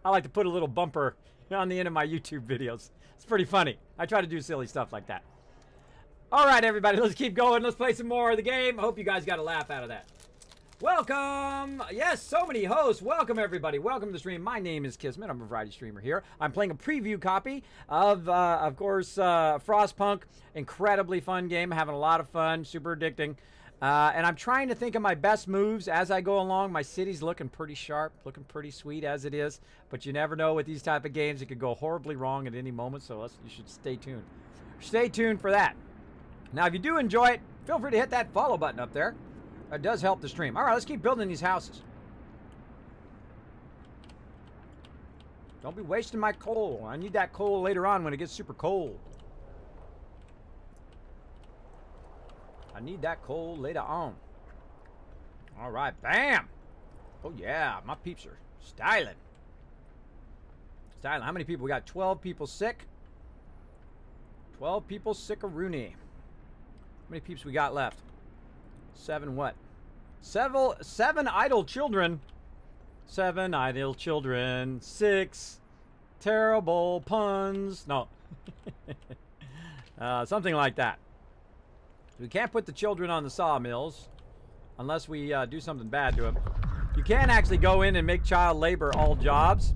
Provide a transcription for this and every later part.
I like to put a little bumper on the end of my YouTube videos. It's pretty funny. I try to do silly stuff like that. All right, everybody, let's keep going. Let's play some more of the game. I hope you guys got a laugh out of that. Welcome. Yes, so many hosts. Welcome, everybody. Welcome to the stream. My name is Kismet. I'm a variety streamer here. I'm playing a preview copy of course, FrostPunk. Incredibly fun game. Having a lot of fun. Super addicting. And I'm trying to think of my best moves as I go along. My city's looking pretty sharp, looking pretty sweet as it is. But you never know with these type of games. It could go horribly wrong at any moment, so you should stay tuned. Stay tuned for that. Now, if you do enjoy it, feel free to hit that follow button up there. It does help the stream. All right, let's keep building these houses. Don't be wasting my coal. I need that coal later on when it gets super cold. I need that coal later on. All right, bam. Oh, yeah, my peeps are styling. Styling. How many people? We got 12 people sick. 12 people sick-a-rooney. How many peeps we got left? 7 what? 7 idle children. 7 idle children. 6 terrible puns. No. Something like that. We can't put the children on the sawmills unless we do something bad to them. You can actually go in and make child labor all jobs.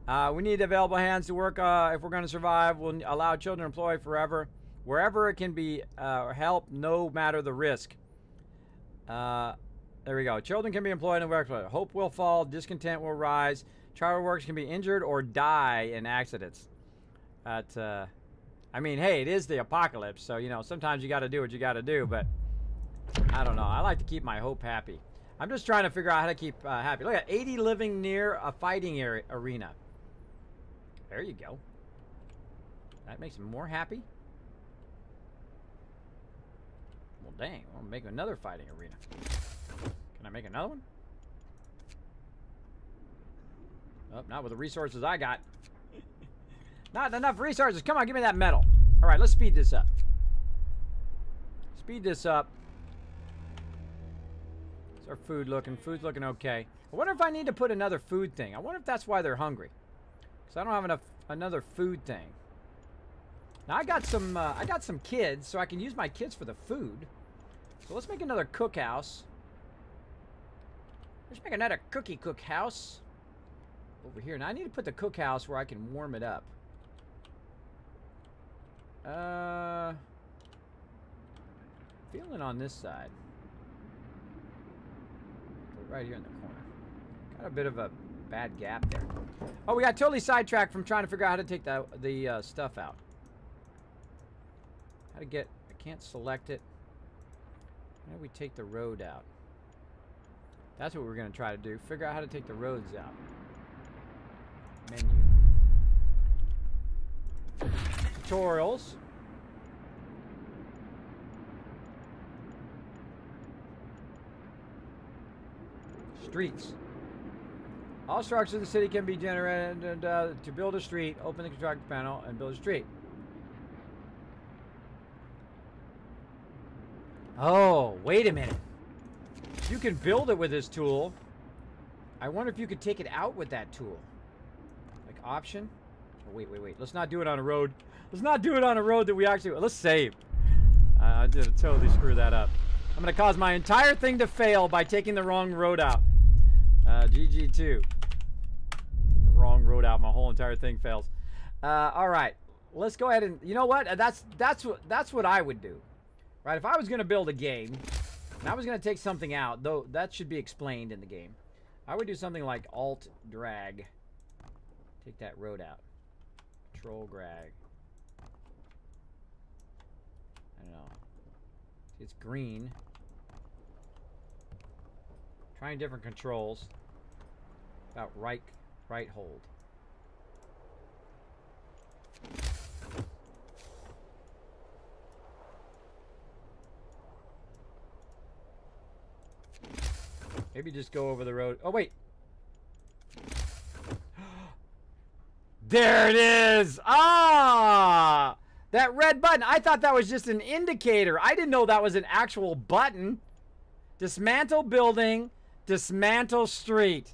We need available hands to work if we're going to survive. We'll allow children to employ forever. Wherever it can be helped, no matter the risk. There we go. Children can be employed in workplace. Hope will fall. Discontent will rise. Child workers can be injured or die in accidents. I mean, hey, it is the apocalypse, so, you know, sometimes you got to do what you got to do, but I don't know. I like to keep my hope happy. I'm just trying to figure out how to keep happy. Look at 80 living near a fighting arena. There you go. That makes them more happy. Well, dang. I'll make another fighting arena. Can I make another one? Oh, not with the resources I got. Not enough resources. Come on, give me that metal. All right, let's speed this up. Speed this up. How's our food looking? Food's looking okay. I wonder if I need to put another food thing. I wonder if that's why they're hungry. Because I don't have another food thing. Now I got some kids, so I can use my kids for the food. So let's make another cookhouse. Let's make another cookie cookhouse over here. Now I need to put the cookhouse where I can warm it up. Feeling on this side. Right here in the corner. Got a bit of a bad gap there. Oh, we got totally sidetracked from trying to figure out how to take the stuff out. How to get... I can't select it. How do we take the road out? That's what we're going to try to do. Figure out how to take the roads out. Menu. Tutorials. Streets. All structures in the city can be generated to build a street. Open the construction panel and build a street. Oh, wait a minute. You can build it with this tool. I wonder if you could take it out with that tool. Like option. Oh, wait. Let's not do it on a road. Let's not do it on a road that we actually... Let's save. I did totally screw that up. I'm going to cause my entire thing to fail by taking the wrong road out. GG2. The wrong road out. My whole entire thing fails. All right. Let's go ahead and... You know what? That's what I would do. Right? If I was going to build a game, and I was going to take something out, though that should be explained in the game, I would do something like Alt-Drag. Take that road out. Control-Drag. I don't know. It's green. Trying different controls. About right hold. Maybe just go over the road. Oh, wait. There it is. Ah! That red button. I thought that was just an indicator. I didn't know that was an actual button. Dismantle building. Dismantle street.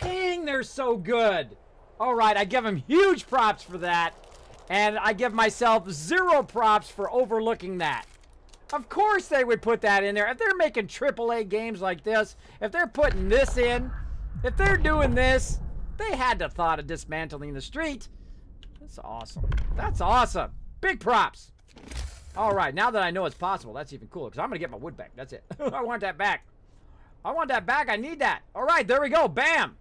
Dang, they're so good. All right, I give them huge props for that. And I give myself 0 props for overlooking that. Of course they would put that in there. If they're making AAA games like this, if they're putting this in, if they're doing this, they had to thought of dismantling the street. That's awesome. That's awesome. Big props. All right, now that I know it's possible, that's even cooler because I'm going to get my wood back. That's it. I want that back. I want that back. I need that. All right, there we go. Bam.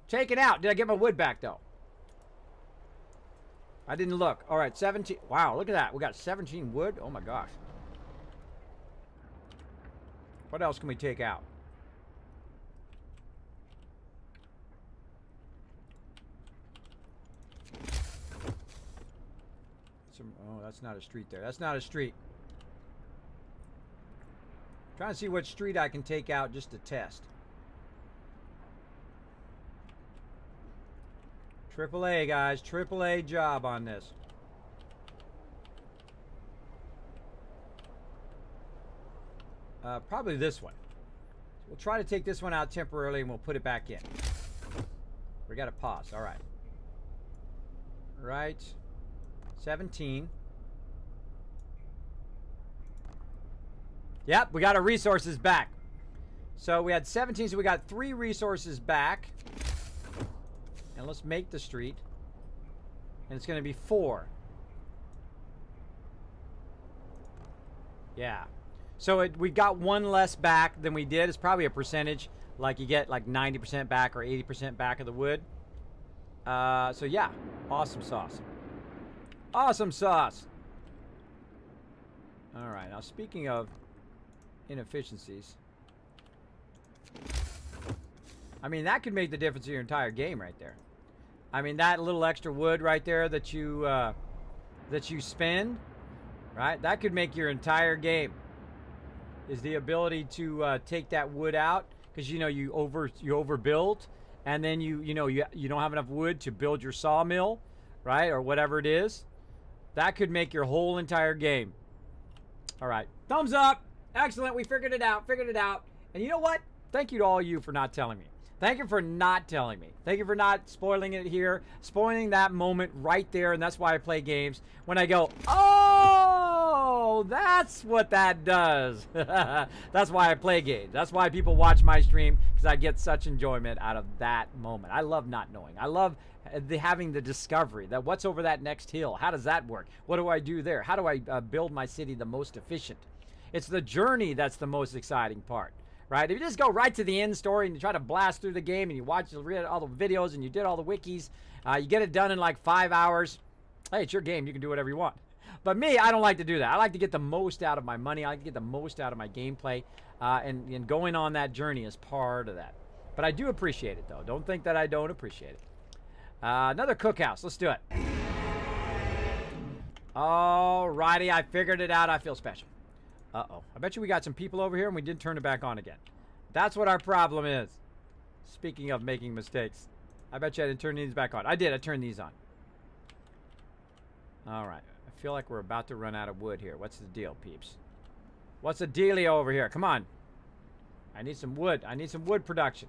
Take it out. Did I get my wood back, though? I didn't look. All right, 17. Wow, look at that. We got 17 wood. Oh, my gosh. What else can we take out? Oh, that's not a street there. That's not a street. Trying to see what street I can take out just to test. AAA, guys. AAA job on this. Probably this one. We'll try to take this one out temporarily and we'll put it back in. We got to pause. All right. Right. 17. Yep, we got our resources back. So we had 17, so we got 3 resources back. And let's make the street. And it's going to be 4. Yeah. So we got 1 less back than we did. It's probably a percentage. Like you get like 90% back or 80% back of the wood. So yeah, awesome sauce. Awesome sauce. All right, now speaking of inefficiencies. I mean, that could make the difference in your entire game right there. I mean, that little extra wood right there that you spend, right? That could make your entire game. Is the ability to take that wood out because you overbuild, and then you don't have enough wood to build your sawmill, right, or whatever it is. That could make your whole entire game. All right, thumbs up. Excellent. We figured it out. Figured it out. And you know what? Thank you to all you for not telling me. Thank you for not telling me. Thank you for not spoiling it here, spoiling that moment right there. And that's why I play games. When I go, oh, that's what that does. That's why I play games. That's why people watch my stream, because I get such enjoyment out of that moment. I love not knowing. I love having the discovery that what's over that next hill. How does that work? What do I do there? How do I build my city the most efficient? It's the journey that's the most exciting part. Right? If you just go right to the end story and you try to blast through the game and you read all the videos and you did all the wikis, you get it done in like 5 hours. Hey, it's your game. You can do whatever you want. But me, I don't like to do that. I like to get the most out of my money. I like to get the most out of my gameplay. And going on that journey is part of that. But I do appreciate it, though. Don't think that I don't appreciate it. Another cookhouse. Let's do it. Alrighty. I figured it out. I feel special. Uh-oh. I bet you we got some people over here and we didn't turn it back on again. That's what our problem is. Speaking of making mistakes. I bet you I didn't turn these back on. I did. I turned these on. Alright. I feel like we're about to run out of wood here. What's the deal, peeps? What's the dealio over here? Come on. I need some wood. I need some wood production.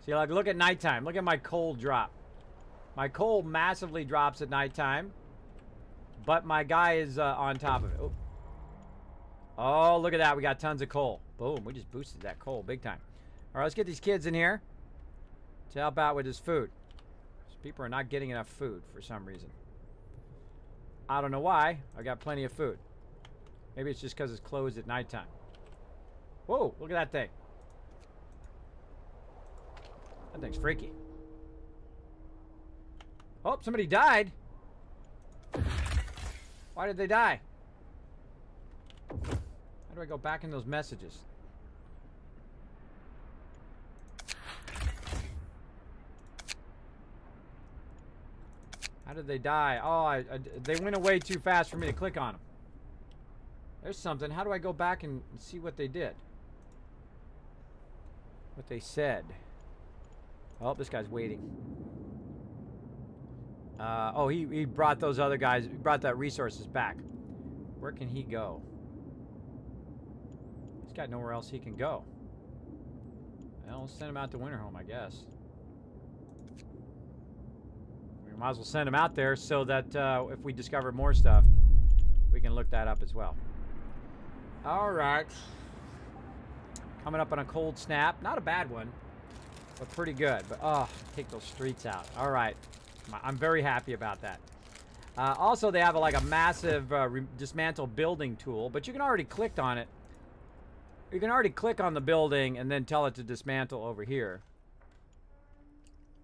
See, like, look at nighttime. Look at my coal drop. My coal massively drops at nighttime. But my guy is on top of it. Oh. Oh, look at that. We got tons of coal. Boom. We just boosted that coal big time. All right, let's get these kids in here to help out with this food. People are not getting enough food for some reason. I don't know why. I got plenty of food. Maybe it's just because it's closed at nighttime. Whoa, look at that thing. That thing's freaky. Oh, somebody died. Why did they die? How do I go back in those messages? How did they die? Oh, they went away too fast for me to click on them. There's something. How do I go back and see what they did? What they said. Oh, this guy's waiting. Oh, he brought those other guys, brought that resources back. Where can he go? He's got nowhere else he can go. Well, Well, we'll send him out to Winterhome, I guess. We might as well send him out there so that if we discover more stuff, we can look that up as well. All right. Coming up on a cold snap. Not a bad one, but pretty good. But, oh, take those streets out. All right. I'm very happy about that. Also, they have like a massive dismantle building tool, but you can already click on it. You can already click on the building and then tell it to dismantle over here.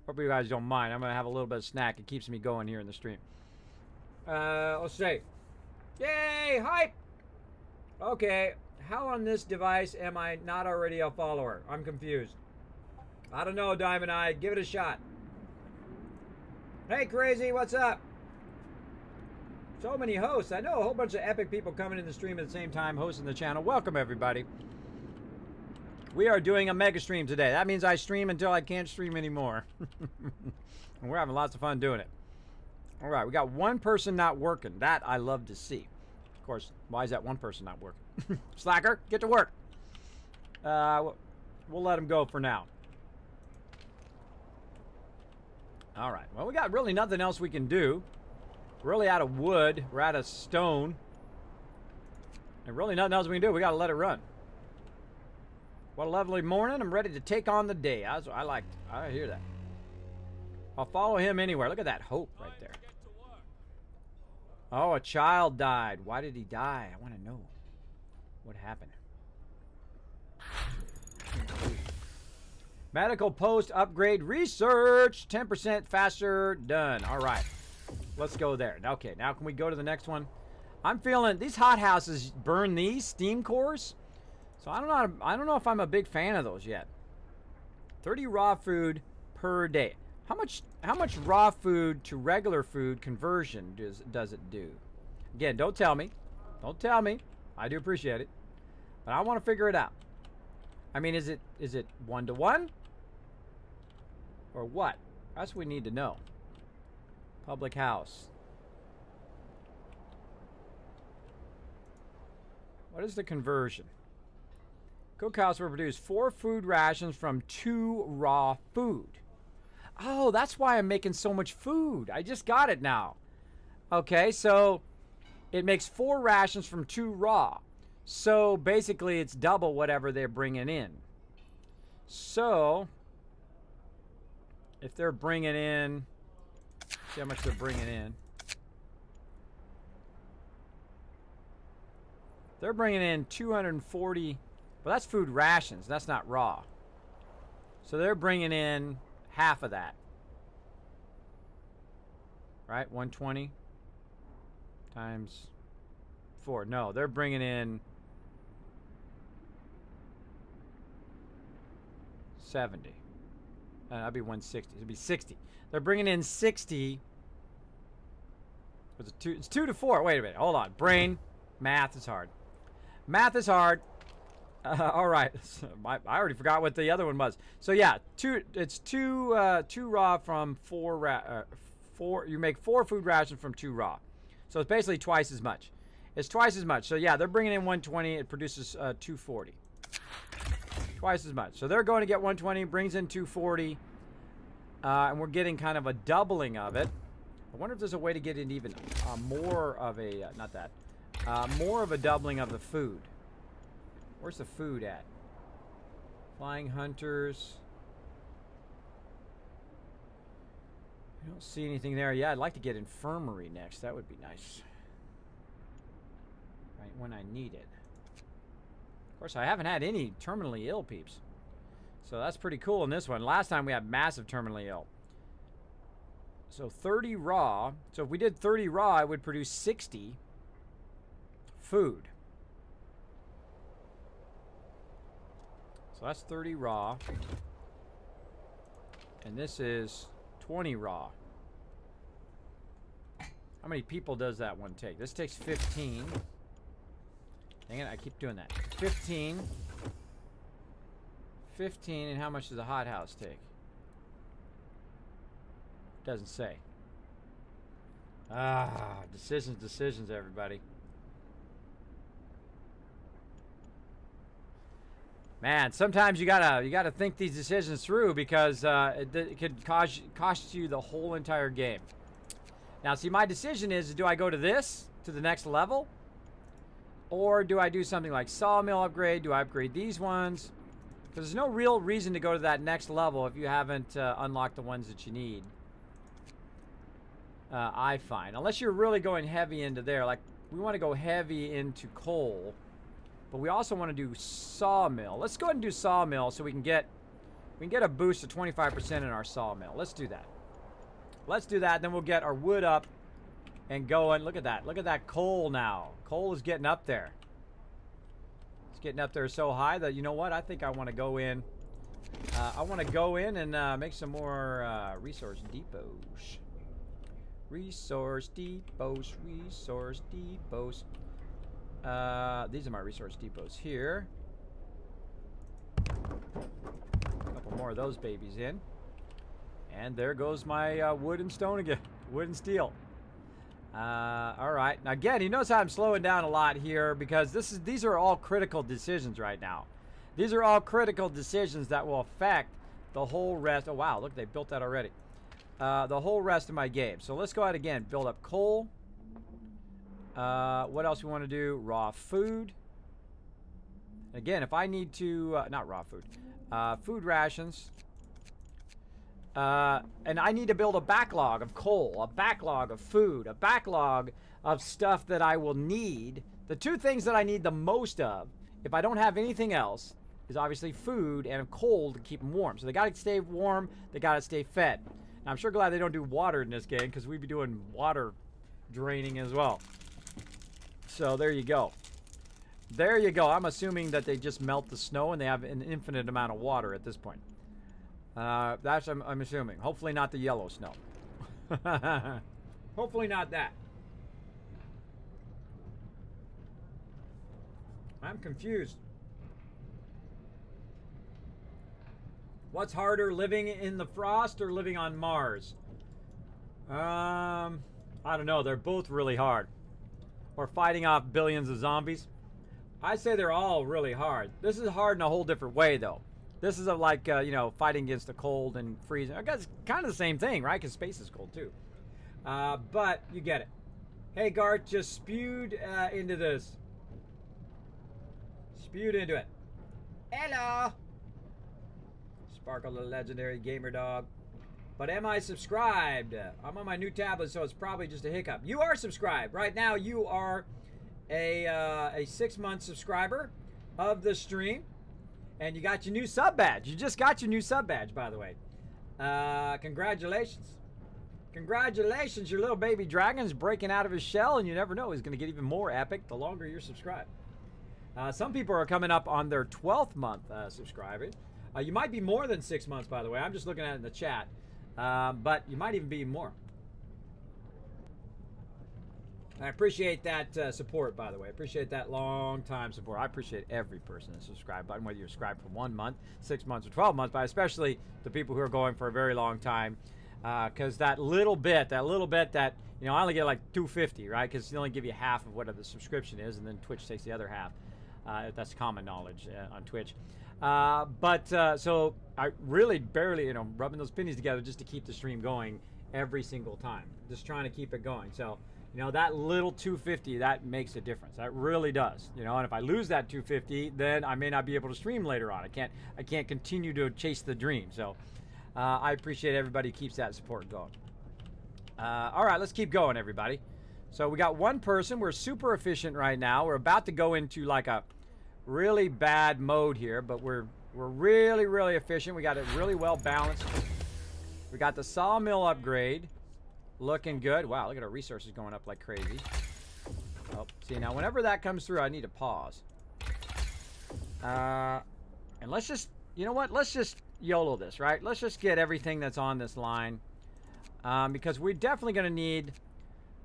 Hope you guys don't mind. I'm going to have a little bit of snack. It keeps me going here in the stream. Let's see. Yay! Hype! Okay. How on this device am I not already a follower? I'm confused. I don't know, Diamond Eye. Give it a shot. Hey, Crazy. What's up? So many hosts. I know a whole bunch of epic people coming in the stream at the same time, hosting the channel. Welcome, everybody. We are doing a mega stream today. That means I stream until I can't stream anymore. And we're having lots of fun doing it. All right, we got one person not working. That I love to see. Of course, why is that one person not working? Slacker, get to work. We'll let him go for now. All right, well, we got really nothing else we can do. We're really out of wood. We're out of stone. And really nothing else we can do. We got to let it run. What a lovely morning. I'm ready to take on the day. I hear that. I'll follow him anywhere. Look at that hope right there. Oh, a child died. Why did he die? I want to know what happened. Medical post upgrade research. 10% faster. Done. All right. Let's go there. Okay, now can we go to the next one? I'm feeling these hothouses burn these steam cores. So I don't know if I'm a big fan of those yet. 30 raw food per day. How much raw food to regular food conversion does it do? Again, don't tell me. Don't tell me. I do appreciate it. But I want to figure it out. I mean, is it 1-to-1? Or what? That's what we need to know. Public house. What is the conversion? Cookhouse will produce 4 food rations from 2 raw food. Oh, that's why I'm making so much food. I just got it now. Okay, so it makes 4 rations from 2 raw. So basically it's double whatever they're bringing in. So if they're bringing in, see how much they're bringing in. They're bringing in 240. Well, that's food rations. That's not raw. So they're bringing in half of that. Right? 120 times 4. No, they're bringing in 70. That'd be 160. It'd be 60. They're bringing in 60. It's 2 to 4. Wait a minute. Hold on. Brain. Math is hard. Math is hard. All right. I already forgot what the other one was. So yeah, it's two raw from 4 4. You make 4 food rations from 2 raw. So it's basically twice as much. It's twice as much. So yeah, they're bringing in 120. It produces 240. Twice as much. So they're going to get 120. Brings in 240. And we're getting kind of a doubling of it. I wonder if there's a way to get it even more of a not that. More of a doubling of the food. Where's the food at? Flying hunters. I don't see anything there. Yeah, I'd like to get infirmary next. That would be nice. Right when I need it. Of course, I haven't had any terminally ill peeps. So that's pretty cool in this one. Last time we had massive terminally ill. So 30 raw. So if we did 30 raw, it would produce 60 food. So that's 30 raw. And this is 20 raw. How many people does that one take? This takes 15. Dang it, I keep doing that. 15. 15, and how much does a hothouse take? Doesn't say. Ah, decisions, everybody. Man, sometimes you gotta think these decisions through because it could cost you the whole entire game. Now, see, my decision is, do I go to this, to the next level? Or do I do something like sawmill upgrade? Do I upgrade these ones? Because there's no real reason to go to that next level if you haven't unlocked the ones that you need. I find. Unless you're really going heavy into there. Like, we want to go heavy into coal. But we also want to do sawmill. Let's go ahead and do sawmill so we can get a boost of 25% in our sawmill. Let's do that. Let's do that. Then we'll get our wood up and going. Look at that. Look at that coal now. Coal is getting up there. It's getting up there so high that, you know what? I think I want to go in. I want to go in and make some more resource depots. Resource depots. Resource depots. These are my resource depots here. A couple more of those babies in. And there goes my wood and stone again. Wood and steel. All right. Now again, you notice how I'm slowing down a lot here because these are all critical decisions right now. These are all critical decisions that will affect the whole rest. Oh wow, look, they built that already. The whole rest of my game. So let's go ahead again. Build up coal. What else we want to do? Raw food. Again, if I need to, not raw food, food rations. And I need to build a backlog of coal, a backlog of food, a backlog of stuff that I will need. The two things that I need the most of, if I don't have anything else, is obviously food and coal to keep them warm. So they got to stay warm, they got to stay fed. Now, I'm sure glad they don't do water in this game because we'd be doing water draining as well. So there you go. There you go. I'm assuming that they just melt the snow and they have an infinite amount of water at this point. That's I'm assuming. Hopefully not the yellow snow. Hopefully not that. I'm confused. What's harder, living in the frost or living on Mars? I don't know. They're both really hard. Or fighting off billions of zombies. I say they're all really hard. This is hard in a whole different way, though. This is like, you know, fighting against the cold and freezing. I guess it's kind of the same thing, right? Because space is cold, too. But you get it. Hey, Garth just spewed into this. Spewed into it. Hello. Sparkle the legendary gamer dog. But am I subscribed? I'm on my new tablet, so it's probably just a hiccup. You are subscribed. Right now, you are a 6-month subscriber of the stream. And you got your new sub badge. You just got your new sub badge, by the way. Congratulations. Congratulations. Your little baby dragon's breaking out of his shell, and you never know. He's going to get even more epic the longer you're subscribed. Some people are coming up on their 12th month subscribing. You might be more than 6 months, by the way. I'm just looking at it in the chat. But you might even be more. I appreciate that support, by the way. I appreciate that long-time support. I appreciate every person that subscribed button, whether you're subscribed for 1 month, 6 months, or 12 months, but especially the people who are going for a very long time. Because that little bit that, you know, I only get like $2.50, right? Because they only give you half of what the subscription is, and then Twitch takes the other half. That's common knowledge on Twitch. So I really barely, you know, rubbing those pennies together just to keep the stream going every single time. Just trying to keep it going. So, you know, that little $2.50, that makes a difference. That really does. You know, and if I lose that $2.50, then I may not be able to stream later on. I can't continue to chase the dream. So, I appreciate everybody who keeps that support going. All right, let's keep going, everybody. So we got one person. We're super efficient right now. We're about to go into like a really bad mode here, but we're really, really efficient. We got it really well balanced. We got the sawmill upgrade. Looking good. Wow, look at our resources going up like crazy. Oh, see, now whenever that comes through, I need to pause. And let's just, you know what? Let's just YOLO this, right? Let's just get everything that's on this line. Because we're definitely going to need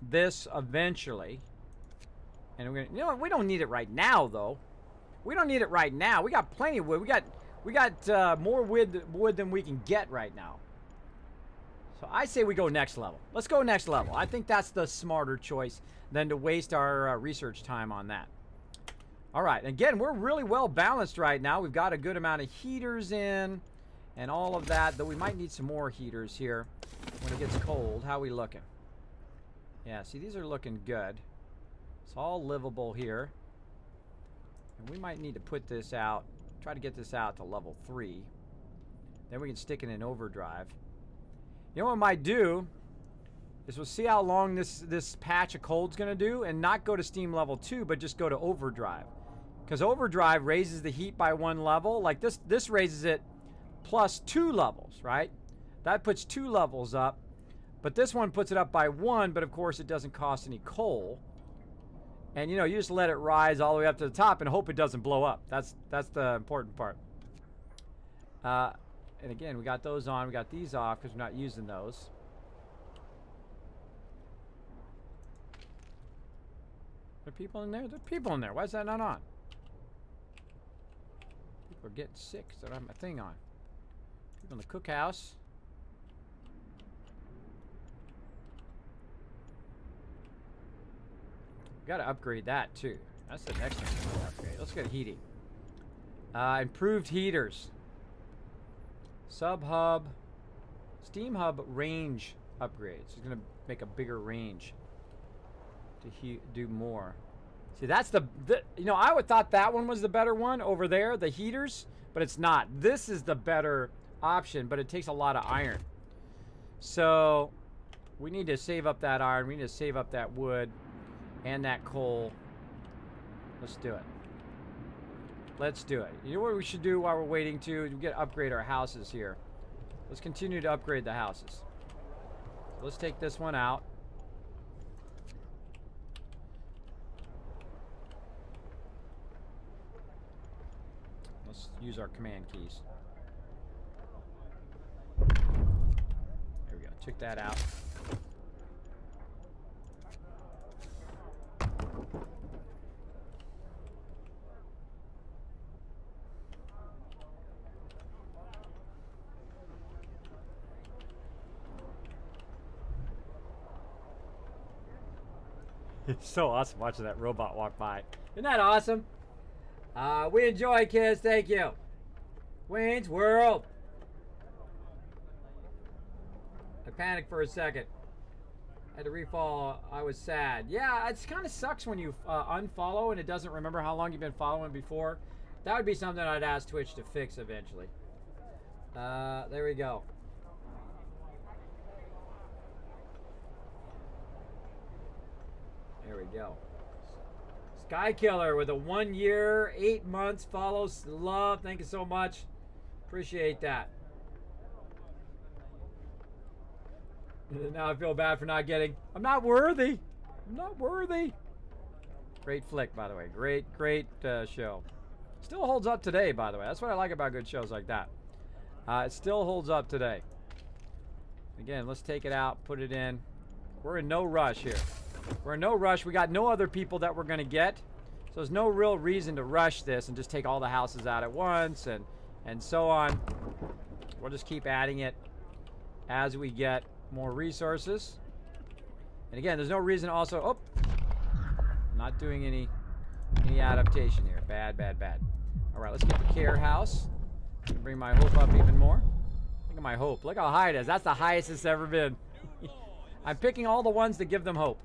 this eventually. And we're gonna, you know what? We don't need it right now, though. We don't need it right now. We got plenty of wood. We got more wood than we can get right now. So I say we go next level. Let's go next level. I think that's the smarter choice than to waste our research time on that. All right, again, we're really well balanced right now. We've got a good amount of heaters in and all of that, though we might need some more heaters here when it gets cold. How are we looking? Yeah, see, these are looking good. It's all livable here. And we might need to put this out, try to get this out to level 3. Then we can stick it in overdrive. You know what I might do is we'll see how long this patch of cold's going to do and not go to steam level 2, but just go to overdrive. Because overdrive raises the heat by 1 level. Like this raises it plus 2 levels, right? That puts 2 levels up. But this one puts it up by 1, but of course it doesn't cost any coal. And you know, you just let it rise all the way up to the top and hope it doesn't blow up. That's the important part. And again, we got those on. We got these off because we're not using those. There are people in there? There are people in there. Why is that not on? People are getting sick, so I don't have my thing on. People in the cookhouse. We gotta upgrade that too. That's the next thing we gotta upgrade. Let's get heating. Improved heaters. Sub-hub. Steam hub range upgrades. It's gonna make a bigger range to do more. See, that's the you know, I would thought that one was the better one over there, the heaters, but it's not. This is the better option, but it takes a lot of iron. So we need to save up that iron. We need to save up that wood and that coal. Let's do it. Let's do it. You know what we should do while we're waiting to upgrade our houses here? Let's continue to upgrade the houses. So let's take this one out. Let's use our command keys. There we go. Check that out. It's so awesome watching that robot walk by. Isn't that awesome? We enjoy, kids. Thank you. Wayne's World. I panicked for a second. I had to refollow. I was sad. Yeah, it kind of sucks when you unfollow and it doesn't remember how long you've been following before. That would be something I'd ask Twitch to fix eventually. There we go. There we go. Sky Killer with a 1 year, 8 months follows. Love. Thank you so much. Appreciate that. Now I feel bad for not getting. I'm not worthy. I'm not worthy. Great flick, by the way. Great show. Still holds up today, by the way. That's what I like about good shows like that. It still holds up today. Again, let's take it out, put it in. We're in no rush here. We're in no rush. We got no other people that we're going to get. So there's no real reason to rush this and just take all the houses out at once and so on. We'll just keep adding it as we get more resources. And again, there's no reason also... Oh! Not doing any adaptation here. Bad. All right, let's get the care house. Bring my hope up even more. Look at my hope. Look how high it is. That's the highest it's ever been. I'm picking all the ones that give them hope.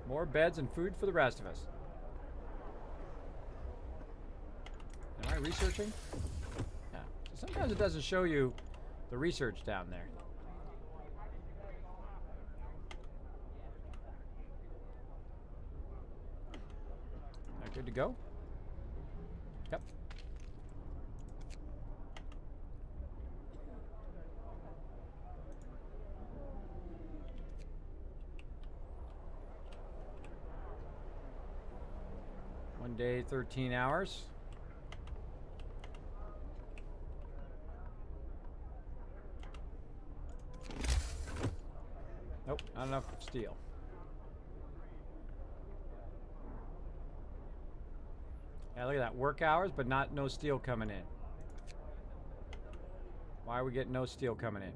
More beds and food for the rest of us. Am I researching? Yeah. So sometimes it doesn't show you the research down there. Not good to go? Yep. One day, 13 hours. Nope, not enough steel. Yeah, look at that. Work hours, but no steel coming in. Why are we getting no steel coming in?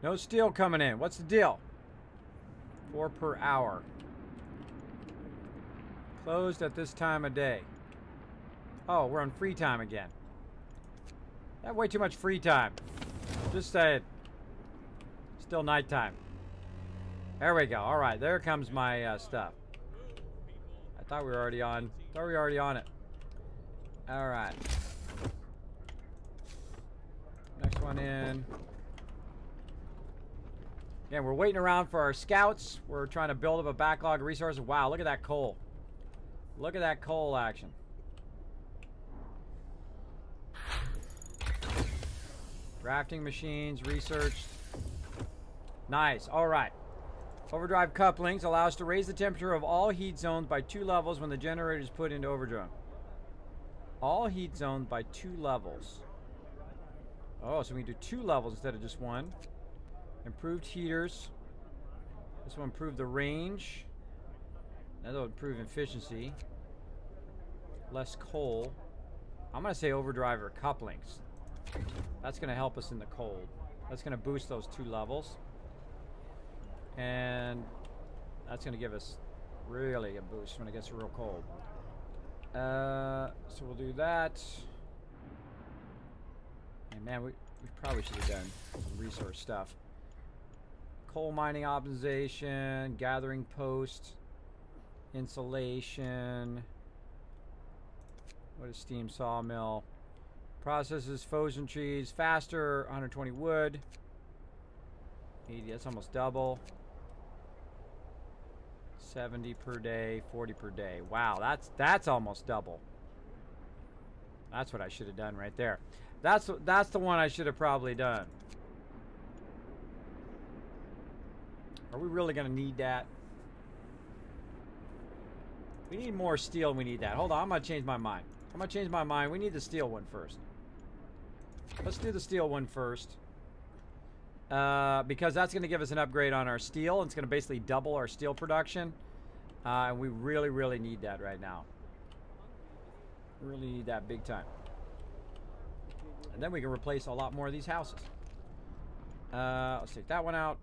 No steel coming in. What's the deal? 4 per hour. Closed at this time of day. Oh, we're on free time again. That way too much free time. Just saying. Still nighttime. There we go. All right, there comes my stuff. I thought we were already on. Thought we were already on it. All right. Next one in. Again, we're waiting around for our scouts. We're trying to build up a backlog of resources. Wow, look at that coal. Look at that coal action. Drafting machines, researched. Nice, all right. Overdrive couplings allow us to raise the temperature of all heat zones by 2 levels when the generator is put into overdrive. All heat zones by 2 levels. Oh, so we can do 2 levels instead of just 1. Improved heaters. This will improve the range. That'll improve efficiency. Less coal. I'm going to say overdrive or couplings. That's going to help us in the cold. That's going to boost those 2 levels. And that's going to give us really a boost when it gets real cold. So we'll do that. And man, we probably should have done some resource stuff. Coal mining optimization, gathering post, insulation. What is steam sawmill? Processes frozen trees faster, 120 wood. 80, that's almost double. 70 per day, 40 per day. Wow, that's almost double. That's what I should have done right there. That's the one I should have probably done. Are we really going to need that? We need more steel. We need that. Hold on, I'm going to change my mind. I'm going to change my mind. We need the steel one first. Let's do the steel one first. Because that's going to give us an upgrade on our steel. It's going to basically double our steel production. And we really, really need that right now. Really need that big time. And then we can replace a lot more of these houses. Let's take that one out.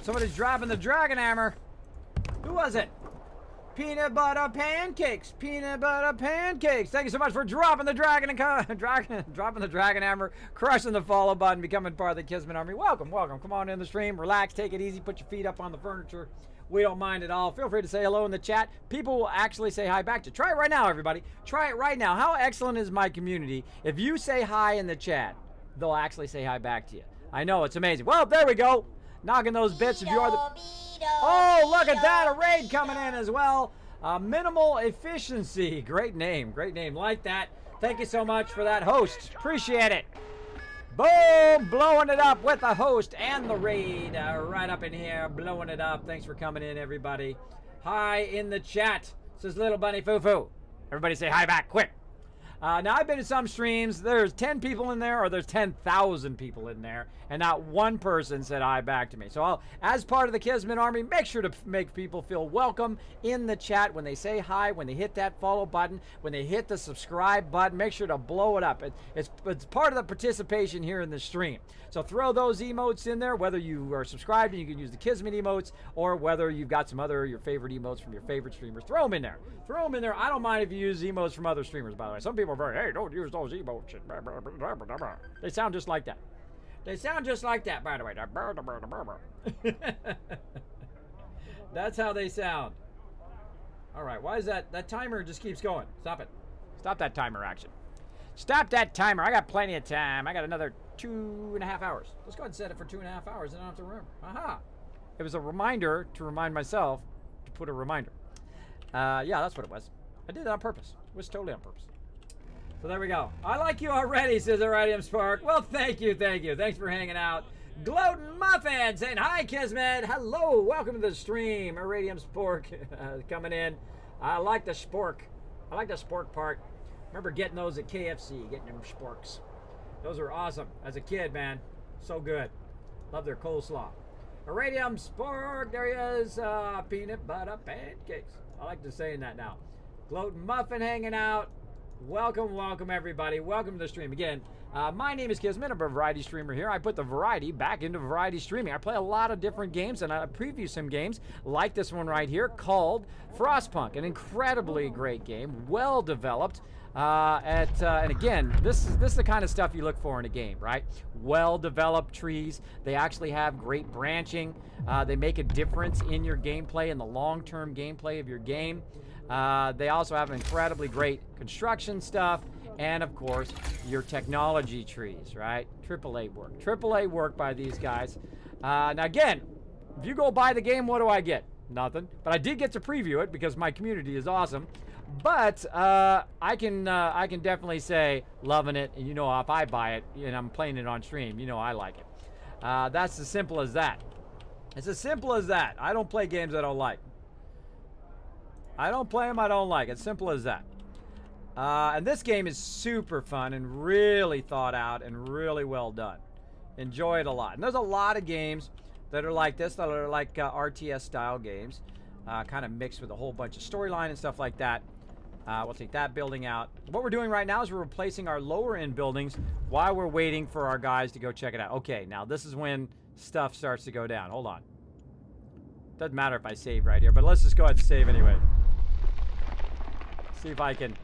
Somebody's dropping the dragon hammer. Who was it? Peanut butter pancakes. Peanut butter pancakes. Thank you so much for dropping the dragon dropping the dragon hammer, crushing the follow button, becoming part of the Kismet army. Welcome, welcome. Come on in the stream. Relax, take it easy. Put your feet up on the furniture. We don't mind at all. Feel free to say hello in the chat. People will actually say hi back to you. Try it right now, everybody. Try it right now. How excellent is my community? If you say hi in the chat, they'll actually say hi back to you. I know, it's amazing. Well, there we go. Knocking those bits if you are the... Oh, look at that. A raid coming in as well. Minimal efficiency. Great name. Great name. Like that. Thank you so much for that, host. Appreciate it. Boom. Blowing it up with the host and the raid. Right up in here. Blowing it up. Thanks for coming in, everybody. Hi in the chat. Says Little Bunny Foo-Foo. Everybody say hi back quick. Now, I've been to some streams. There's 10 people in there, or there's 10,000 people in there, and not one person said hi back to me. So, as part of the Kismet Army, make sure to make people feel welcome in the chat when they say hi, when they hit that follow button, when they hit the subscribe button. Make sure to blow it up. It's part of the participation here in the stream. So, throw those emotes in there, whether you are subscribed and you can use the Kismet emotes, or whether you've got some other your favorite emotes from your favorite streamers. Throw them in there. Throw them in there. I don't mind if you use emotes from other streamers, by the way. Some people are very, hey, don't use those emotes. They sound just like that. They sound just like that, by the way. That's how they sound. All right, why is that? That timer just keeps going. Stop it. Stop that timer action. Stop that timer. I got plenty of time. I got another 2.5 hours. Let's go ahead and set it for 2.5 hours, and I don't have to remember. Aha. It was a reminder to remind myself to put a reminder. Yeah, that's what it was. I did that on purpose. It was totally on purpose. So there we go. I like you already, says Iridium Spark. Well, thank you, thank you. Thanks for hanging out. Gloatin' Muffin saying, hi, Kismet. Hello, welcome to the stream. Iridium Spark coming in. I like the spork. I like the spork part. Remember getting those at KFC, getting them sporks. Those are awesome. As a kid, man, so good. Love their coleslaw. Iridium Spork, there he is. Peanut butter pancakes. I like to saying that now. Gloatin' Muffin hanging out. Welcome, welcome everybody. Welcome to the stream. Again, my name is Kismet. I'm a variety streamer here. I put the variety back into variety streaming. I play a lot of different games, and I preview some games like this one right here called FrostPunk. An incredibly great game, well developed. And again, this is the kind of stuff you look for in a game, right? Well-developed trees. They actually have great branching. They make a difference in your gameplay, in the long-term gameplay of your game. They also have incredibly great construction stuff, and of course, your technology trees, right? AAA work. AAA work by these guys. Now again, if you go buy the game, what do I get? Nothing. But I did get to preview it because my community is awesome. But I can definitely say loving it, and you know, if I buy it and I'm playing it on stream, you know I like it. That's as simple as that. It's as simple as that. I don't play games I don't like. I don't play them I don't like. It's simple as that. And this game is super fun and really thought out and really well done. Enjoy it a lot. And there's a lot of games that are like this, that are like RTS style games, kind of mixed with a whole bunch of storyline and stuff like that. We'll take that building out. What we're doing right now is we're replacing our lower end buildings while we're waiting for our guys to go check it out. Okay, now this is when stuff starts to go down. Hold on. Doesn't matter if I save right here, but let's just go ahead and save anyway. See if I can.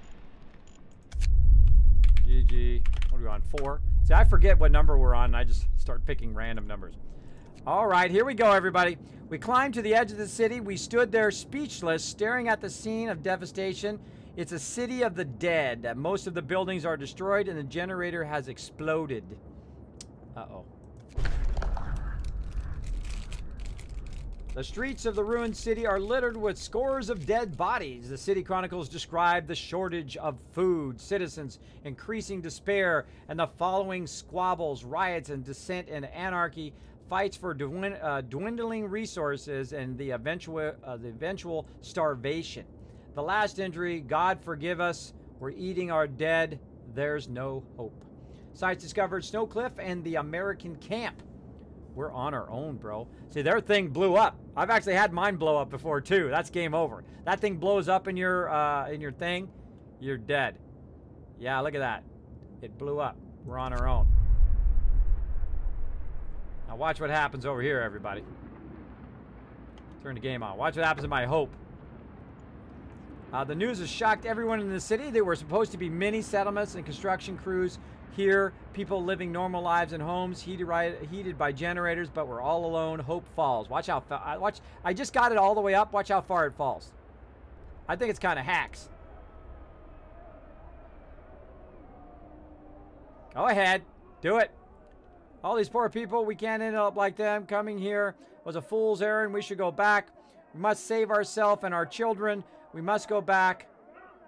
GG. What are we on? 4. See, I forget what number we're on, and I just start picking random numbers. All right, here we go, everybody. We climbed to the edge of the city. We stood there speechless, staring at the scene of devastation. It's a city of the dead. Most of the buildings are destroyed, and the generator has exploded. Uh-oh. The streets of the ruined city are littered with scores of dead bodies. The city chronicles describe the shortage of food, citizens' increasing despair, and the following squabbles, riots, and dissent and anarchy, fights for dwindling resources, and the eventual starvation. The last injury, God forgive us, we're eating our dead, there's no hope. Sites discovered Snowcliff and the American camp. We're on our own, bro. See, their thing blew up. I've actually had mine blow up before too. That's game over. That thing blows up in your thing, you're dead. Yeah, look at that. It blew up. We're on our own. Now watch what happens over here, everybody. Turn the game on. Watch what happens in my hope. The news has shocked everyone in the city. There were supposed to be many settlements and construction crews here, people living normal lives in homes, heated by generators, but we're all alone. Hope falls. Watch how watch. I just got it all the way up. Watch how far it falls. I think it's kind of hacks. Go ahead. Do it. All these poor people, we can't end up like them. Coming here was a fool's errand. We should go back. We must save ourselves and our children. We must go back.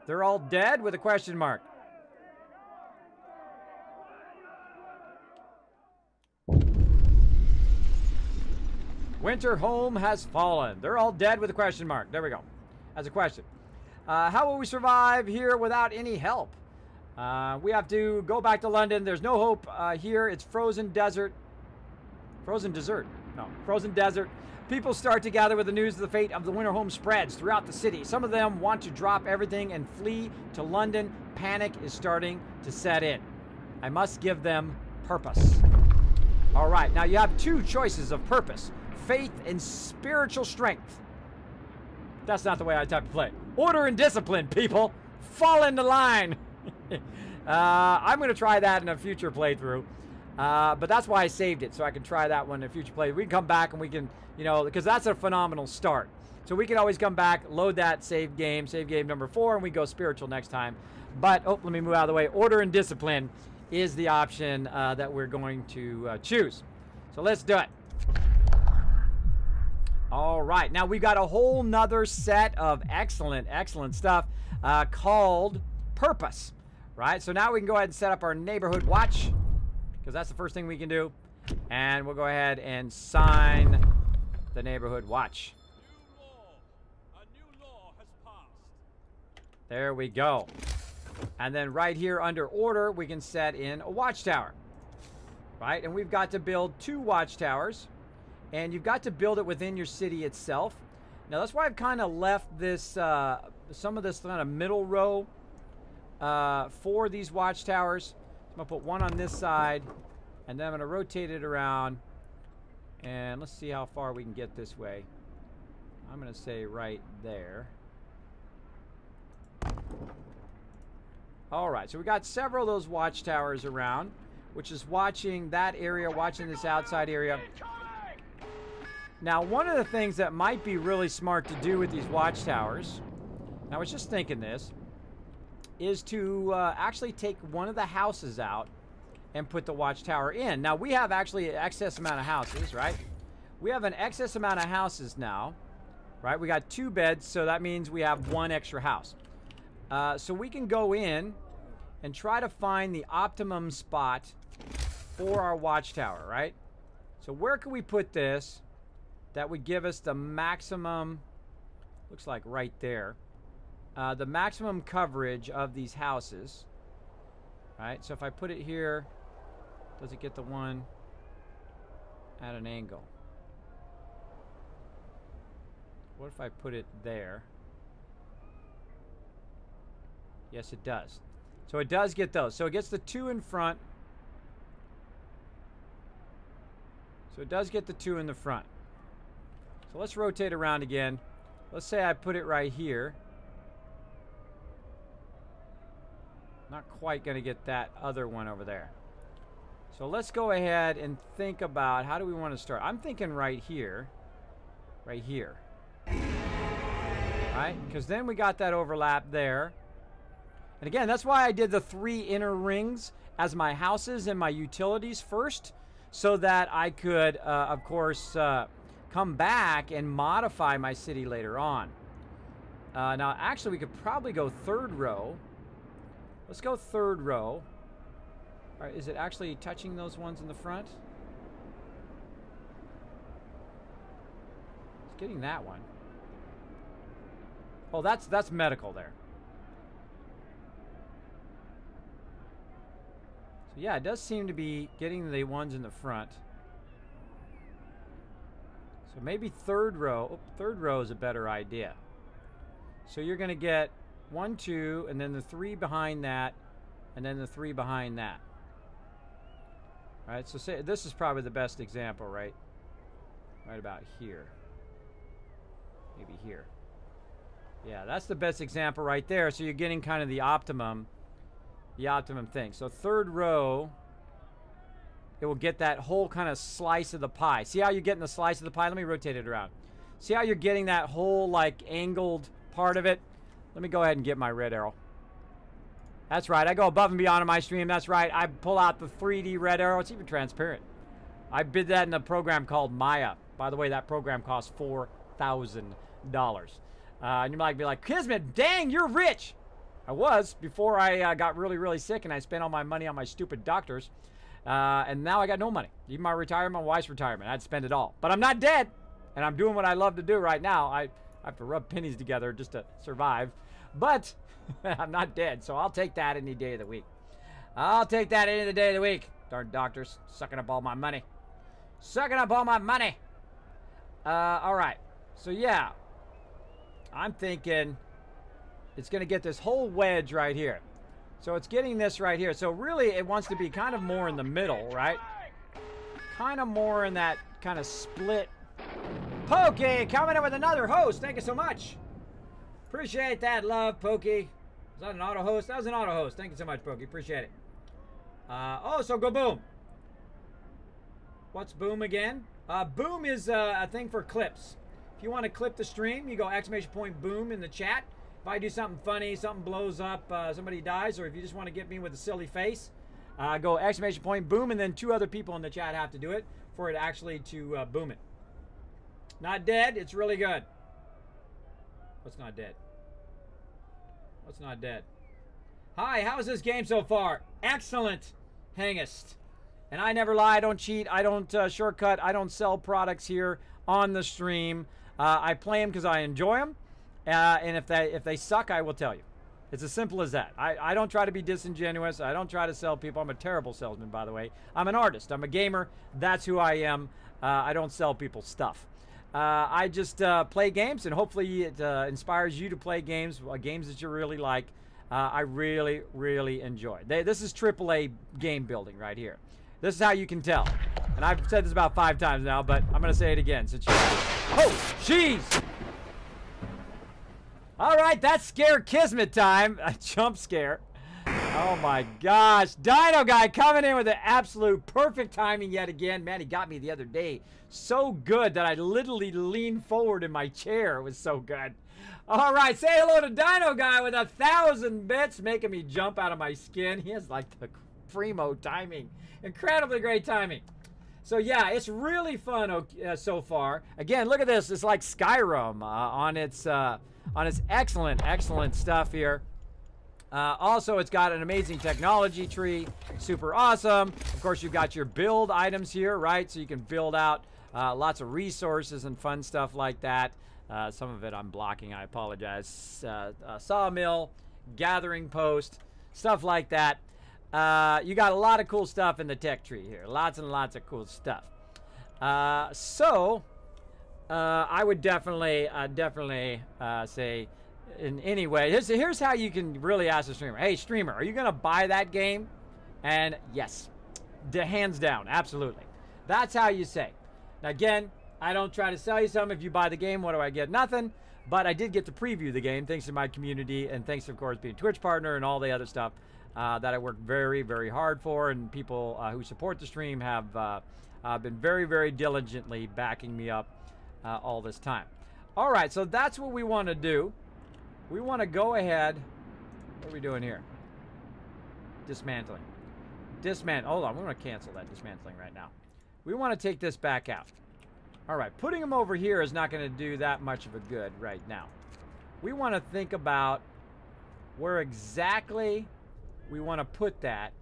They're all dead with a question mark. Winter home has fallen. They're all dead with a question mark. There we go. As a question. How will we survive here without any help? We have to go back to London. There's no hope here. It's frozen desert. Frozen desert. No, frozen desert. People start to gather with the news of the fate of the winter home spreads throughout the city. Some of them want to drop everything and flee to London. Panic is starting to set in. I must give them purpose. All right, now you have two choices of purpose. Faith and spiritual strength. That's not the way I type to play. Order and discipline, people. Fall into line. I'm going to try that in a future playthrough. But that's why I saved it, so I can try that one in a future playthrough. We can come back and we can, you know, because that's a phenomenal start. So we can always come back, load that save game number 4, and we go spiritual next time. But, oh, let me move out of the way. Order and discipline is the option that we're going to choose. So let's do it. All right, now we've got a whole nother set of excellent stuff called Purpose, right? So now we can go ahead and set up our neighborhood watch, because that's the first thing we can do. And we'll go ahead and sign the neighborhood watch. A new law has passed. There we go. And then right here under order, we can set in a watchtower. right? And we've got to build 2 watchtowers, and you've got to build it within your city itself. Now that's why I've kind of left this, some of this kind of middle row for these watchtowers. So I'm gonna put one on this side, and then I'm gonna rotate it around, and let's see how far we can get this way. I'm gonna say right there. All right, so we got several of those watchtowers around, which is watching that area, watching this outside area. Now, one of the things that might be really smart to do with these watchtowers, and I was just thinking this, is to actually take one of the houses out and put the watchtower in. Now, we have actually an excess amount of houses, right? We have an excess amount of houses now, right? We got 2 beds, so that means we have 1 extra house. So we can go in and try to find the optimum spot for our watchtower, right? So where can we put this that would give us the maximum, looks like right there, the maximum coverage of these houses, right? So if I put it here, does it get the one at an angle? What if I put it there? Yes, it does. So it does get those. So it gets the 2 in front. So it does get the 2 in the front. So let's rotate around again. Let's say I put it right here. Not quite going to get that other one over there. So let's go ahead and think about how do we want to start. I'm thinking right here. Right here. Right? Because then we got that overlap there. And again, that's why I did the 3 inner rings as my houses and my utilities first, so that I could, of course, come back and modify my city later on. Now, actually, we could probably go 3rd row. Let's go 3rd row. All right, is it actually touching those ones in the front? It's getting that one. Oh, that's medical there. So yeah, it does seem to be getting the ones in the front. So maybe 3rd row. Oh, 3rd row is a better idea. So you're going to get 1, 2, and then the 3 behind that, and then the 3 behind that. All right, so say this is probably the best example, right? Right about here. Maybe here. Yeah, that's the best example right there. So you're getting kind of the optimum thing. So 3rd row, it will get that whole kind of slice of the pie. See how you're getting the slice of the pie? Let me rotate it around. See how you're getting that whole like angled part of it? Let me go ahead and get my red arrow. That's right. I go above and beyond on my stream. That's right. I pull out the 3D red arrow. It's even transparent. I did that in a program called Maya. By the way, that program costs $4,000. And you might be like, Kismet, dang, you're rich. I was before I got really, really sick and I spent all my money on my stupid doctors. And now I got no money. Even my retirement, my wife's retirement. I'd spend it all. But I'm not dead. And I'm doing what I love to do right now. I have to rub pennies together just to survive. But I'm not dead, so I'll take that any day of the week. I'll take that any day of the week. Darn doctors, sucking up all my money. Sucking up all my money. All right. So, yeah. I'm thinking it's going to get this whole wedge right here. So it's getting this right here. So really, it wants to be kind of more in the middle, right? Kind of more in that kind of split. Pokey, coming in with another host. Thank you so much. Appreciate that love, Pokey. Was that an auto host? That was an auto host. Thank you so much, Pokey. Appreciate it. Oh, so go boom. What's boom again? Boom is a thing for clips. If you want to clip the stream, you go !boom in the chat. If I do something funny, something blows up, somebody dies, or if you just want to get me with a silly face, go !boom, and then 2 other people in the chat have to do it for it actually to boom it. Not dead. It's really good. What's not dead? What's not dead? Hi, how's this game so far? Excellent, Hangest. And I never lie, I don't cheat, I don't shortcut, I don't sell products here on the stream. I play them because I enjoy them. And if they suck, I will tell you. It's as simple as that. I don't try to be disingenuous. I don't try to sell people. I'm a terrible salesman, by the way. I'm an artist. I'm a gamer. That's who I am. I don't sell people stuff. I just play games, and hopefully it inspires you to play games, games that you really like. I really, really enjoy. This is AAA game building right here. This is how you can tell. And I've said this about 5 times now, but I'm going to say it again since you... Oh, jeez! All right, that's scare Kismet time. A jump scare. Oh my gosh. Dino Guy coming in with the absolute perfect timing yet again. Man, he got me the other day so good that I literally leaned forward in my chair. It was so good. All right, say hello to Dino Guy with 1,000 bits, making me jump out of my skin. He has like the primo timing. Incredibly great timing. So yeah, it's really fun so far. Again, look at this. It's like Skyrim on its excellent stuff here. Also, it's got an amazing technology tree. Super awesome. Of course, you've got your build items here, right? So you can build out lots of resources and fun stuff like that. Some of it I'm blocking. I apologize. Sawmill, gathering post, stuff like that. You got a lot of cool stuff in the tech tree here. Lots and lots of cool stuff. I would definitely say, in any way, here's how you can really ask a streamer. Hey, streamer, are you going to buy that game? And yes, hands down, absolutely. That's how you say. Now, again, I don't try to sell you something. If you buy the game, what do I get? Nothing. But I did get to preview the game thanks to my community and thanks, of course, being a Twitch partner and all the other stuff that I work very, very hard for. And people who support the stream have been very, very diligently backing me up all this time. All right, so that's what we want to do. We want to go ahead. What are we doing here? Dismantling. Hold on, we're going to cancel that dismantling right now. We want to take this back out. All right, putting them over here is not going to do that much of a good right now. We want to think about where exactly we want to put that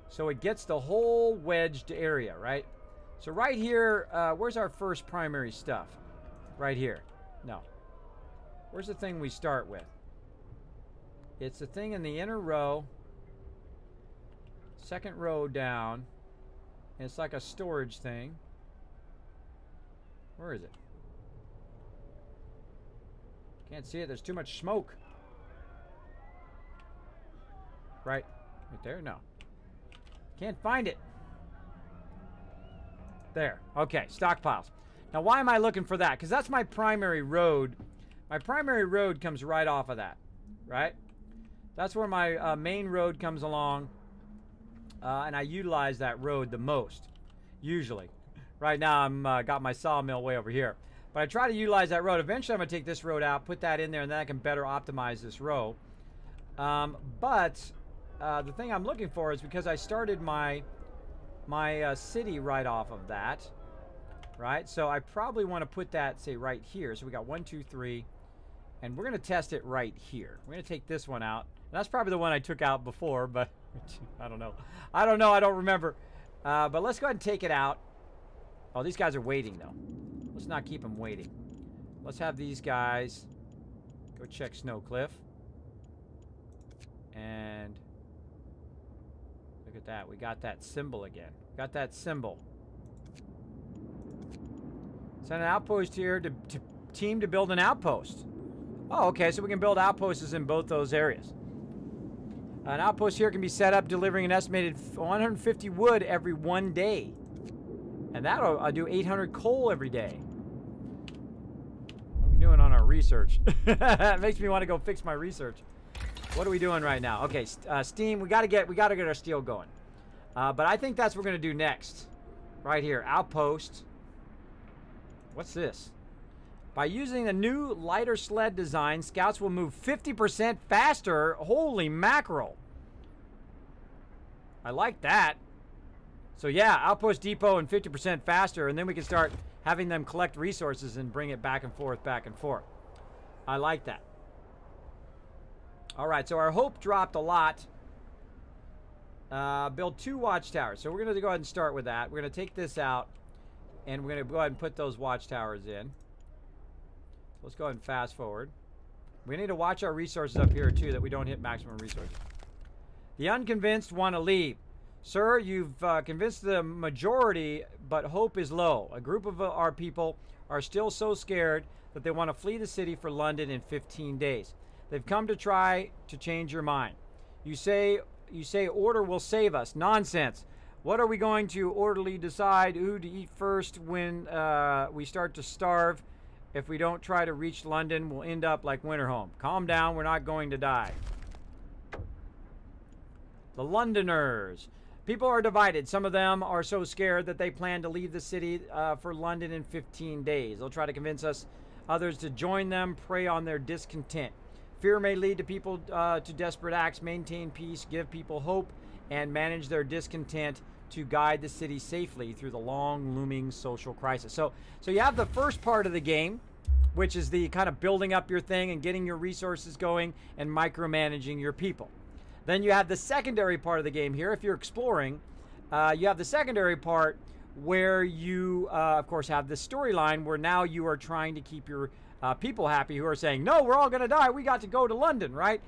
so it gets the whole wedged area, right? So right here, where's our first primary stuff? Right here. No. Where's the thing we start with? It's the thing in the inner row. Second row down. And it's like a storage thing. Where is it? Can't see it. There's too much smoke. Right there? No. Can't find it. There. Okay, stockpiles. Now, why am I looking for that? Because that's my primary road. My primary road comes right off of that, right? That's where my main road comes along, and I utilize that road the most, usually. Right now, I'm got my sawmill way over here. But I try to utilize that road. Eventually, I'm going to take this road out, put that in there, and then I can better optimize this row. The thing I'm looking for is because I started my city right off of that, right? So I probably want to put that, say, right here. So we got 1, 2, 3, and we're going to test it right here. We're going to take this one out. And that's probably the one I took out before, but I don't know. I don't remember. But let's go ahead and take it out. Oh, these guys are waiting, though. Let's not keep them waiting. Let's have these guys go check Snow Cliff. And look at that. We got that symbol again. Got that symbol. Send an outpost here to team to build an outpost. Oh, okay. So we can build outposts in both those areas. An outpost here can be set up delivering an estimated 150 wood every 1 day. And that'll do 800 coal every day. What are we doing on our research? It makes me want to go fix my research. What are we doing right now? Okay, steam. We gotta get our steel going. But I think that's what we're gonna do next. Right here, outpost. What's this? By using the new lighter sled design, scouts will move 50% faster. Holy mackerel! I like that. So yeah, outpost depot and 50% faster, and then we can start having them collect resources and bring it back and forth, back and forth. I like that. All right, so our hope dropped a lot. Build 2 watchtowers. So we're going to go ahead and start with that. We're going to take this out, and we're going to go ahead and put those watchtowers in. Let's go ahead and fast forward. We need to watch our resources up here, too, that we don't hit maximum resources. The unconvinced want to leave. Sir, you've convinced the majority, but hope is low. A group of our people are still so scared that they want to flee the city for London in 15 days. They've come to try to change your mind. You say order will save us. Nonsense. What are we going to orderly decide who to eat first when we start to starve? If we don't try to reach London, we'll end up like Winterhome. Calm down, we're not going to die. The Londoners. People are divided. Some of them are so scared that they plan to leave the city for London in 15 days. They'll try to convince others to join them, prey on their discontent. Fear may lead to people to desperate acts. Maintain peace, give people hope, and manage their discontent to guide the city safely through the long looming social crisis. So you have the first part of the game, which is the kind of building up your thing and getting your resources going and micromanaging your people. Then you have the secondary part of the game here. If you're exploring, you have the secondary part where you, of course, have the storyline where now you are trying to keep your people happy who are saying, no, we're all going to die. We got to go to London, right?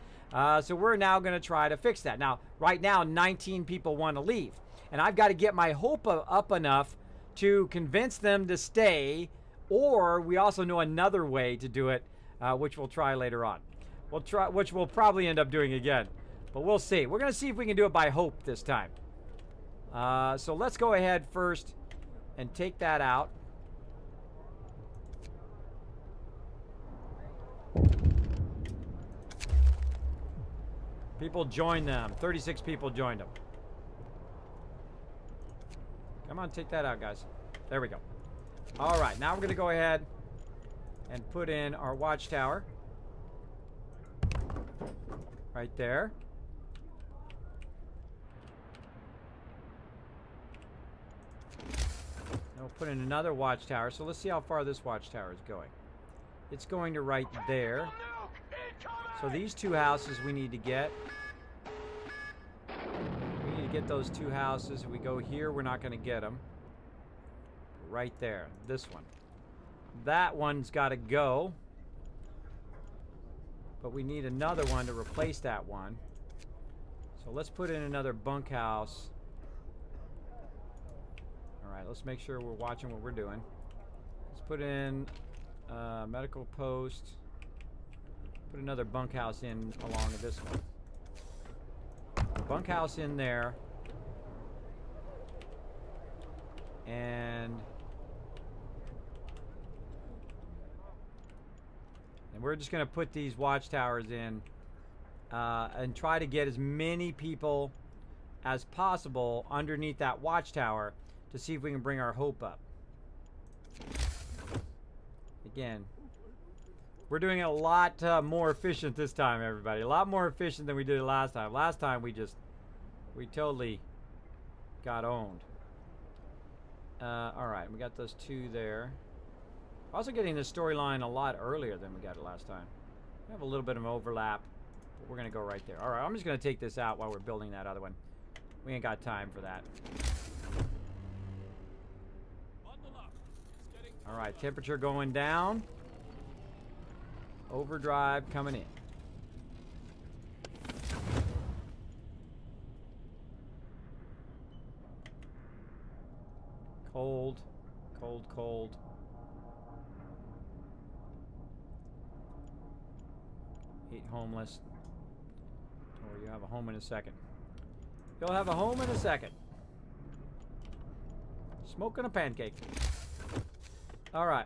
So we're now going to try to fix that. Now, right now, 19 people want to leave. And I've got to get my hope up enough to convince them to stay. Or we also know another way to do it, which we'll try later on. Which we'll probably end up doing again. But we'll see. We're going to see if we can do it by hope this time. So let's go ahead first and take that out. People join them. 36 people joined them. Come on, take that out, guys. There we go. All right, now we're going to go ahead and put in our watchtower. Right there. We'll put in another watchtower. So let's see how far this watchtower is going. It's going to right there. So these two houses we need to get. We need to get those two houses. If we go here, we're not going to get them. Right there. This one. That one's got to go. But we need another one to replace that one. So let's put in another bunkhouse. Alright, let's make sure we're watching what we're doing. Let's put in medical post. Put another bunkhouse in along with this one. Bunkhouse in there. And we're just going to put these watchtowers in and try to get as many people as possible underneath that watchtower to see if we can bring our hope up. Again, we're doing it a lot more efficient this time, everybody. A lot more efficient than we did it last time. Last time we totally got owned. Alright, we got those two there. Also getting the storyline a lot earlier than we got it last time. We have a little bit of an overlap, but we're going to go right there. Alright, I'm just going to take this out while we're building that other one. We ain't got time for that. Alright, temperature going down. Overdrive coming in. Cold, cold, cold. Eat homeless. Or you have a home in a second. You'll have a home in a second. Smoking a pancake. Alright.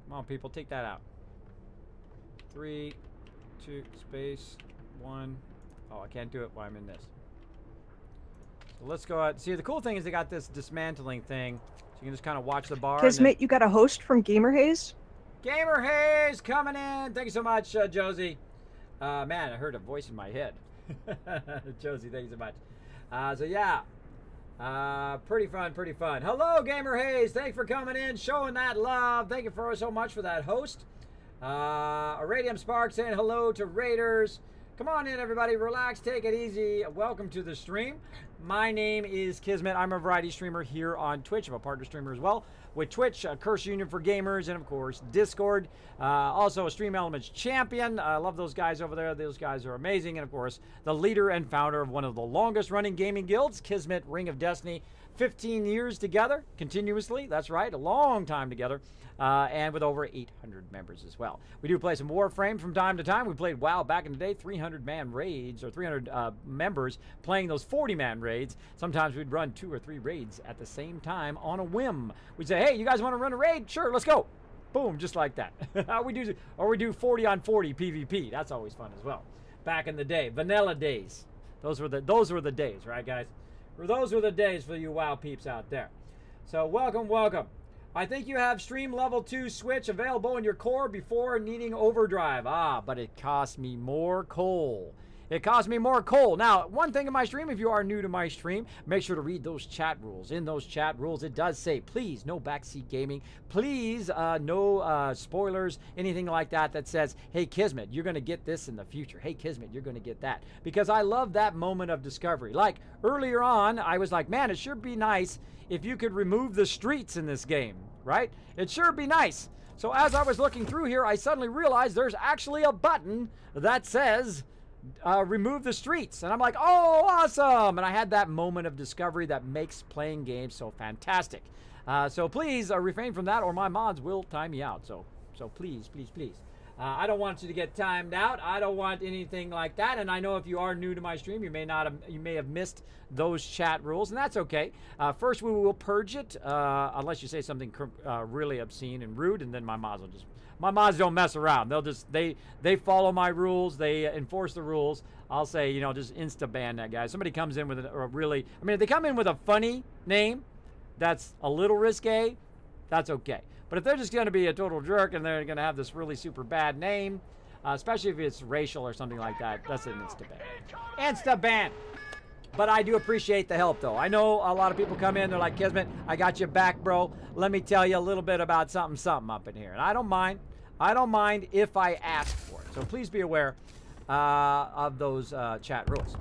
Come on, people, take that out. 3, 2, space, 1. Oh, I can't do it while I'm in this. So let's go out. See, the cool thing is they got this dismantling thing, so you can just kind of watch the bar. Kismet, you got a host from Gamer Haze? Gamer Haze coming in. Thank you so much, Josie. Man, I heard a voice in my head. Josie, thank you so much. So yeah. Pretty fun, pretty fun. Hello, Gamer Haze. Thanks for coming in, showing that love. Thank you so much for that host. Iridium Spark saying hello to Raiders. Come on in, everybody. Relax, take it easy. Welcome to the stream. My name is Kismet. I'm a variety streamer here on Twitch. I'm a partner streamer as well with Twitch, Curse Union for Gamers, and of course Discord. Also a Stream Elements champion. I love those guys over there. Those guys are amazing. And of course, the leader and founder of one of the longest running gaming guilds, Kismet Ring of Destiny. 15 years together, continuously. That's right, a long time together. And with over 800 members as well. We do play some Warframe from time to time. We played WoW back in the day, 300-man raids, or 300 members playing those 40-man raids. Sometimes we'd run 2 or 3 raids at the same time on a whim. We'd say, hey, you guys want to run a raid? Sure, let's go. Boom, just like that. we do 40 on 40 PvP. That's always fun as well. Back in the day, vanilla days. Those were the days, right, guys? Those were the days for you WoW peeps out there. So welcome, welcome. I think you have Stream Level 2 Switch available in your core before needing overdrive. But it cost me more coal. It cost me more coal. Now, one thing in my stream, if you are new to my stream, make sure to read those chat rules. In those chat rules, it does say, please, no backseat gaming. Please, no spoilers, anything like that that says, hey, Kismet, you're going to get this in the future. Hey, Kismet, you're going to get that. Because I love that moment of discovery. Like, earlier on, I was like, man, it sure be nice if you could remove the streets in this game, right? It sure be nice. So as I was looking through here, I suddenly realized there's actually a button that says remove the streets, and I'm like, oh, awesome. And I had that moment of discovery that makes playing games so fantastic. So please refrain from that, or my mods will time me out. So please, please, please. I don't want you to get timed out. I don't want anything like that. And I know if you are new to my stream, you may have missed those chat rules, and that's okay. First, we will purge it unless you say something really obscene and rude, and then my mods will just. My mods don't mess around. They'll just, they follow my rules. They enforce the rules. I'll say, you know, just insta-ban that guy. Somebody comes in with a really, I mean, if they come in with a funny name that's a little risque, that's okay. But if they're just going to be a total jerk and they're going to have this really super bad name, especially if it's racial or something like that, that's an insta-ban. Insta-ban! But I do appreciate the help, though. I know a lot of people come in, they're like, Kismet, I got your back, bro. Let me tell you a little bit about something up in here. And I don't mind. I don't mind if I ask for it. So please be aware of those chat rules.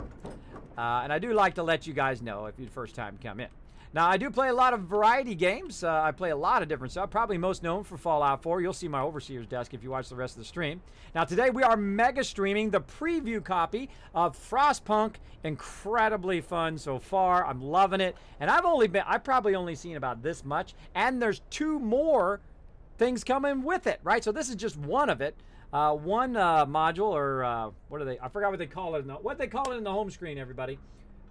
And I do like to let you guys know if you're the first time come in. Now, I do play a lot of variety games. I play a lot of different stuff. Probably most known for Fallout 4. You'll see my Overseer's desk if you watch the rest of the stream. Now, today we are mega streaming the preview copy of FrostPunk. Incredibly fun so far. I'm loving it. And I've probably only seen about this much. And there's 2 more things coming with it, right? So this is just one of it. One module, or what are they? I forgot what they call it. What they call it in the home screen, everybody.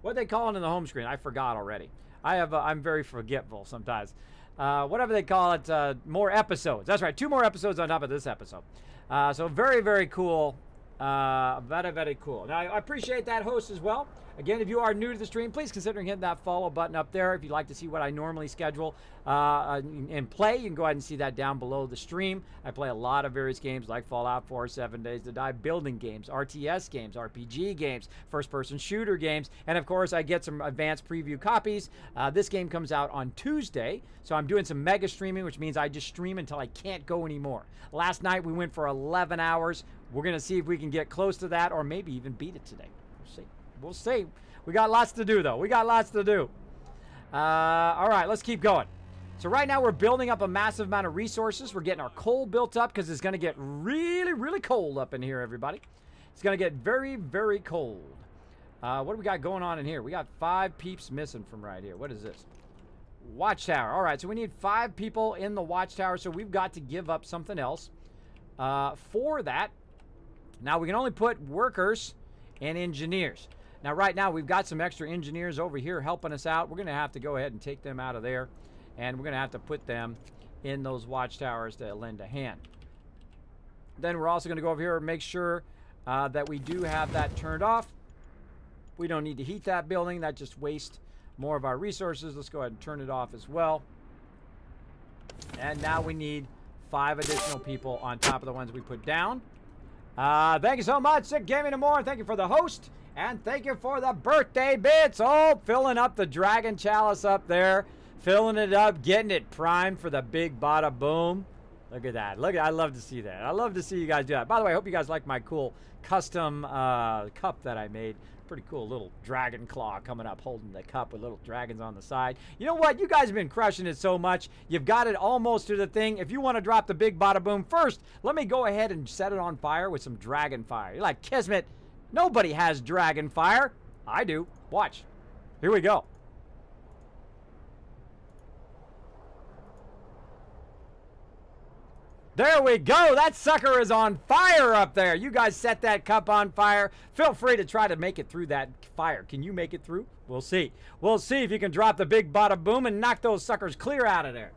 What they call it in the home screen. I forgot already. I'm very forgetful sometimes. Whatever they call it, more episodes. That's right, 2 more episodes on top of this episode. So very, very cool. Very, very cool. Now, I appreciate that host as well. Again, if you are new to the stream, please consider hitting that follow button up there. If you'd like to see what I normally schedule and play, you can go ahead and see that down below the stream. I play a lot of various games like Fallout 4, 7 Days to Die, building games, RTS games, RPG games, first-person shooter games, and of course, I get some advanced preview copies. This game comes out on Tuesday, so I'm doing some mega streaming, which means I just stream until I can't go anymore. Last night, we went for 11 hours. We're going to see if we can get close to that or maybe even beat it today. We'll see. We'll see. We got lots to do, though. We got lots to do. All right, let's keep going. So right now we're building up a massive amount of resources. We're getting our coal built up because it's going to get really, really cold up in here, everybody. It's going to get very, very cold. What do we got going on in here? We got 5 peeps missing from right here. What is this? Watchtower. All right, so we need 5 people in the watchtower, so we've got to give up something else for that. Now, we can only put workers and engineers. Now, right now, we've got some extra engineers over here helping us out. We're going to have to go ahead and take them out of there, and we're going to have to put them in those watchtowers to lend a hand. Then we're also going to go over here and make sure that we do have that turned off. We don't need to heat that building. That just wastes more of our resources. Let's go ahead and turn it off as well. And now we need 5 additional people on top of the ones we put down. Thank you so much, Sick Gaming and More. Thank you for the host. And thank you for the birthday bits. Oh, filling up the Dragon Chalice up there. Filling it up, getting it primed for the big bada boom. Look at that. Look at, I love to see that. I love to see you guys do that. By the way, I hope you guys like my cool custom cup that I made. Pretty cool little dragon claw coming up holding the cup with little dragons on the side. You know what? You guys have been crushing it so much. You've got it almost to the thing. If you want to drop the big bada boom first, let me go ahead and set it on fire with some dragon fire. You're like, Kismet, nobody has dragon fire. I do. Watch. Here we go. There we go. That sucker is on fire up there. You guys set that cup on fire. Feel free to try to make it through that fire. Can you make it through? We'll see. We'll see if you can drop the big bada boom and knock those suckers clear out of there.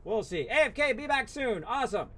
We'll see. AFK, be back soon. Awesome.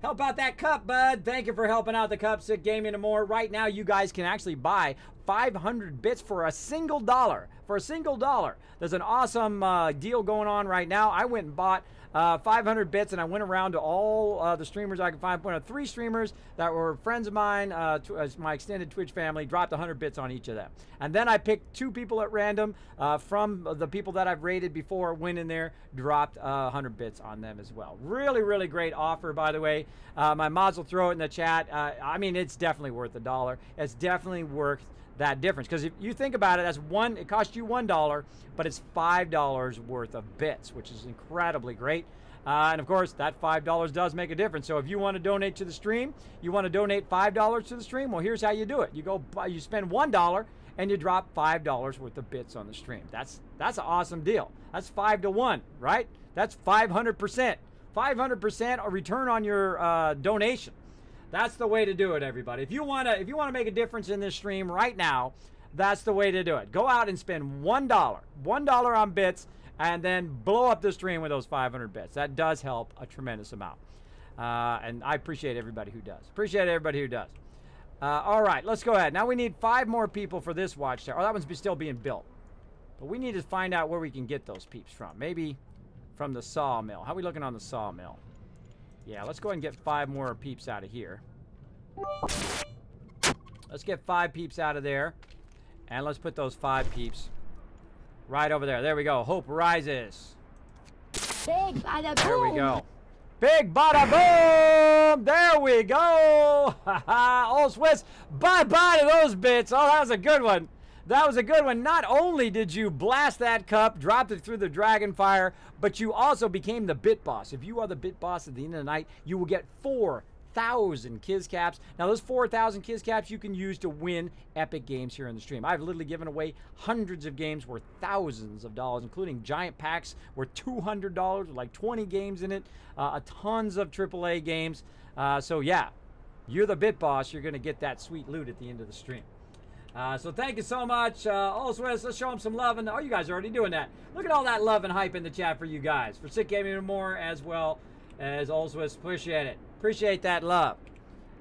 Help out that cup, bud. Thank you for helping out the cup, Sick Gaming and more. Right now, you guys can actually buy 500 bits for a single dollar. For a single dollar. There's an awesome deal going on right now. I went and bought 500 bits, and I went around to all the streamers I could find. One of 3 streamers that were friends of mine, my extended Twitch family, dropped 100 bits on each of them. And then I picked 2 people at random from the people that I've rated before, went in there, dropped 100 bits on them as well. Really, really great offer, by the way. My mods will throw it in the chat. I mean, it's definitely worth a dollar. It's definitely worth that difference, because if you think about it, it cost you $1, but it's $5 worth of bits, which is incredibly great. And of course, that $5 does make a difference. So if you want to donate to the stream, you want to donate $5 to the stream, well, here's how you do it. You spend $1 and you drop $5 worth of bits on the stream. That's an awesome deal. That's 5 to 1, right? That's 500%. 500% a return on your donation. That's the way to do it, everybody. If you wanna make a difference in this stream right now, that's the way to do it. Go out and spend $1 on bits, and then blow up the stream with those 500 bits. That does help a tremendous amount, and I appreciate everybody who does. All right, let's go ahead. Now we need 5 more people for this watchtower. Oh, that one's still being built, but we need to find out where we can get those peeps from. Maybe from the sawmill. How are we looking on the sawmill? Yeah, let's go ahead and get 5 more peeps out of here. Let's get 5 peeps out of there. And let's put those 5 peeps right over there. There we go. Hope rises. Big bada boom. There we go. Big bada boom! There we go! Old Swiss, bye-bye to those bits. Oh, that was a good one. That was a good one. Not only did you blast that cup, dropped it through the dragon fire, but you also became the bit boss. If you are the bit boss at the end of the night, you will get 4,000 Kiz Caps. Now, those 4,000 Kiz Caps you can use to win epic games here in the stream. I've literally given away hundreds of games worth thousands of dollars, including giant packs worth $200 with like 20 games in it, tons of AAA games. So, yeah, you're the bit boss. You're going to get that sweet loot at the end of the stream. So thank you so much. Also, let's show them some love. And oh, you guys are already doing that. Look at all that love and hype in the chat for you guys. For Sick Gaming and more, as well as also appreciate it. Appreciate that love.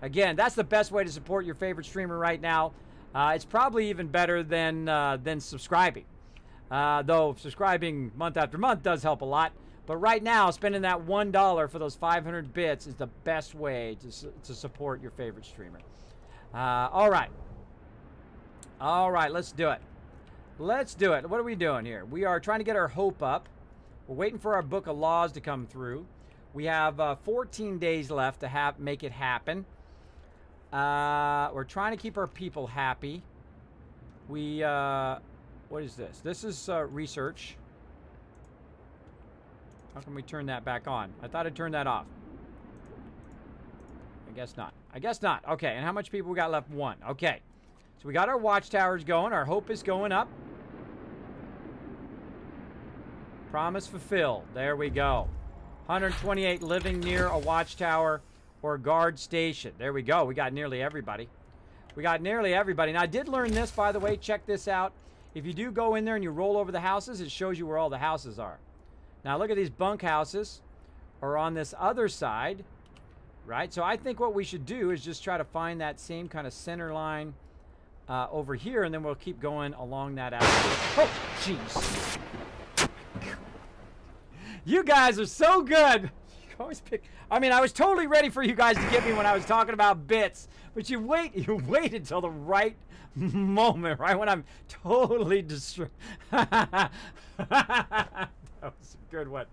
Again, that's the best way to support your favorite streamer right now. It's probably even better than subscribing. Though subscribing month after month does help a lot. But right now, spending that $1 for those 500 bits is the best way to support your favorite streamer. All right. All right, let's do it. Let's do it. What are we doing here? We are trying to get our hope up. We're waiting for our book of laws to come through. We have 14 days left to make it happen. We're trying to keep our people happy. What is this? This is research. How can we turn that back on? I thought I'd turn that off. I guess not. I guess not. Okay, and how much people we got left? 1. Okay. So we got our watchtowers going. Our hope is going up. Promise fulfilled. There we go. 128 living near a watchtower or guard station. There we go. We got nearly everybody. We got nearly everybody. Now, I did learn this, by the way. Check this out. If you do go in there and you roll over the houses, it shows you where all the houses are. Now, look at these bunk houses are on this other side, right? So I think what we should do is just try to find that same kind of center line over here, and then we'll keep going along that alley. Oh, jeez. You guys are so good. You always pick. I mean, I was totally ready for you guys to get me when I was talking about bits, but you waited till the right moment, right when I'm totally distracted. That was a good one.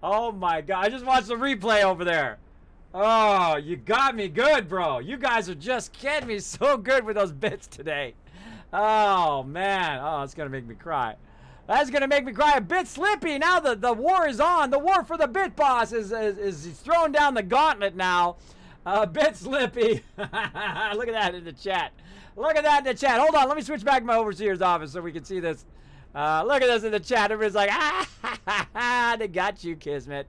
Oh my God. I just watched the replay over there. Oh, you got me good, bro. You guys are just getting me so good with those bits today. Oh, man. Oh, it's going to make me cry. That's going to make me cry. A bit slippy. Now the war is on. The war for the bit boss is he's throwing down the gauntlet now. A bit slippy. Look at that in the chat. Look at that in the chat. Hold on. Let me switch back to my overseer's office so we can see this. Look at this in the chat. Everybody's like, ah, they got you, Kismet.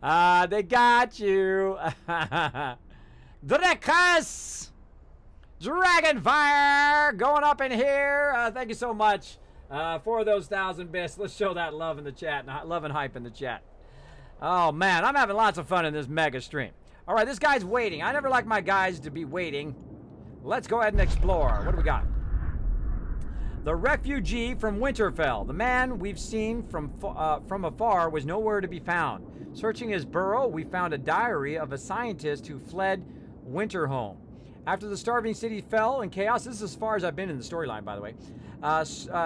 They got you. Drekas! Dragonfire! Going up in here. Thank you so much for those 1,000 bits. Let's show that love in the chat. Love and hype in the chat. Oh, man. I'm having lots of fun in this mega stream. All right, this guy's waiting. I never like my guys to be waiting. Let's go ahead and explore. What do we got? The refugee from Winterfell. The man we've seen from afar was nowhere to be found. Searching his burrow, we found a diary of a scientist who fled Winterhome. After the starving city fell in chaos, this is as far as I've been in the storyline, by the way.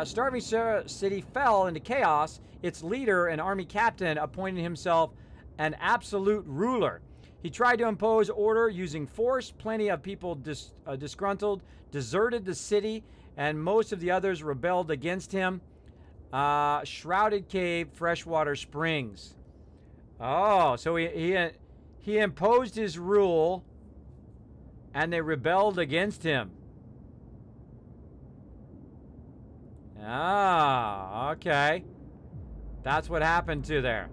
Starving city fell into chaos. Its leader, an army captain, appointed himself an absolute ruler. He tried to impose order using force. Plenty of people disgruntled, deserted the city, and most of the others rebelled against him. Shrouded Cave, Freshwater Springs. Oh, so he imposed his rule, and they rebelled against him. Ah, okay. That's what happened to there.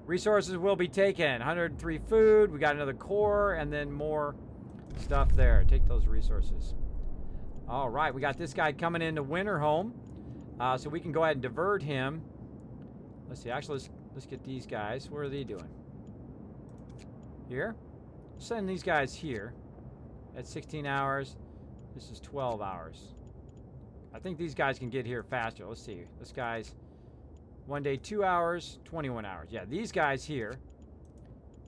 Resources will be taken. 103 food. We got another core, and then more stuff there. Take those resources. All right, we got this guy coming into Winterhome, so we can go ahead and divert him. Let's see. Actually, let's get these guys. What are they doing? Here? Send these guys here. That's 16 hours. This is 12 hours. I think these guys can get here faster. Let's see. This guy's 1 day, 2 hours, 21 hours. Yeah, these guys here.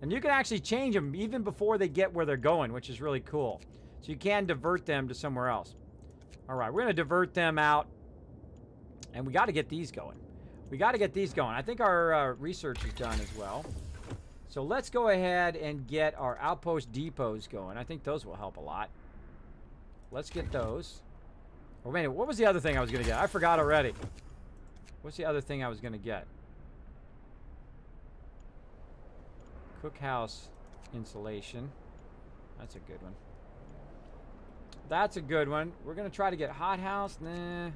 And you can actually change them even before they get where they're going, which is really cool. So you can divert them to somewhere else. All right, we're going to divert them out. And we got to get these going. We got to get these going. I think our research is done as well. So let's go ahead and get our outpost depots going. I think those will help a lot. Let's get those. Oh, man, what was the other thing I was going to get? I forgot already. What's the other thing I was going to get? Cookhouse insulation. That's a good one. That's a good one. We're going to try to get hothouse. Nah.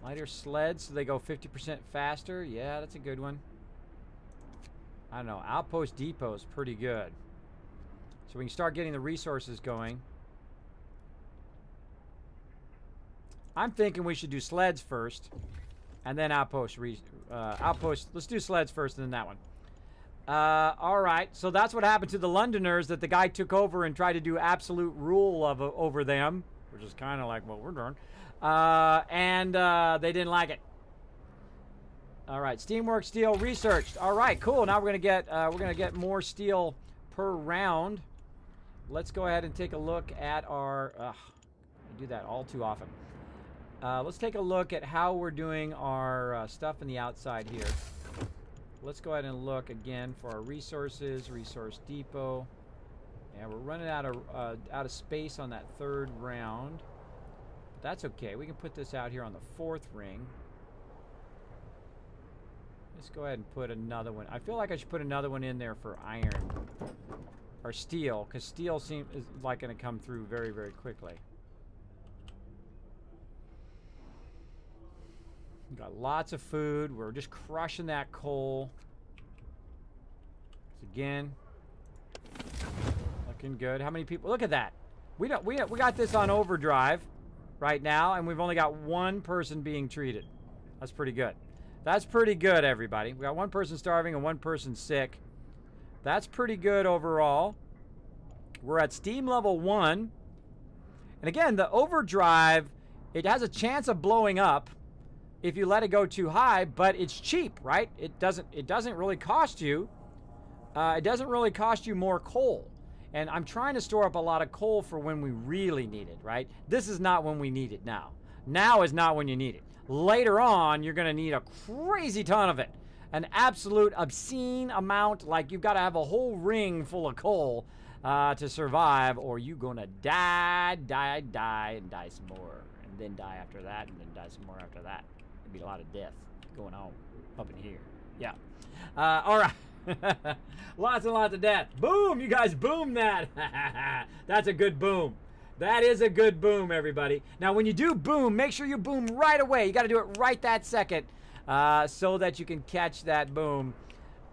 Lighter sleds so they go 50% faster. Yeah, that's a good one. I don't know. Outpost depot is pretty good. So we can start getting the resources going. I'm thinking we should do sleds first. And then outpost. Let's do sleds first and then that one. All right. So that's what happened to the Londoners, that the guy took over and tried to do absolute rule over them, which is kind of like what we're doing. And they didn't like it. All right. Steamwork steel researched. All right. Cool. Now we're gonna get more steel per round. Let's go ahead and take a look at our. I do that all too often. Let's take a look at how we're doing our stuff in the outside here. Let's go ahead and look again for our resources, resource depot. Yeah, we're running out of space on that third round. But that's okay. We can put this out here on the fourth ring. Let's go ahead and put another one. I feel like I should put another one in there for iron or steel, because steel is like going to come through very, very quickly. We've got lots of food. We're just crushing that coal. So again, looking good. How many people? Look at that. We got this on overdrive right now, and we've only got one person being treated. That's pretty good. That's pretty good, everybody. We got one person starving and one person sick. That's pretty good overall. We're at steam level 1. And again, the overdrive, it has a chance of blowing up if you let it go too high, but it's cheap, right? It doesn't really cost you. It doesn't really cost you more coal. And I'm trying to store up a lot of coal for when we really need it, right? This is not when we need it now. Now is not when you need it. Later on, you're going to need a crazy ton of it. an absolute obscene amount. Like, you've got to have a whole ring full of coal to survive, or you're going to die, and die some more. And then die after that, and then die some more after that. There'd be a lot of death going on up in here. Yeah. All right. Lots and lots of death. Boom! You guys boom that. That's a good boom. That is a good boom, everybody. Now, when you do boom, make sure you boom right away. You got to do it right that second so that you can catch that boom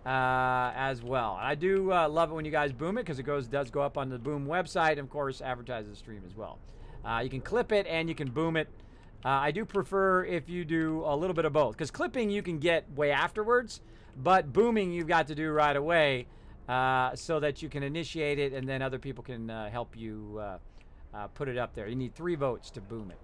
as well. I do love it when you guys boom it because it does go up on the Boom website and, of course, advertises the stream as well. You can clip it and you can boom it. I do prefer if you do a little bit of both, because clipping you can get way afterwards, but booming you've got to do right away so that you can initiate it and then other people can help you put it up there. You need 3 votes to boom it.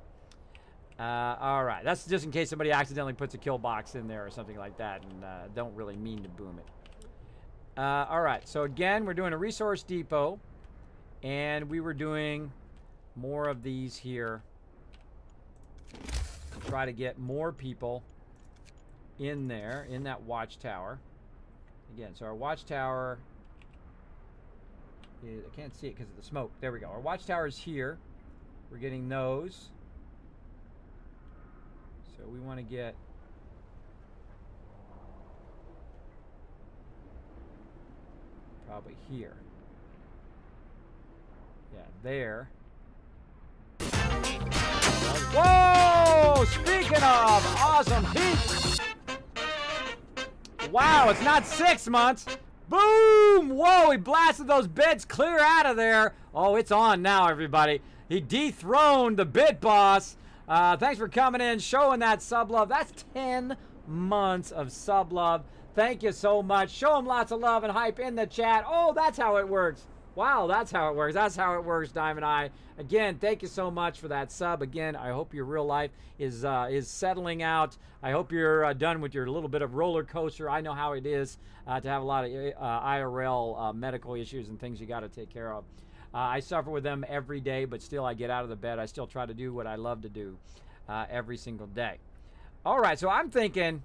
All right, that's just in case somebody accidentally puts a kill box in there or something like that and don't really mean to boom it. All right, so again, we're doing a resource depot, and we were doing more of these here to try to get more people in there, in that watchtower. Again, so our watchtower is, I can't see it because of the smoke. There we go. Our watchtower is here. We're getting those. So we want to get probably here. Yeah, there. Whoa! Speaking of awesome heat. Wow, it's not 6 months. Boom! Whoa, he blasted those bits clear out of there. Oh, it's on now, everybody. He dethroned the bit boss. Thanks for coming in, showing that sub love. That's 10 months of sub love. Thank you so much. Show him lots of love and hype in the chat. Oh, that's how it works. Wow, that's how it works. That's how it works, Diamond Eye. Again, thank you so much for that sub. Again, I hope your real life is settling out. I hope you're done with your little bit of roller coaster. I know how it is to have a lot of IRL medical issues and things you got to take care of. I suffer with them every day, but still I get out of the bed. I still try to do what I love to do every single day. All right, so I'm thinking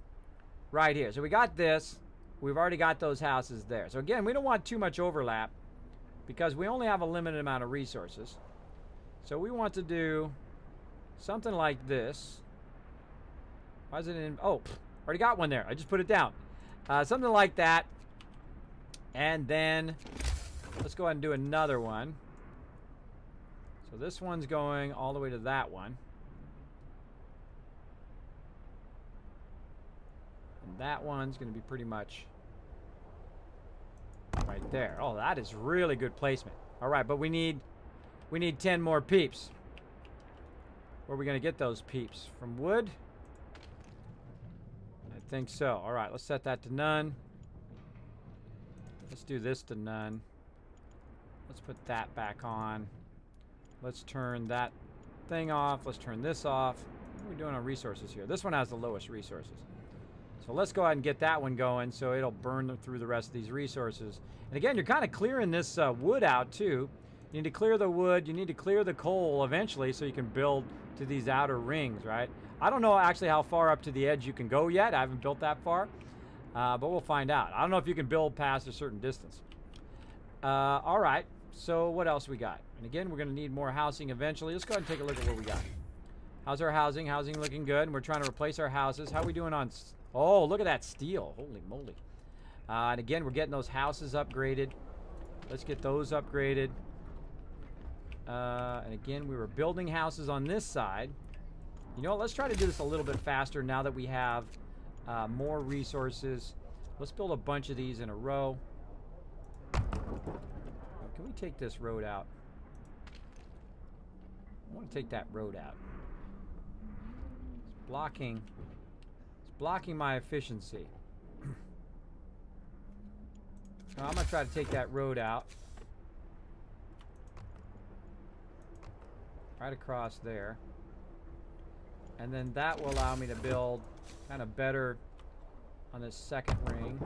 right here. So we got this. We've already got those houses there. So again, we don't want too much overlap because we only have a limited amount of resources. So we want to do something like this. Why is it in? Oh, already got one there. I just put it down. Something like that. And then let's go ahead and do another one. So this one's going all the way to that one. And that one's going to be pretty much right there. Oh, that is really good placement. All right, but we need 10 more peeps. Where are we going to get those peeps? From wood? I think so. All right, let's set that to none. Let's do this to none. Let's put that back on. Let's turn that thing off. Let's turn this off. What are we doing on resources here? This one has the lowest resources. So let's go ahead and get that one going so it'll burn through the rest of these resources. And again, you're kind of clearing this wood out too. You need to clear the wood. You need to clear the coal eventually so you can build to these outer rings, right? I don't know actually how far up to the edge you can go yet. I haven't built that far, but we'll find out. I don't know if you can build past a certain distance. All right, so what else we got? And again, we're going to need more housing eventually. Let's go ahead and take a look at what we got. How's our housing? Housing looking good. And we're trying to replace our houses. How are we doing on... Oh, look at that steel. Holy moly. And again, we're getting those houses upgraded. Let's get those upgraded. And again, we were building houses on this side. You know what? Let's try to do this a little bit faster now that we have more resources. Let's build a bunch of these in a row. Can we take this road out? I want to take that road out. It's blocking my efficiency. So I'm going to try to take that road out. Right across there. And then that will allow me to build kind of better on this second ring.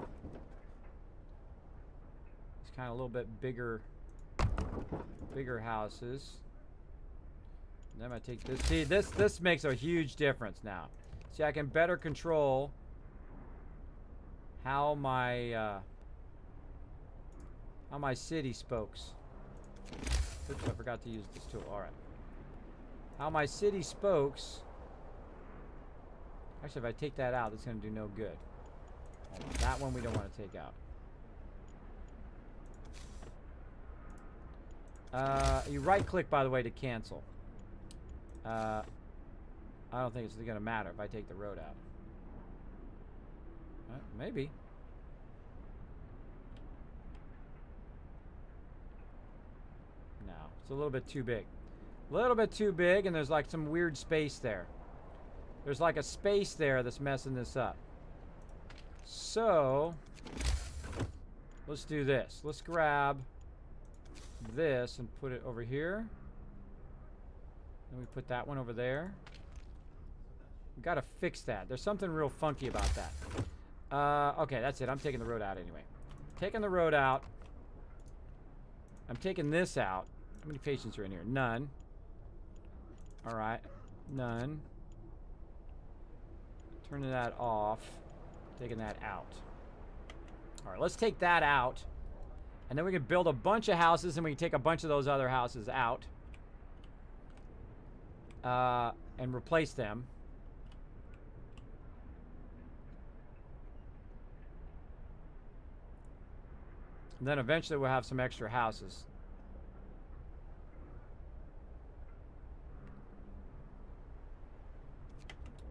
It's kind of a little bit bigger houses. And then I'm going to take this. See, this makes a huge difference now. See, I can better control how my city spokes. Oops, I forgot to use this tool. All right. How my city spokes. Actually, if I take that out, that's going to do no good. Hold on. That one we don't want to take out. You right-click, by the way, to cancel. I don't think it's going to matter if I take the road out. Maybe. No, it's a little bit too big. A little bit too big, and there's like some weird space there. There's like a space there that's messing this up. So, let's do this. Let's grab this and put it over here. Then we put that one over there. We gotta fix that. There's something real funky about that. Okay, that's it. I'm taking the road out anyway. Taking the road out. I'm taking this out. How many patients are in here? None. Alright. None. Turning that off. Taking that out. Alright, let's take that out. And then we can build a bunch of houses, and we can take a bunch of those other houses out. And replace them. And then eventually we'll have some extra houses.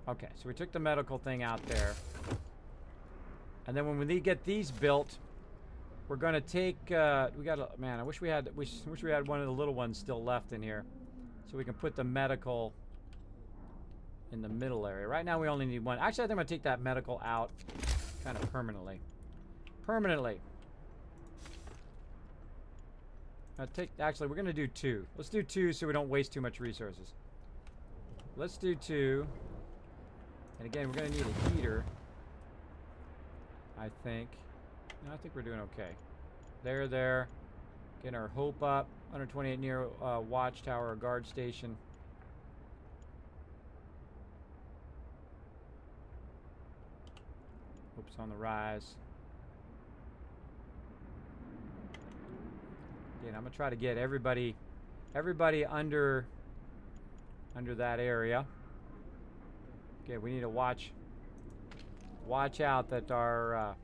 Okay, so we took the medical thing out there. And then when we get these built, we're gonna take, we gotta, man, I wish we had one of the little ones still left in here. So we can put the medical in the middle area. Right now we only need one. Actually, I think I'm gonna take that medical out kind of permanently. Actually, we're gonna do 2. Let's do 2 so we don't waste too much resources. Let's do 2. And again, we're gonna need a heater, I think. No, I think we're doing okay. There. Getting our hope up. 128 near watchtower or guard station. Hope's on the rise. Again, I'm gonna try to get everybody under that area. Okay, we need to watch out that our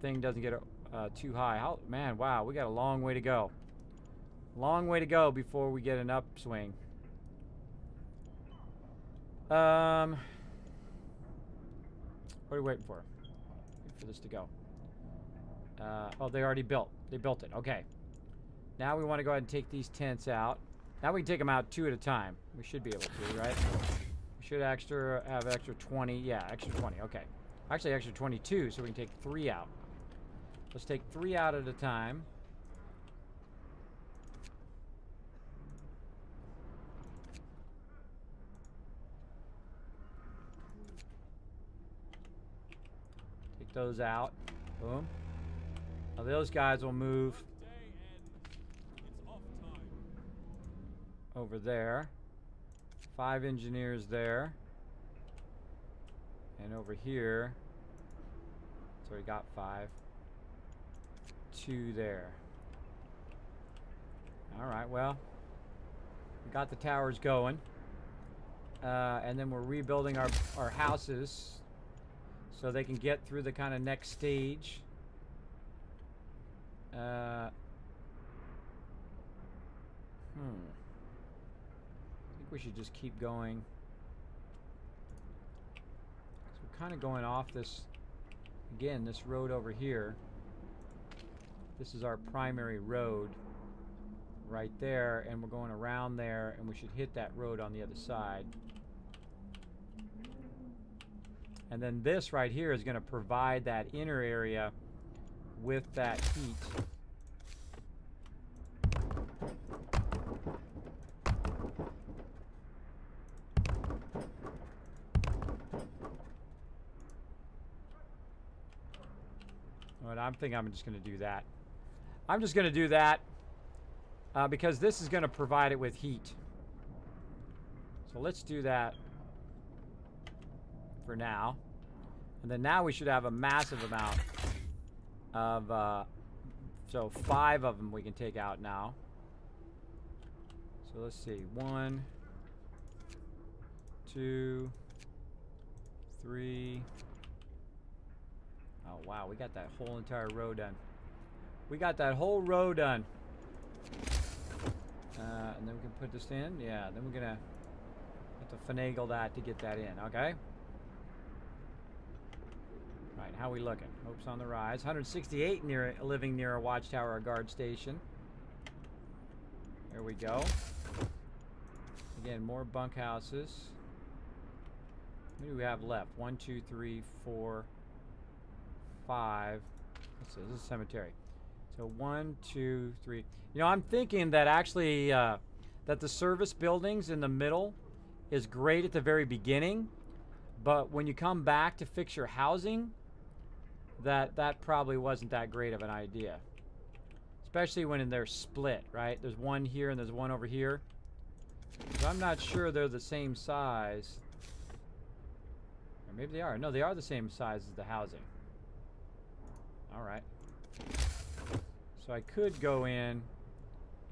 thing doesn't get too high. Man, wow, we got a long way to go. Long way to go before we get an upswing. What are we waiting for? Wait for this to go. Oh, they already built. They built it. Okay. Now we want to go ahead and take these tents out. Now we can take them out 2 at a time. We should be able to, right? We should have extra 20. Yeah, extra 20. Okay. Actually, extra 22, so we can take 3 out. Let's take 3 out at a time. Take those out. Boom. Now those guys will move over there. 5 engineers there. And over here, so we got 5. 2 there. Alright, well, we got the towers going. And then we're rebuilding our houses so they can get through the kind of next stage. I think we should just keep going. So we're kind of going off this, again, this road over here. This is our primary road right there, and we're going around there, and we should hit that road on the other side. And then this right here is going to provide that inner area with that heat. But I'm thinking I'm just going to do that. I'm just going to do that because this is going to provide it with heat. So let's do that for now. And then now we should have a massive amount of, so 5 of them we can take out now. So let's see, 1, 2, 3. Oh wow, we got that whole entire row done. We got that whole row done. And then we can put this in. Yeah, then we're gonna have to finagle that to get that in, okay? Right, how we looking? Hope's on the rise. 168 living near a watchtower or guard station. There we go. Again, more bunkhouses. What do we have left? 1, 2, 3, 4, 5. Let's see, this is a cemetery. So 1, 2, 3. You know, I'm thinking that actually that the service buildings in the middle is great at the very beginning, but when you come back to fix your housing, that probably wasn't that great of an idea. Especially when they're split, right? There's one here and there's one over here. So I'm not sure they're the same size. Or maybe they are. No, they are the same size as the housing. Alright. So I could go in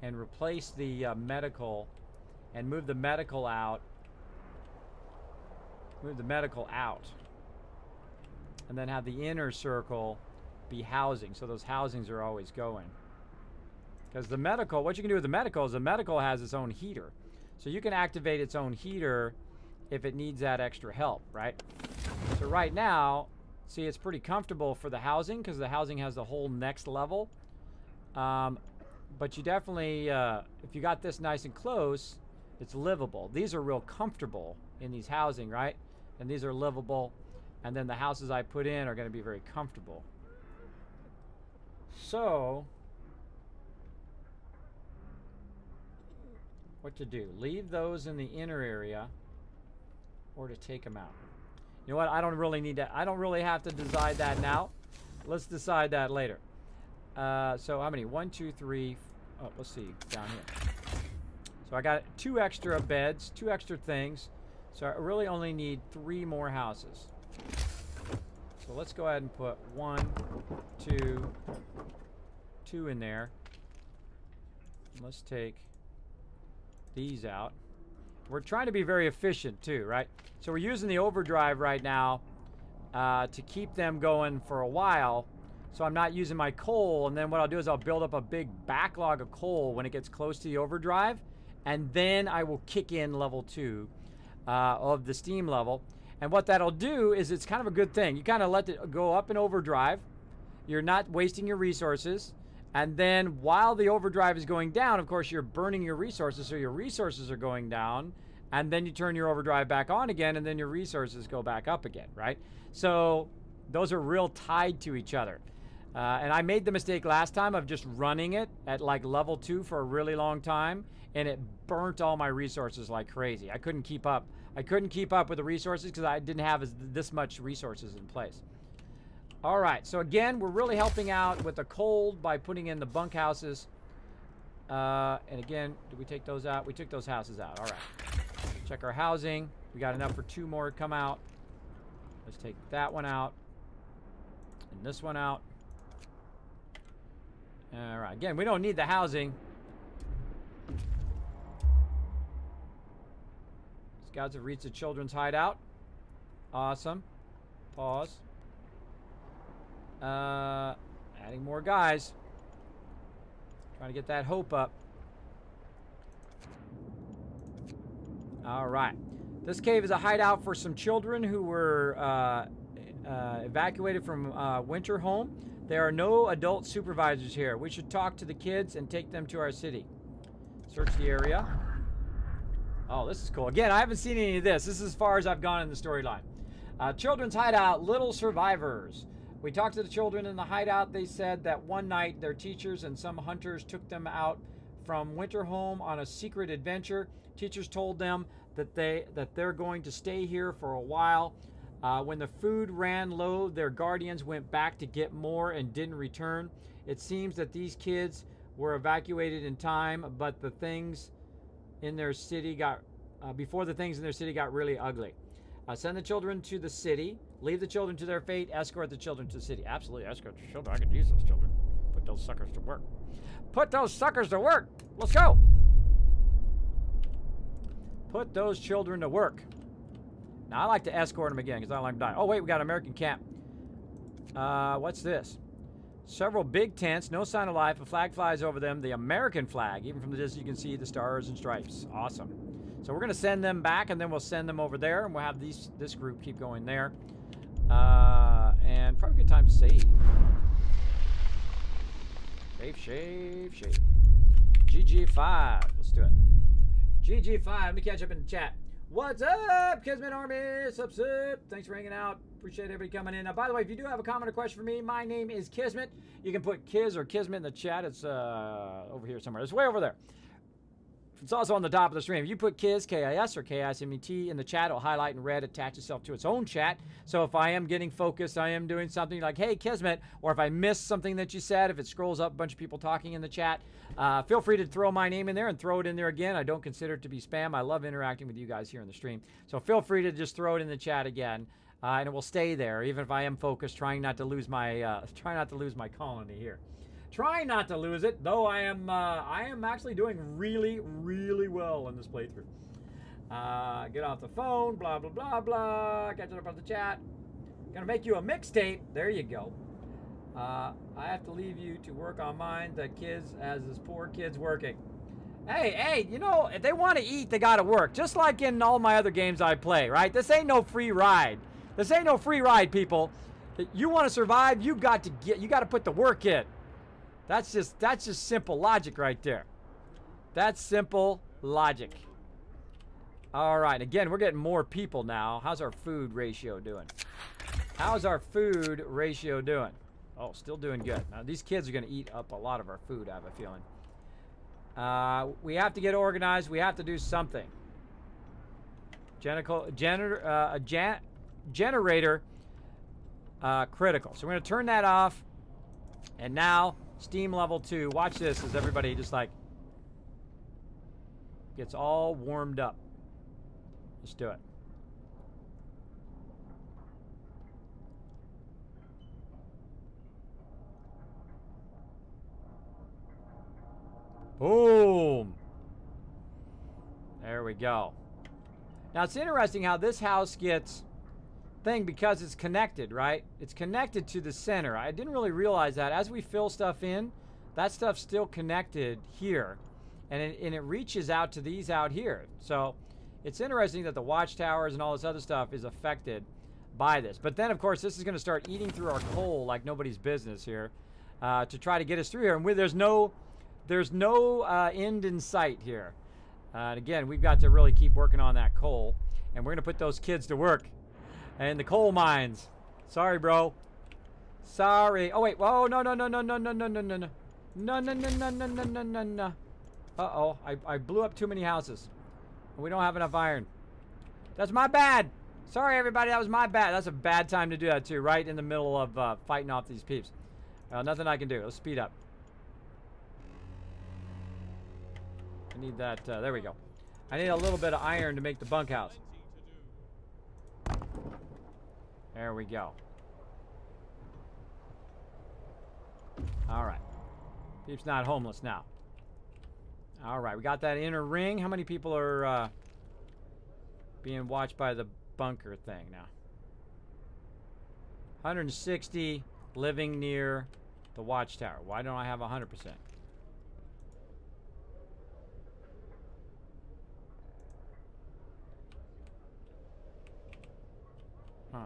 and replace the medical and move the medical out. Move the medical out. And then have the inner circle be housing. So those housings are always going. Because the medical, what you can do with the medical is the medical has its own heater. So you can activate its own heater if it needs that extra help, right? So right now, see, it's pretty comfortable for the housing because the housing has the whole next level. But you definitely, if you got this nice and close, it's livable. These are real comfortable in these housing, right? And these are livable. And then the houses I put in are going to be very comfortable. So, what to do? Leave those in the inner area or to take them out? You know what? I don't really need to. I don't really have to decide that now. Let's decide that later. So how many? 1, 2, 3. Oh, let's see down here. So I got 2 extra beds, 2 extra things. So I really only need 3 more houses. So let's go ahead and put 1, 2, 2 in there. Let's take these out. We're trying to be very efficient too, right? So we're using the overdrive right now to keep them going for a while. So I'm not using my coal, and then what I'll do is I'll build up a big backlog of coal when it gets close to the overdrive, and then I will kick in level 2 of the steam level. And what that'll do is it's kind of a good thing. You kind of let it go up in overdrive. You're not wasting your resources. And then while the overdrive is going down, of course, you're burning your resources, so your resources are going down. And then you turn your overdrive back on again, and then your resources go back up again, right? So those are real tied to each other. And I made the mistake last time of just running it at like level 2 for a really long time, and it burnt all my resources like crazy. I couldn't keep up. I couldn't keep up with the resources because I didn't have this much resources in place. All right, so again, we're really helping out with the cold by putting in the bunkhouses. And again, did we take those out? We took those houses out. All right. Check our housing. We got enough for 2 more to come out. Let's take that one out. And this one out. All right. Again, we don't need the housing. Scouts have reached the children's hideout. Awesome. Pause. Adding more guys. Trying to get that hope up. All right. This cave is a hideout for some children who were evacuated from winter home. There are no adult supervisors here. We should talk to the kids and take them to our city. Search the area. Oh, this is cool. Again, I haven't seen any of this. This is as far as I've gone in the storyline. Children's hideout, Little Survivors. We talked to the children in the hideout. They said that one night their teachers and some hunters took them out from winter home on a secret adventure. Teachers told them that they're going to stay here for a while. When the food ran low, their guardians went back to get more and didn't return. It seems that these kids were evacuated in time, but the things in their city got before the things in their city got really ugly. Send the children to the city. Leave the children to their fate. Escort the children to the city. Absolutely, escort the children. I could use those children. Put those suckers to work. Put those suckers to work. Let's go. Put those children to work. Now, I like to escort them again because I don't like them dying. Oh, wait, we got an American camp. What's this? Several big tents, no sign of life. A flag flies over them, the American flag. Even from the distance, you can see the stars and stripes. Awesome. So we're going to send them back, and then we'll send them over there, and we'll have this group keep going there. And probably a good time to save. Shave. GG5. Let's do it. GG5. Let me catch up in the chat. What's up, Kismet Army? Sup. Thanks for hanging out. Appreciate everybody coming in. Now, by the way, if you do have a comment or question for me, my name is Kismet. You can put Kiz or Kismet in the chat. It's over here somewhere. It's way over there. It's also on the top of the stream. If you put Kiz, K-I-S, or K-I-S-M-E-T in the chat, it'll highlight in red, attach itself to its own chat. So if I am getting focused, I am doing something like, hey, Kismet, or if I missed something that you said, if it scrolls up a bunch of people talking in the chat, feel free to throw my name in there and throw it in there again. I don't consider it to be spam. I love interacting with you guys here in the stream. So feel free to just throw it in the chat again, and it will stay there, even if I am focused, trying not to lose my colony here. Trying not to lose it, though I am actually doing really, really well in this playthrough. Get off the phone, blah, blah, blah, blah. Catching up on the chat. Gonna make you a mixtape. There you go. I have to leave you to work on mine. The kids, as this poor kid's working. Hey, you know, if they want to eat, they gotta work. Just like in all my other games I play, right? This ain't no free ride. This ain't no free ride, people. You want to survive, you got to put the work in. That's just simple logic right there. That's simple logic. All right, again, we're getting more people now. How's our food ratio doing? How's our food ratio doing? Oh, still doing good. Now, these kids are going to eat up a lot of our food, I have a feeling. We have to get organized. We have to do something. Generator critical. So we're going to turn that off. And now, steam level 2. Watch this as everybody just like gets all warmed up. Let's do it. Boom. There we go. Now it's interesting how this house gets thing because it's connected, right? It's connected to the center. I didn't really realize that. As we fill stuff in, that stuff's still connected here. And it reaches out to these out here. So it's interesting that the watchtowers and all this other stuff is affected by this. But then, of course, this is going to start eating through our coal like nobody's business here to try to get us through here. And there's no end in sight here. And again, we've got to really keep working on that coal. And we're going to put those kids to work. And the coal mines. Sorry, bro. Sorry. Oh, wait. Oh, no. No. Uh-oh. I blew up too many houses. We don't have enough iron. That's my bad. Sorry, everybody. That was my bad. That's a bad time to do that, too. Right in the middle of fighting off these peeps. Nothing I can do. Let's speed up. I need that. There we go. I need a little bit of iron to make the bunkhouse. There we go. All right. Peep's not homeless now. All right. We got that inner ring. How many people are being watched by the bunker thing now? 160 living near the watchtower. Why don't I have 100%? Huh.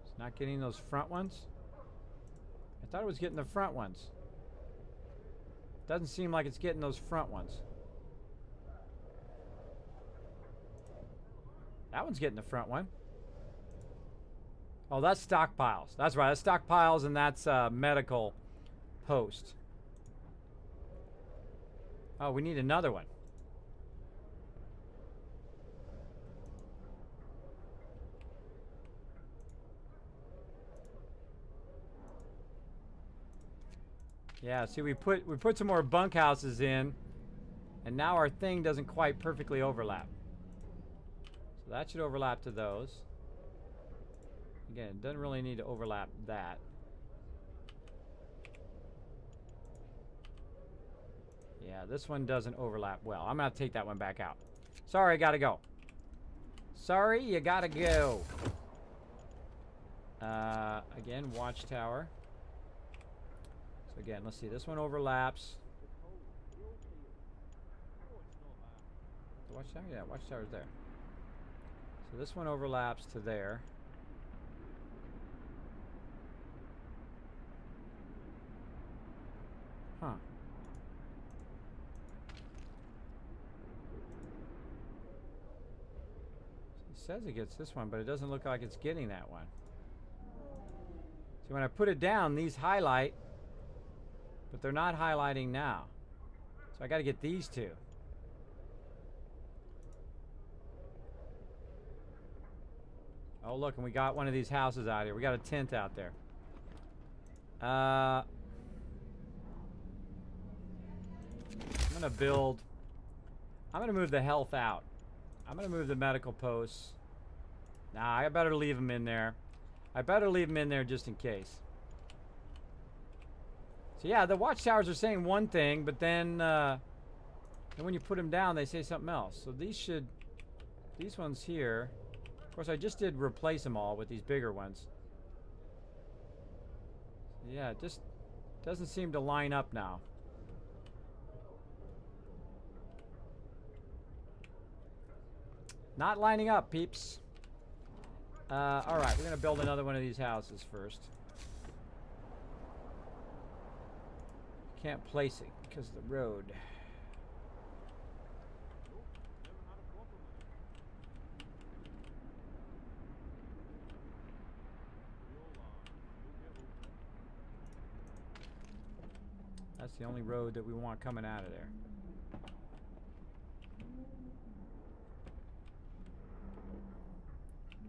It's not getting those front ones? I thought it was getting the front ones. Doesn't seem like it's getting those front ones. That one's getting the front one. Oh, that's stockpiles. That's right. That's stockpiles, and that's medical post. Oh, we need another one. Yeah, see, we put some more bunkhouses in, And now our thing doesn't quite perfectly overlap. So that should overlap to those. Again, it doesn't really need to overlap that. Yeah, this one doesn't overlap well. I'm gonna have to take that one back out. Sorry, gotta go. Sorry, you gotta go. Again, watchtower. So again, let's see. This one overlaps. The watchtower? Yeah, watchtower's there. So this one overlaps to there. Huh. It says it gets this one, but it doesn't look like it's getting that one. So when I put it down, these highlight, but they're not highlighting now. So I got to get these two. Oh, look, and we got one of these houses out here. We got a tent out there. I'm going to build... I'm going to move the health out. I'm going to move the medical posts. Nah, I better leave them in there. I better leave them in there just in case. So yeah, the watchtowers are saying one thing, but then when you put them down, they say something else. So these ones here... Of course, I just did replace them all with these bigger ones. Yeah, it just doesn't seem to line up now. Not lining up, peeps. Alright, we're going to build another one of these houses first. Can't place it because of the road. That's the only road that we want coming out of there.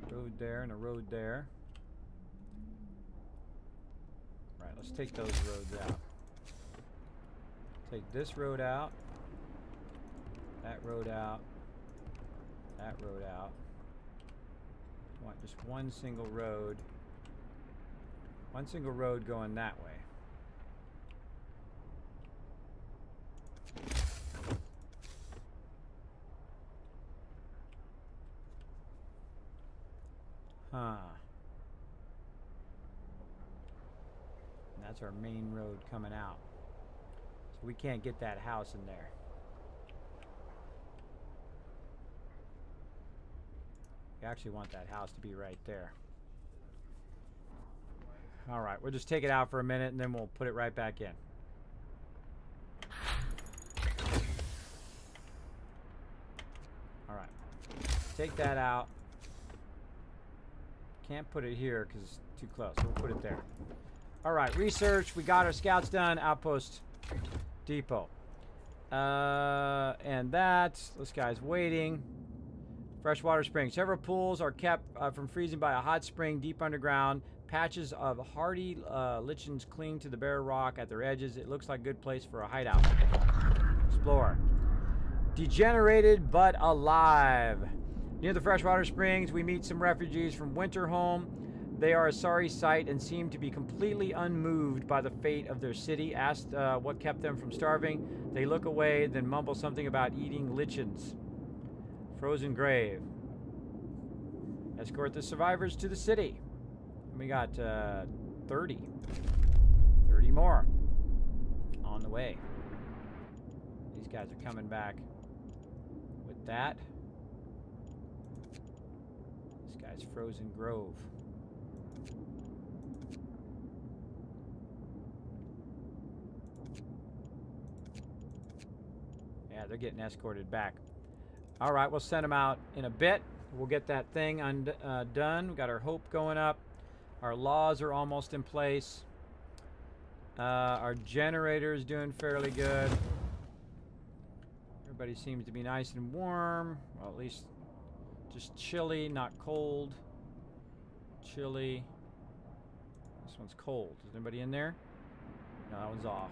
Road there and a road there. Right, let's take those roads out. Take this road out. That road out. That road out. Want just one single road. One single road going that way. Huh. And that's our main road coming out. So we can't get that house in there. We actually want that house to be right there. Alright, we'll just take it out for a minute and then we'll put it right back in. Alright. Take that out. Can't put it here because it's too close. We'll put it there. Alright, research. We got our scouts done. Outpost depot. And that. This guy's waiting. Freshwater spring. Several pools are kept from freezing by a hot spring deep underground. Patches of hardy lichens cling to the bare rock at their edges. It looks like a good place for a hideout. Explore. Degenerated but alive. Near the freshwater springs, we meet some refugees from Winterholm. They are a sorry sight and seem to be completely unmoved by the fate of their city. Asked what kept them from starving, they look away, then mumble something about eating lichens. Frozen grave. Escort the survivors to the city. And we got 30 more on the way. These guys are coming back with that. This guy's Frozen Grove. Yeah, they're getting escorted back. All right, we'll send them out in a bit. We'll get that thing done. We got our hope going up. Our laws are almost in place. Our generator is doing fairly good. Everybody seems to be nice and warm. Well, at least just chilly, not cold. Chilly. This one's cold. Is anybody in there? No, that one's off.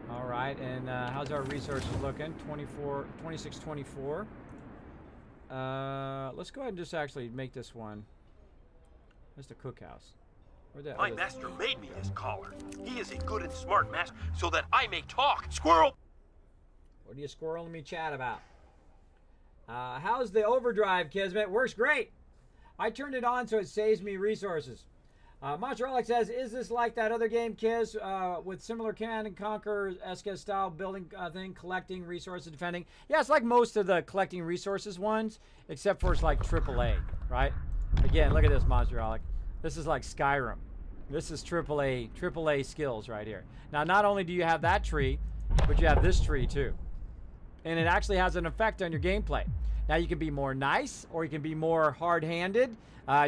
All right, and how's our resources looking? 2624. Let's go ahead and just actually make this one. Just a cookhouse. My master made me his collar. He is a good and smart master, so that I may talk. Squirrel! What are you squirreling me chat about? How's the overdrive, Kismet? Works great. I turned it on so it saves me resources. Montreal says, is this like that other game, Kiz, with similar Command and Conquer SK style building thing, collecting resources, defending? Yeah, it's like most of the collecting resources ones, except for it's like AAA, right? Again, look at this, Montreal. This is like Skyrim. This is AAA skills right here. Now, not only do you have that tree, but you have this tree too. And it actually has an effect on your gameplay. Now, you can be more nice, or you can be more hard-handed.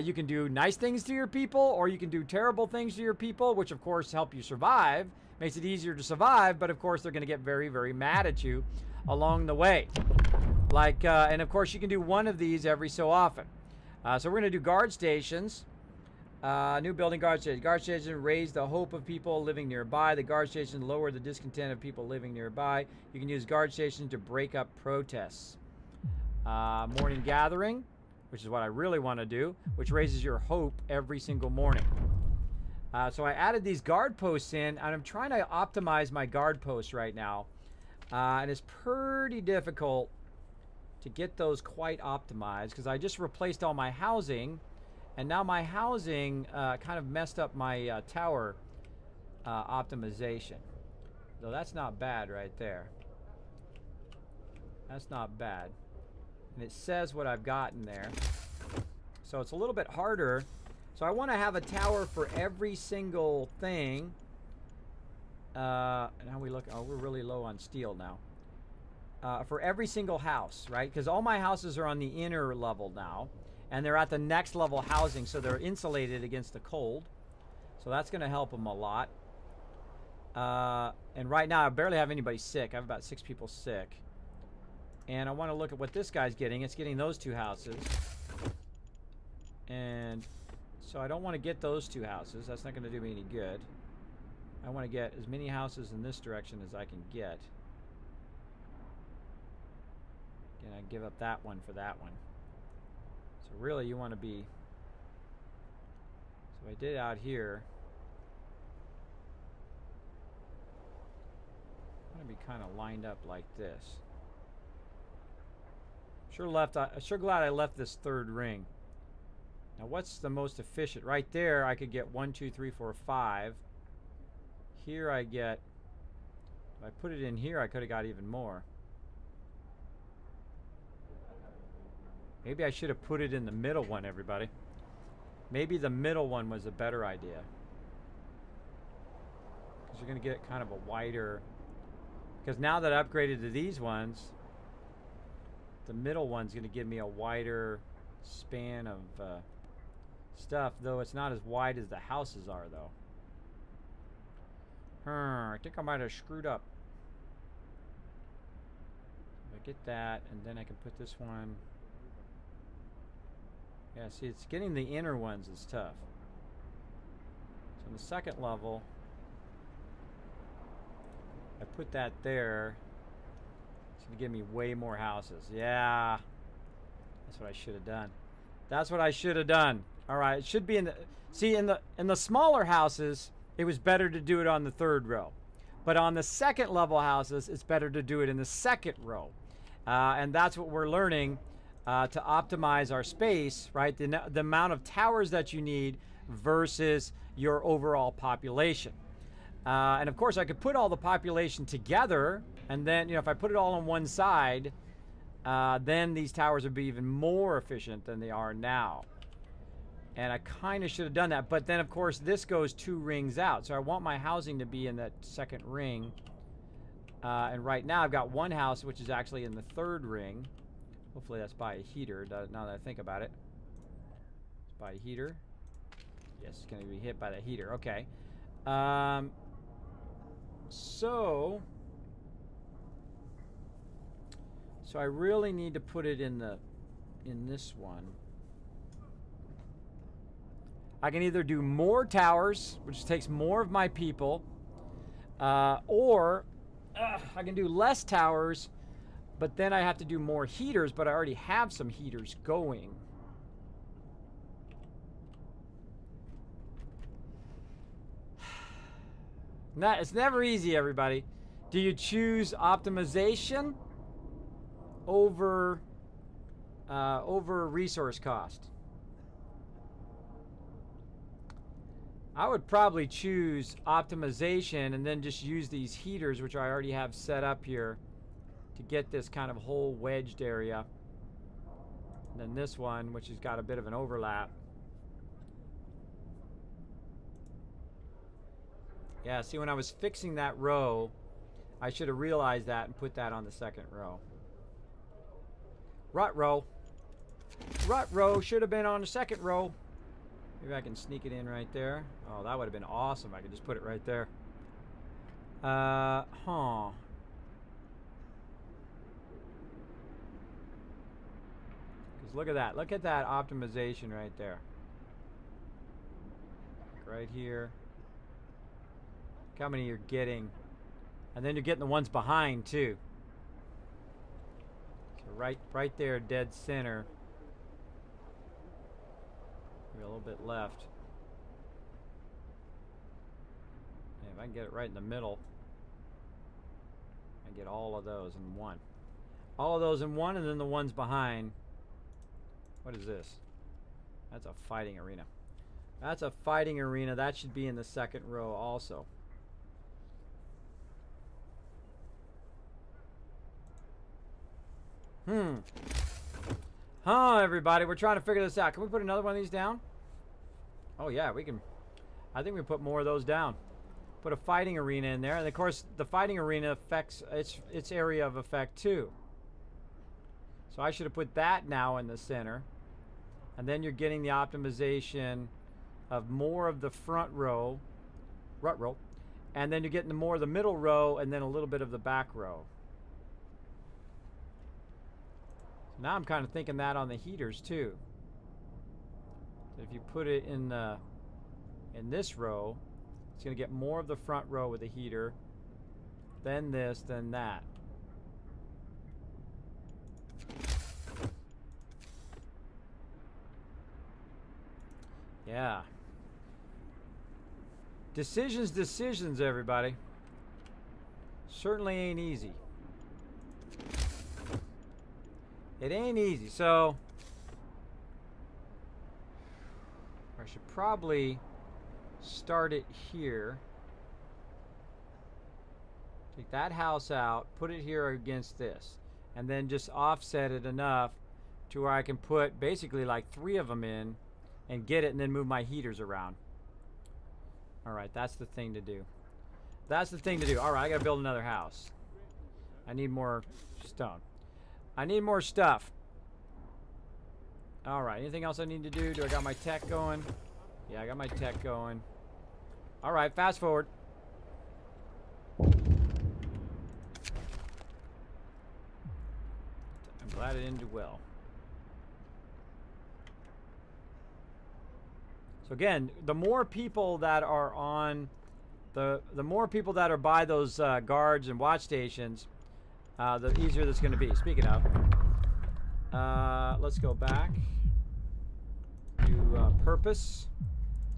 You can do nice things to your people, or you can do terrible things to your people, which, of course, help you survive. Makes it easier to survive, but, of course, they're going to get very, very mad at you along the way. Like, and, of course, you can do one of these every so often. So we're going to do guard stations. New building guard station. Guard station raise the hope of people living nearby. The guard station lower the discontent of people living nearby. You can use guard stations to break up protests. Morning gathering, which is what I really want to do, which raises your hope every single morning. So I added these guard posts in, and I'm trying to optimize my guard posts right now. And it's pretty difficult to get those quite optimized because I just replaced all my housing, and now my housing kind of messed up my tower optimization. So that's not bad right there. That's not bad. And it says what I've got in there. So it's a little bit harder. So I want to have a tower for every single thing. And how we look? Oh, we're really low on steel now. For every single house, right? Because all my houses are on the inner level now. And they're at the next level housing, so they're insulated against the cold. So that's going to help them a lot. And right now, I barely have anybody sick. I have about 6 people sick. And I want to look at what this guy's getting. It's getting those 2 houses. And so I don't want to get those 2 houses. That's not going to do me any good. I want to get as many houses in this direction as I can get. And I give up that one for that one. So really you want to be... So I did out here. I want to be kind of lined up like this. Sure glad I left this 3rd ring. Now what's the most efficient? Right there I could get 1, 2, 3, 4, 5. Here I get, if I put it in here I could have got even more. Maybe I should have put it in the middle one, everybody. Maybe the middle one was a better idea. Because you're going to get kind of a wider... Because now that I upgraded to these ones, the middle one's going to give me a wider span of stuff, though it's not as wide as the houses are, though. I think I might have screwed up. If I get that, and then I can put this one... Yeah, see, it's getting the inner ones is tough. So on the 2nd level, I put that there. It's going to give me way more houses. Yeah. That's what I should have done. That's what I should have done. All right, it should be in the... See, in the smaller houses, it was better to do it on the 3rd row. But on the 2nd level houses, it's better to do it in the 2nd row. And that's what we're learning to optimize our space, right? The amount of towers that you need versus your overall population. And of course, I could put all the population together, and then, you know, if I put it all on one side, then these towers would be even more efficient than they are now. And I kind of should have done that. But then, of course, this goes 2 rings out. So I want my housing to be in that 2nd ring. And right now, I've got 1 house, which is actually in the 3rd ring. Hopefully that's by a heater, now that I think about it. It's by a heater. Yes, it's going to be hit by the heater. Okay. So I really need to put it in this one. I can either do more towers, which takes more of my people, or I can do less towers, but then I have to do more heaters, but I already have some heaters going. It's never easy, everybody. Do you choose optimization over resource cost? I would probably choose optimization and then just use these heaters, which I already have set up here, to get this kind of whole wedged area. And then this one, which has got a bit of an overlap. Yeah, see, when I was fixing that row, I should have realized that and put that on the second row. Rut row. Rut row should have been on the second row. Maybe I can sneak it in right there. Oh, that would have been awesome. I could just put it right there. Huh. Because look at that. Look at that optimization right there. Right here. Look how many you're getting. And then you're getting the ones behind, too. So right there, dead center. A little bit left. Yeah, if I can get it right in the middle, I get all of those in one. All of those in one, and then the ones behind. What is this? That's a fighting arena. That's a fighting arena. That should be in the second row also. Huh, everybody, we're trying to figure this out. Can we put another one of these down? Oh yeah, we can. I think we put more of those down. Put a fighting arena in there, and of course the fighting arena affects its area of effect too. So I should have put that now in the center, and then you're getting the optimization of more of the front row, rut row, and then you're getting more of the middle row, and then a little bit of the back row. So now I'm kind of thinking that on the heaters too. If you put it in this row, it's going to get more of the front row with the heater, then this, then that. Yeah. Decisions, everybody. Certainly ain't easy. It ain't easy, so I should probably start it here. Take that house out, put it here against this, and then just offset it enough to where I can put basically like 3 of them in and get it, and then move my heaters around. Alright, that's the thing to do. That's the thing to do. Alright, I gotta build another house. I need more stone. I need more stuff. Alright, anything else I need to do? Do I got my tech going? Yeah, I got my tech going. Alright, fast forward. I'm glad it ended well. So again, the more people that are on, the more people that are by those guards and watch stations, the easier this is going to be. Speaking of, let's go back to purpose.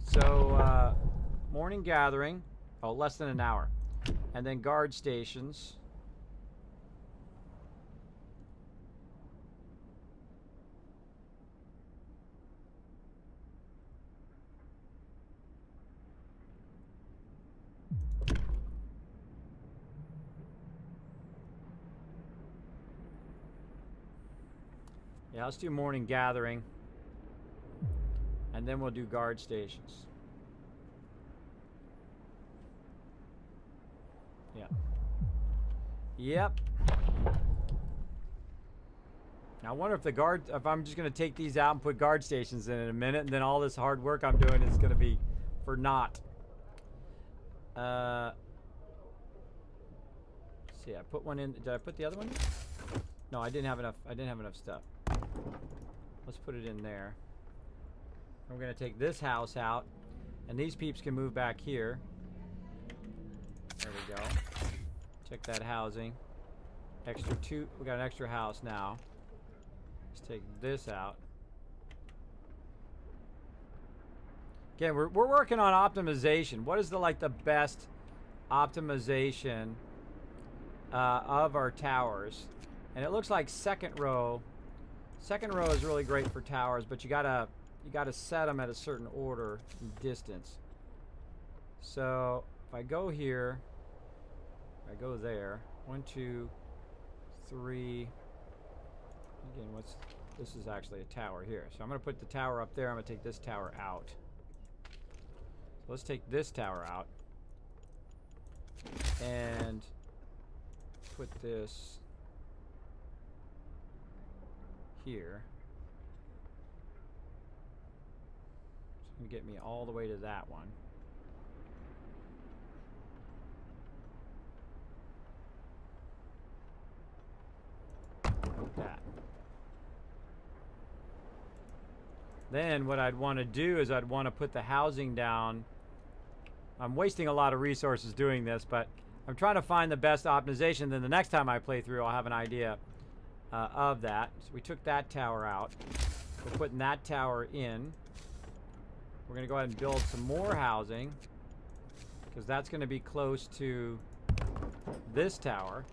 So morning gathering, oh, less than an hour, and then guard stations. Yeah, let's do morning gathering, and then we'll do guard stations. Yeah. Yep. Now I wonder if the guard, if I'm just going to take these out and put guard stations in a minute, and then all this hard work I'm doing is going to be for naught. See, I put one in. Did I put the other one in? No, I didn't have enough. I didn't have enough stuff. Let's put it in there. We're going to take this house out, and these peeps can move back here. There we go. Check that housing. Extra 2. We got an extra house now. Let's take this out. Again, we're working on optimization. What is the best optimization of our towers? And it looks like second row. Second row is really great for towers, but you gotta set them at a certain order and distance. So if I go here, I go there. 1, 2, 3. Again, this is actually a tower here. So I'm gonna put the tower up there. I'm gonna take this tower out. So let's take this tower out and put this here. It's gonna get me all the way to that one. Like that. Then what I'd want to do is I'd want to put the housing down. I'm wasting a lot of resources doing this, but I'm trying to find the best optimization. Then the next time I play through, I'll have an idea of that. So we took that tower out. We're putting that tower in. We're going to go ahead and build some more housing, because that's going to be close to this tower.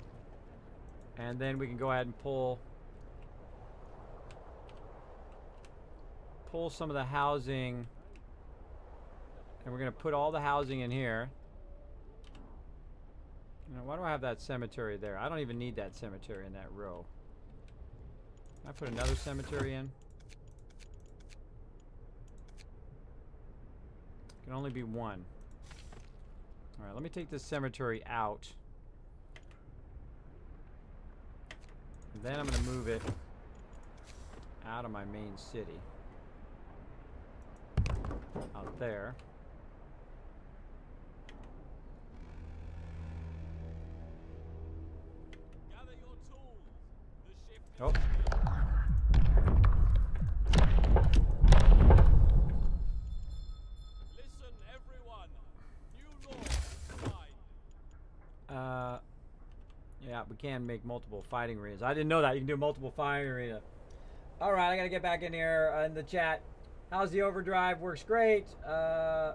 And then we can go ahead and pull some of the housing, and we're going to put all the housing in here. Now, why do I have that cemetery there? I don't even need that cemetery in that row. Can I put another cemetery in? It can only be one. Alright, let me take this cemetery out. And then I'm going to move it out of my main city. Out there. Gather your tools. The shift is Oh. Listen, everyone. New law. Fine. Yeah, we can make multiple fighting arenas. I didn't know that. You can do multiple fighting arenas. Alright, I gotta get back in here in the chat. How's the overdrive? Works great. Yeah,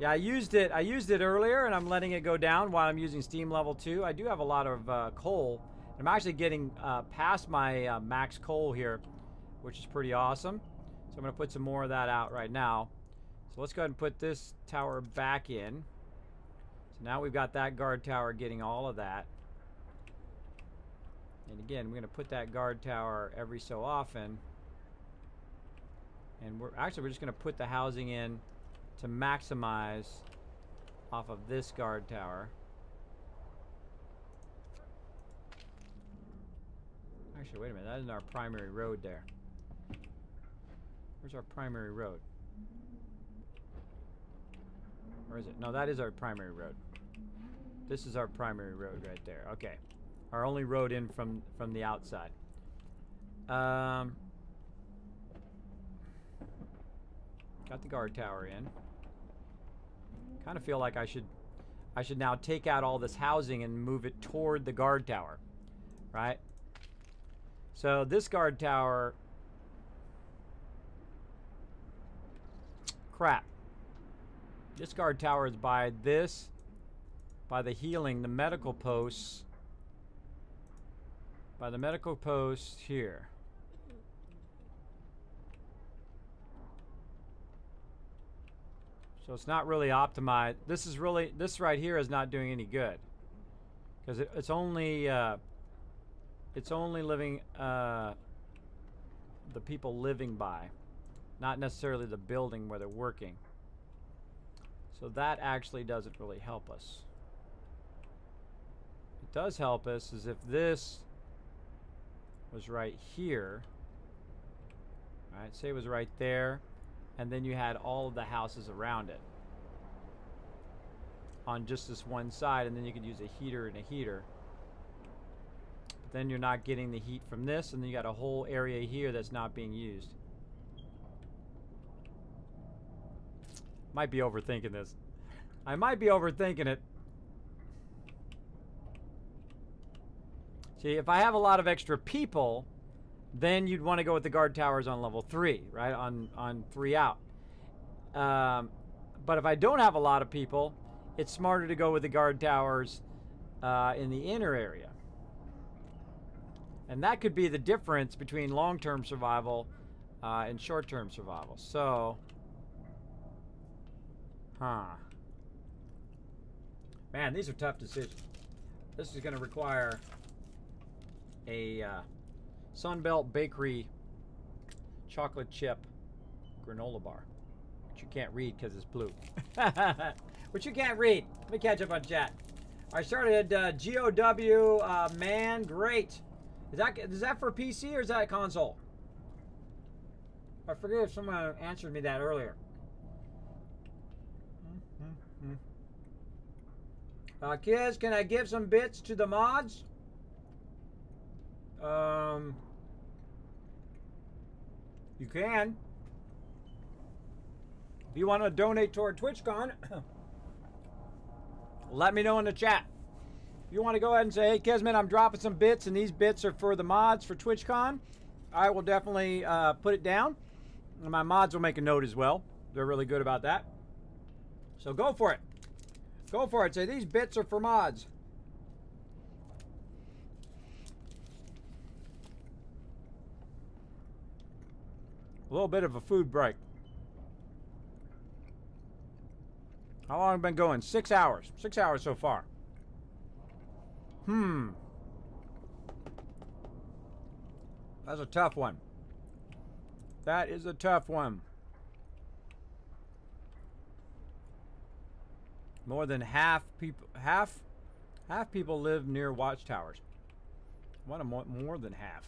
I used it earlier, and I'm letting it go down while I'm using Steam Level 2. I do have a lot of coal. I'm actually getting past my max coal here, which is pretty awesome. So I'm going to put some more of that out right now. So let's go ahead and put this tower back in. So now we've got that guard tower getting all of that. And again, we're going to put that guard tower every so often. And we're just going to put the housing in to maximize off of this guard tower. Actually, wait a minute. That isn't our primary road there. Where's our primary road? Or is it? No, that is our primary road. This is our primary road right there. Okay. Our only road in from the outside. Got the guard tower in. Kind of feel like I should now take out all this housing and move it toward the guard tower, right? So this guard tower, crap. This guard tower is by the healing, the medical posts, by the medical post here. So it's not really optimized. This right here is not doing any good, because it's only living the people living by, not necessarily the building where they're working. So that actually doesn't really help us. It does help us is if this was right here, right? Say it was right there. And then you had all of the houses around it on just this one side, and then you could use a heater and a heater. But then you're not getting the heat from this, and then you got a whole area here that's not being used. Might be overthinking this. I might be overthinking it. See, if I have a lot of extra people, then you'd want to go with the guard towers on level 3, right? On 3 out. But if I don't have a lot of people, it's smarter to go with the guard towers in the inner area. And that could be the difference between long-term survival and short-term survival. So, man, these are tough decisions. This is going to require a Sunbelt Bakery chocolate chip granola bar, which you can't read because it's blue. Which you can't read. Let me catch up on chat. I started GOW, man, great. Is that for PC or is that console? I forget if someone answered me that earlier. Kids, can I give some bits to the mods? You can. If you want to donate toward TwitchCon, let me know in the chat. If you want to go ahead and say, hey, Kismet, I'm dropping some bits, and these bits are for the mods for TwitchCon, I will definitely put it down. And my mods will make a note as well. They're really good about that. So go for it. Go for it. Say, these bits are for mods. A little bit of a food break. How long have I been going? 6 hours. 6 hours so far. That's a tough one. That is a tough one. More than half people live near watchtowers. What, more than half?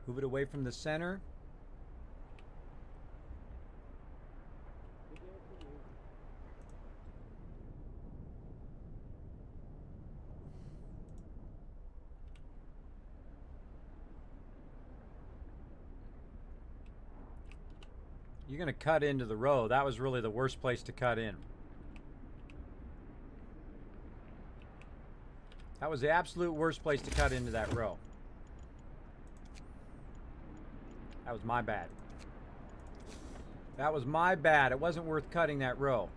Move it away from the center. You're going to cut into the row. That was really the worst place to cut in. That was the absolute worst place to cut into that row. That was my bad. That was my bad. It wasn't worth cutting that row.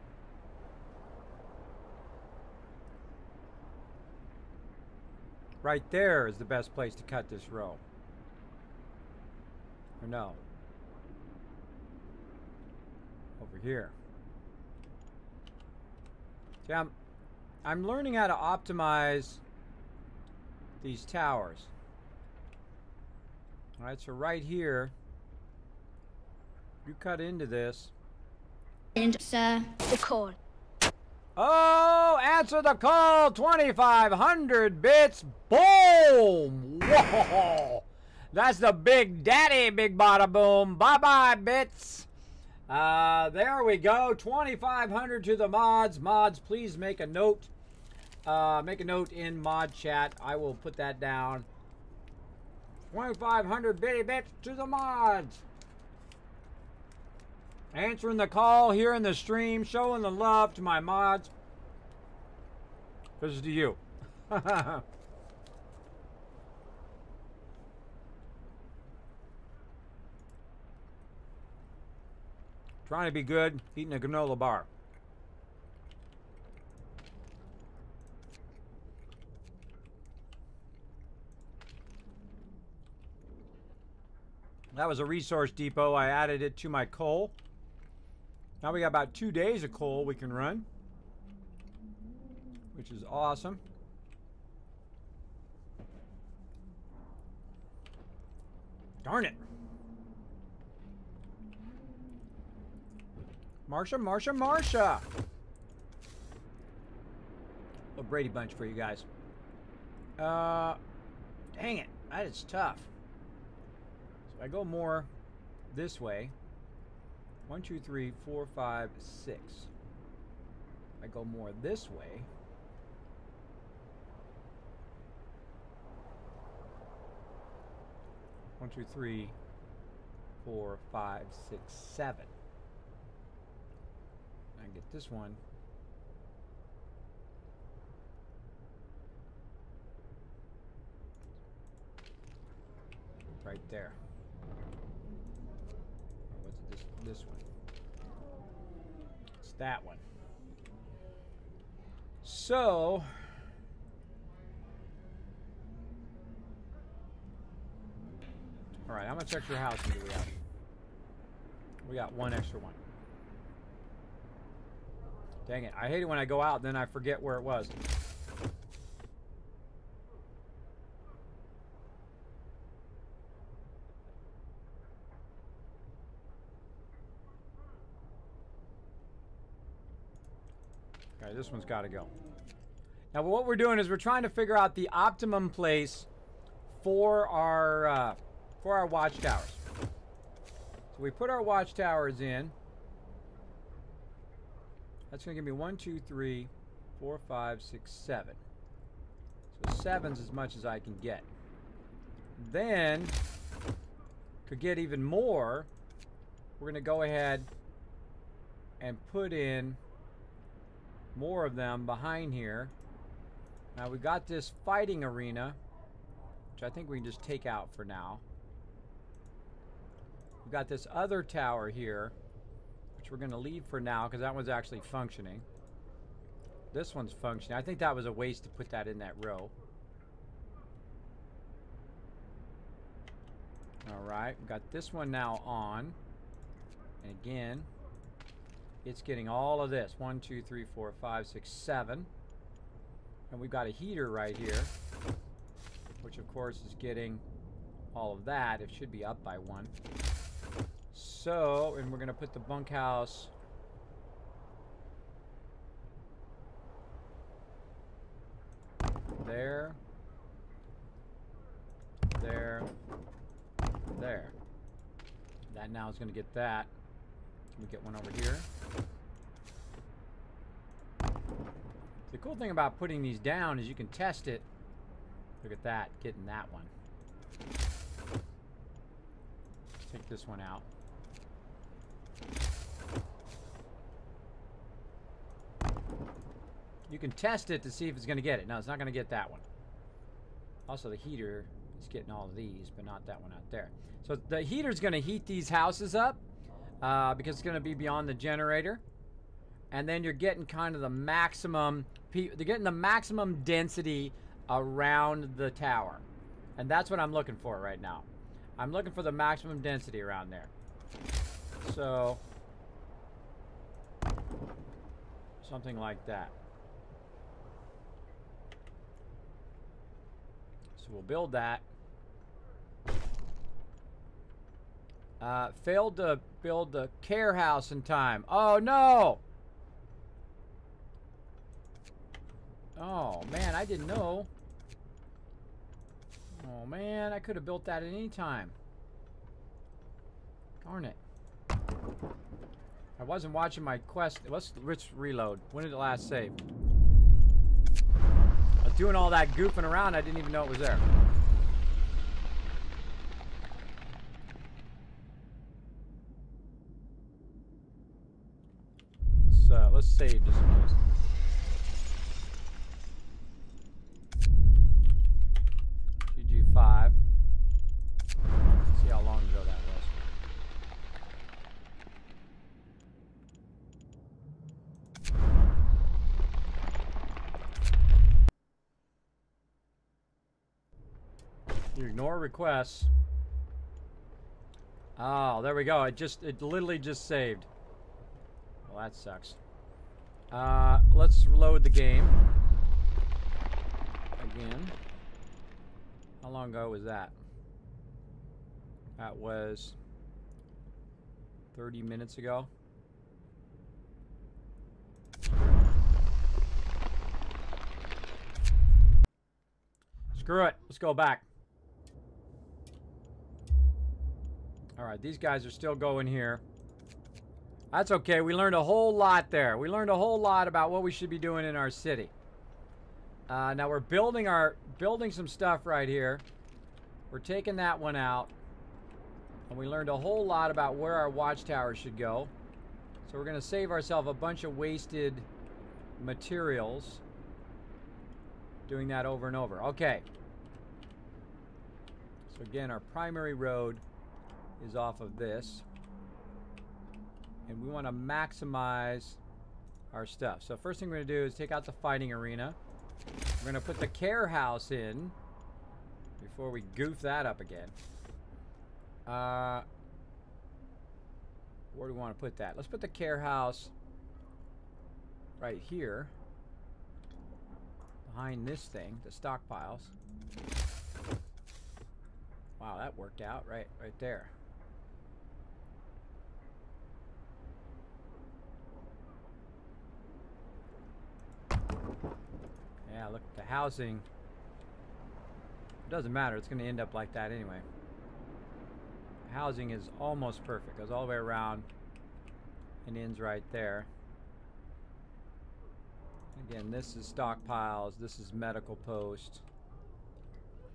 Right there is the best place to cut this row. Or no. Over here. See, I'm learning how to optimize these towers. All right, so right here, you cut into this. And sir, the call. Oh, answer the call. 2,500 bits. Boom. Whoa. That's the big daddy, big bada boom. Bye-bye, bits. There we go. 2,500 to the mods. Mods, please make a note. Make a note in mod chat. I will put that down. 2,500 bitty bits to the mods. Answering the call here in the stream, showing the love to my mods. This is to you. Trying to be good, eating a granola bar. That was a resource depot. I added it to my coal. Now we got about 2 days of coal we can run, which is awesome. Darn it. Marsha, Marsha, Marsha. A Brady Bunch for you guys. Dang it. That is tough. So I go more this way. 1, 2, 3, 4, 5, 6. I go more this way. One, two, three, 4, 5, 6, 7. I can get this one. Right there. Or was it this one? It's that one. So all right, how much extra housing do we have? We got one extra one. Dang it. I hate it when I go out and then I forget where it was. Okay, this one's got to go. Now, what we're doing is we're trying to figure out the optimum place for our watchtowers. So we put our watchtowers in. That's going to give me 1, 2, 3, 4, 5, 6, 7. So 7's as much as I can get. Then, to get even more, we're going to go ahead and put in more of them behind here. Now we got this fighting arena, which I think we can just take out for now. We've got this other tower here, which we're going to leave for now because that one's actually functioning. This one's functioning. I think that was a waste to put that in that row. Alright, we've got this one now on. And again, it's getting all of this. 1, 2, 3, 4, 5, 6, 7. And we've got a heater right here, which of course is getting all of that. It should be up by 1. So, and we're going to put the bunkhouse there, there, there. That now is going to get that. Can we get one over here? The cool thing about putting these down is you can test it. Look at that, getting that one. Let's take this one out. You can test it to see if it's going to get it. No, it's not going to get that one. Also, the heater is getting all of these, but not that one out there. So the heater's going to heat these houses up because it's going to be beyond the generator. And then you're getting kind of the maximum, they're getting the maximum density around the tower. And that's what I'm looking for right now. I'm looking for the maximum density around there. So, something like that. So we'll build that. Failed to build the care house in time. Oh no! Oh man, I didn't know. Oh man, I could have built that at any time. Darn it. I wasn't watching my quest. Let's reload. When did it last save? I was doing all that goofing around, I didn't even know it was there. Let's save just in case. GG5. See how long ago that was. You ignore requests. Oh, there we go. It literally just saved. Well, that sucks. Let's load the game. Again. How long ago was that? That was 30 minutes ago. Screw it. Let's go back. Alright, these guys are still going here. That's okay. We learned a whole lot there. We learned a whole lot about what we should be doing in our city. Now we're building some stuff right here. We're taking that one out. And we learned a whole lot about where our watchtower should go. So we're going to save ourselves a bunch of wasted materials doing that over and over. Okay. So again, our primary road is off of this. And we want to maximize our stuff. So first thing we're going to do is take out the fighting arena. We're going to put the care house in before we goof that up again. Where do we want to put that? Let's put the care house right here behind this thing, the stockpiles. Wow, that worked out right there. Yeah, look, the housing, it doesn't matter, it's going to end up like that anyway. Housing is almost perfect. Goes all the way around and ends right there. Again, this is stockpiles. This is medical post.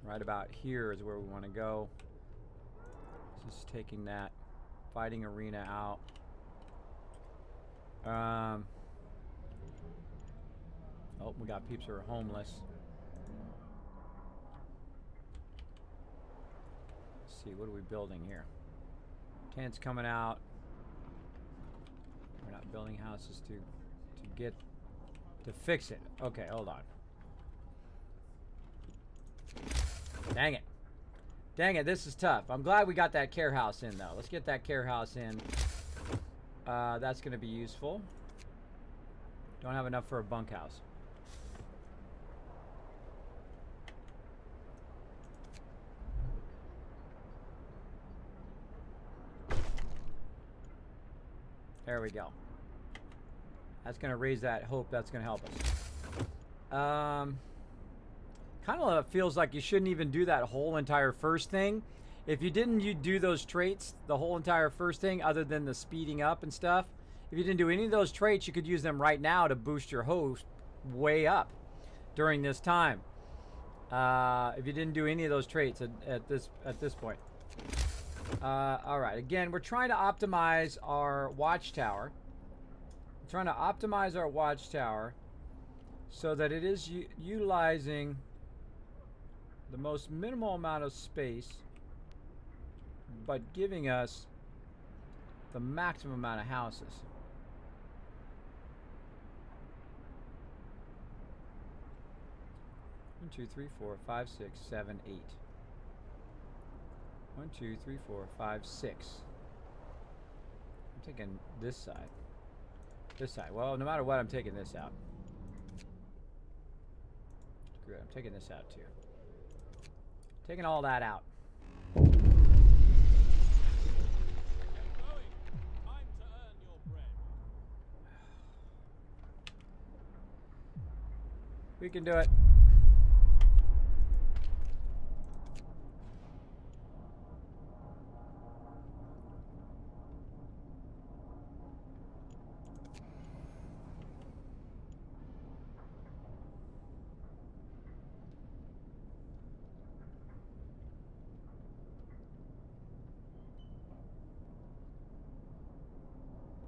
Right about here is where we want to go. Just taking that fighting arena out. Oh, we got peeps who are homeless. See, what are we building here? Tents coming out. We're not building houses to fix it. Okay, hold on. Dang it. Dang it, this is tough. I'm glad we got that care house in though. Let's get that care house in. That's gonna be useful. Don't have enough for a bunkhouse. There we go. That's going to raise that hope. That's going to help us. Kind of feels like you shouldn't even do that whole entire first thing. If you didn't do those traits, the whole entire first thing, other than the speeding up and stuff, if you didn't do any of those traits, you could use them right now to boost your host way up during this time. If you didn't do any of those traits at this point. All right, again, we're trying to optimize our watchtower. We're trying to optimize our watchtower so that it is utilizing the most minimal amount of space, but giving us the maximum amount of houses. One, two, three, four, 5, 6, 7, 8. 1, 2, 3, 4, 5, 6. I'm taking this side. This side. Well, no matter what, I'm taking this out. Screw it. I'm taking this out too. Taking all that out. Get going. Time to earn your bread. We can do it.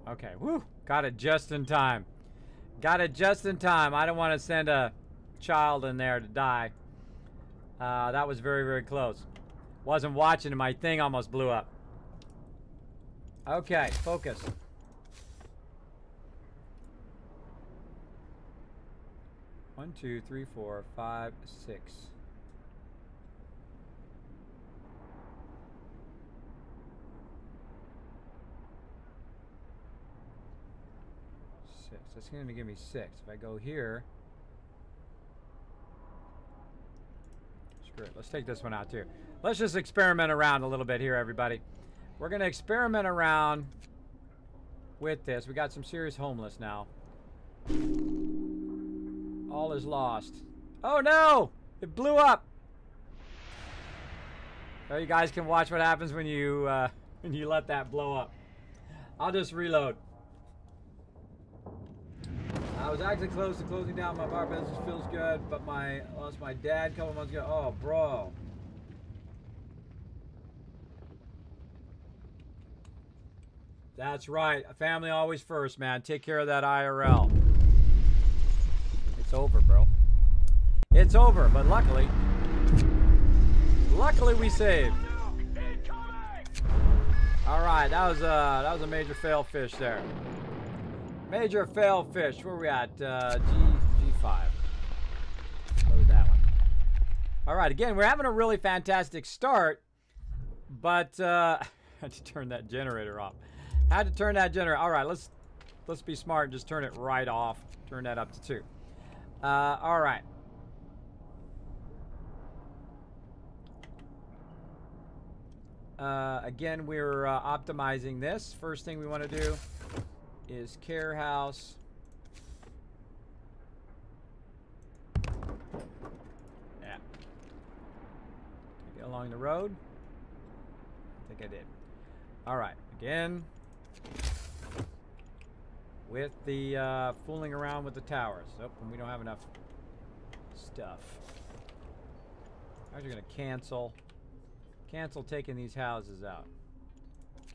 Okay, woo! Got it just in time. Got it just in time. I don't want to send a child in there to die. That was very, very close. Wasn't watching and my thing almost blew up. Okay, focus. One, 2, 3, 4, 5, 6. That's going to give me 6. If I go here, screw it. Let's take this one out too. Let's just experiment around a little bit here, everybody. We're going to experiment around with this. We got some serious homeless now. All is lost. Oh no! It blew up. So you guys can watch what happens when you let that blow up. I'll just reload. I was actually close to closing down my bar business. Feels good, but lost my dad a couple months ago. Oh, bro. That's right. Family always first, man. Take care of that IRL. It's over, bro. It's over, but luckily we saved. All right, that was a major fail fish there. Major fail fish. Where are we at? G5. Load that one. All right, again, we're having a really fantastic start, but I had to turn that generator off. Had to turn that generator. All right, let's be smart and just turn it right off. Turn that up to 2. All right. Again, we're optimizing this. First thing we want to do is care house. Yeah. Take it along the road. I think I did. All right. Again, with the fooling around with the towers. Oh, and we don't have enough stuff. I'm actually going to cancel taking these houses out.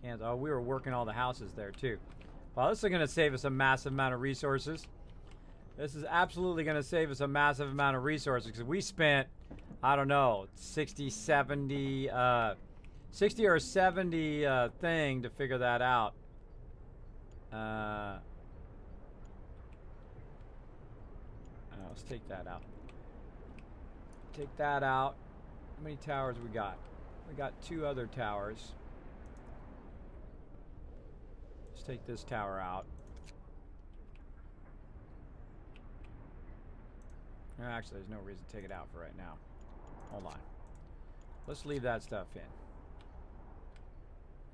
Cancel. Oh, we were working all the houses there too. Well, this is going to save us a massive amount of resources. This is absolutely going to save us a massive amount of resources because we spent, I don't know, 60 or 70 thing to figure that out. Let's take that out. Take that out. How many towers we got? We got 2 other towers. Let's take this tower out. Actually, there's no reason to take it out for right now. Hold on. Let's leave that stuff in.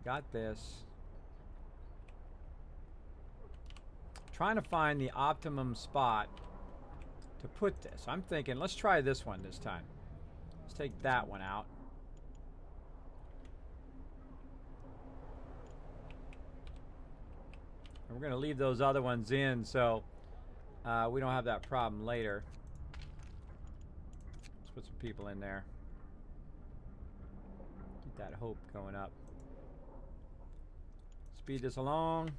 Got this. Trying to find the optimum spot to put this. I'm thinking, let's try this one this time. Let's take that one out. And we're going to leave those other ones in so we don't have that problem later. Let's put some people in there. Keep that hope going up. Speed this along.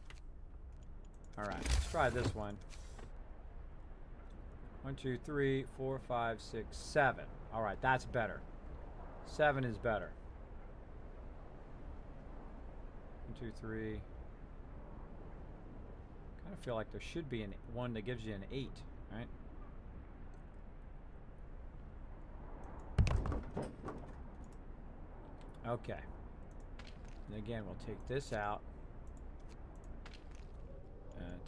Alright, let's try this one. 1, 2, 3, 4, 5, 6, 7. Alright, that's better. 7 is better. 1, 2, 3. Kind of feel like there should be one that gives you an 8, right? Okay. And again, we'll take this out.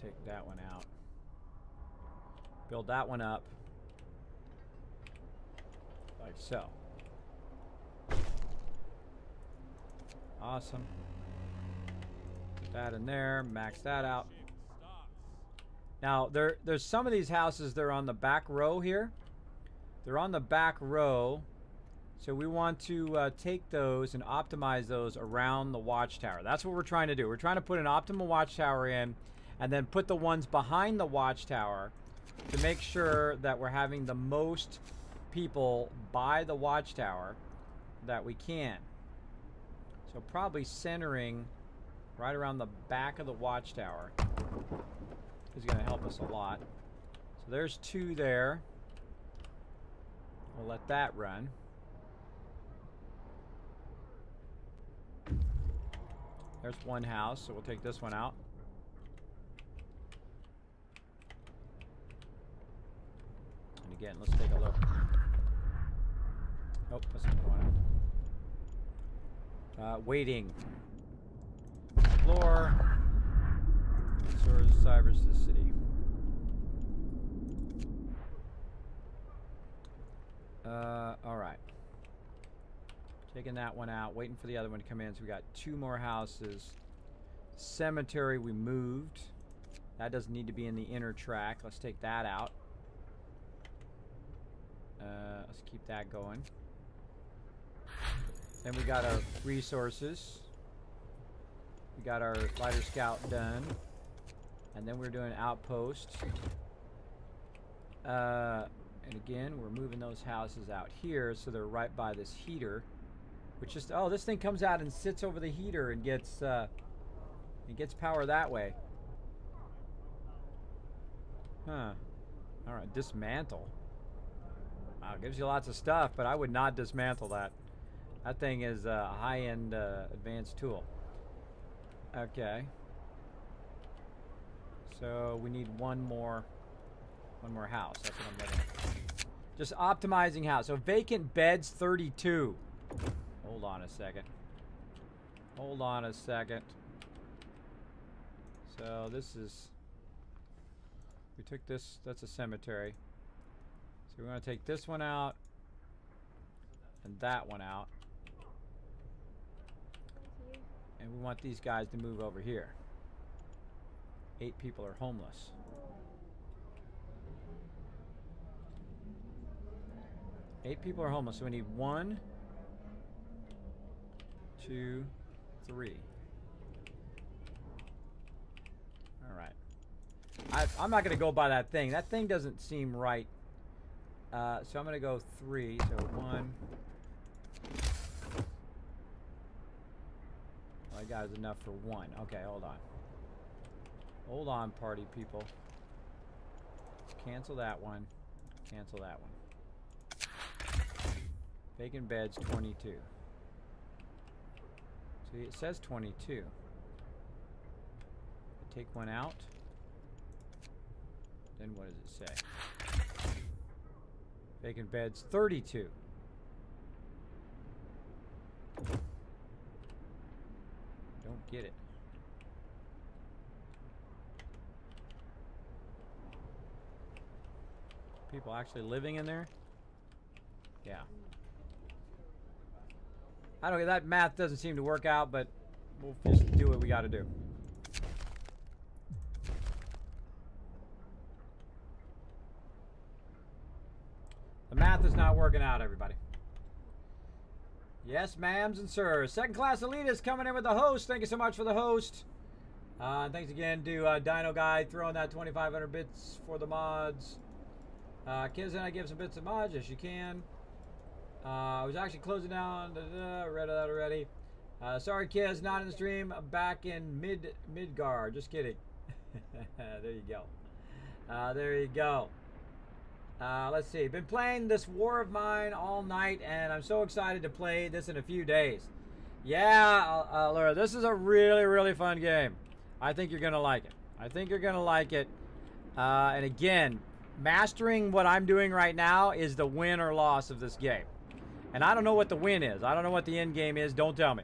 Take that one out. Build that one up. Like so. Awesome. Put that in there. Max that out. Now, there's some of these houses, they're on the back row here. They're on the back row. So we want to take those and optimize those around the watchtower. That's what we're trying to do. We're trying to put an optimal watchtower in and then put the ones behind the watchtower to make sure that we're having the most people by the watchtower that we can. So probably centering right around the back of the watchtower is going to help us a lot. So there's 2 there. We'll let that run. There's 1 house, so we'll take this one out. And again, let's take a look. Nope, that's not going on. Waiting. Explore. Source Cybers to the city. Alright. Taking that one out, waiting for the other one to come in. So we got 2 more houses. Cemetery we moved. That doesn't need to be in the inner track. Let's take that out. Let's keep that going. Then we got our resources. We got our fighter scout done. And then we're doing outpost. And again, we're moving those houses out here so they're right by this heater. Which is, oh, this thing comes out and sits over the heater and gets It gets power that way. Huh. Alright, dismantle. Wow, it gives you lots of stuff, but I would not dismantle that. That thing is a high-end advanced tool. Okay. So we need one more house. That's what I'm looking at. Just optimizing house. So vacant beds 32. Hold on a second. Hold on a second. So this is, we took this, that's a cemetery. So we're going to take this one out and that one out. And we want these guys to move over here. 8 people are homeless. Eight people are homeless, so we need 1, 2, 3. Alright. I'm not going to go by that thing. That thing doesn't seem right. So I'm going to go 3. So 1. All I got is enough for 1. Okay, hold on. Hold on, party people. Let's cancel that one. Cancel that one. Vacant beds 22. See, it says 22. I take one out. Then what does it say? Vacant beds 32. Don't get it. People actually living in there? Yeah. I don't get that math doesn't seem to work out, but we'll just do what we got to do. The math is not working out, everybody. Yes, ma'ams and sirs. Second class elitist coming in with the host. Thank you so much for the host. Thanks again to Dino Guy throwing that 2,500 bits for the mods. Kids, and I give some bits of mods. Yes, you can. I was actually closing down. Read that already. Sorry, kids, not in the stream. I'm back in Midgard. Just kidding. There you go. There you go. Let's see. Been playing this war of mine all night, and I'm so excited to play this in a few days. Yeah, Laura, this is a really, really fun game. I think you're gonna like it. I think you're gonna like it. And again, mastering what I'm doing right now is the win or loss of this game. And I don't know what the win is. I don't know what the end game is. Don't tell me.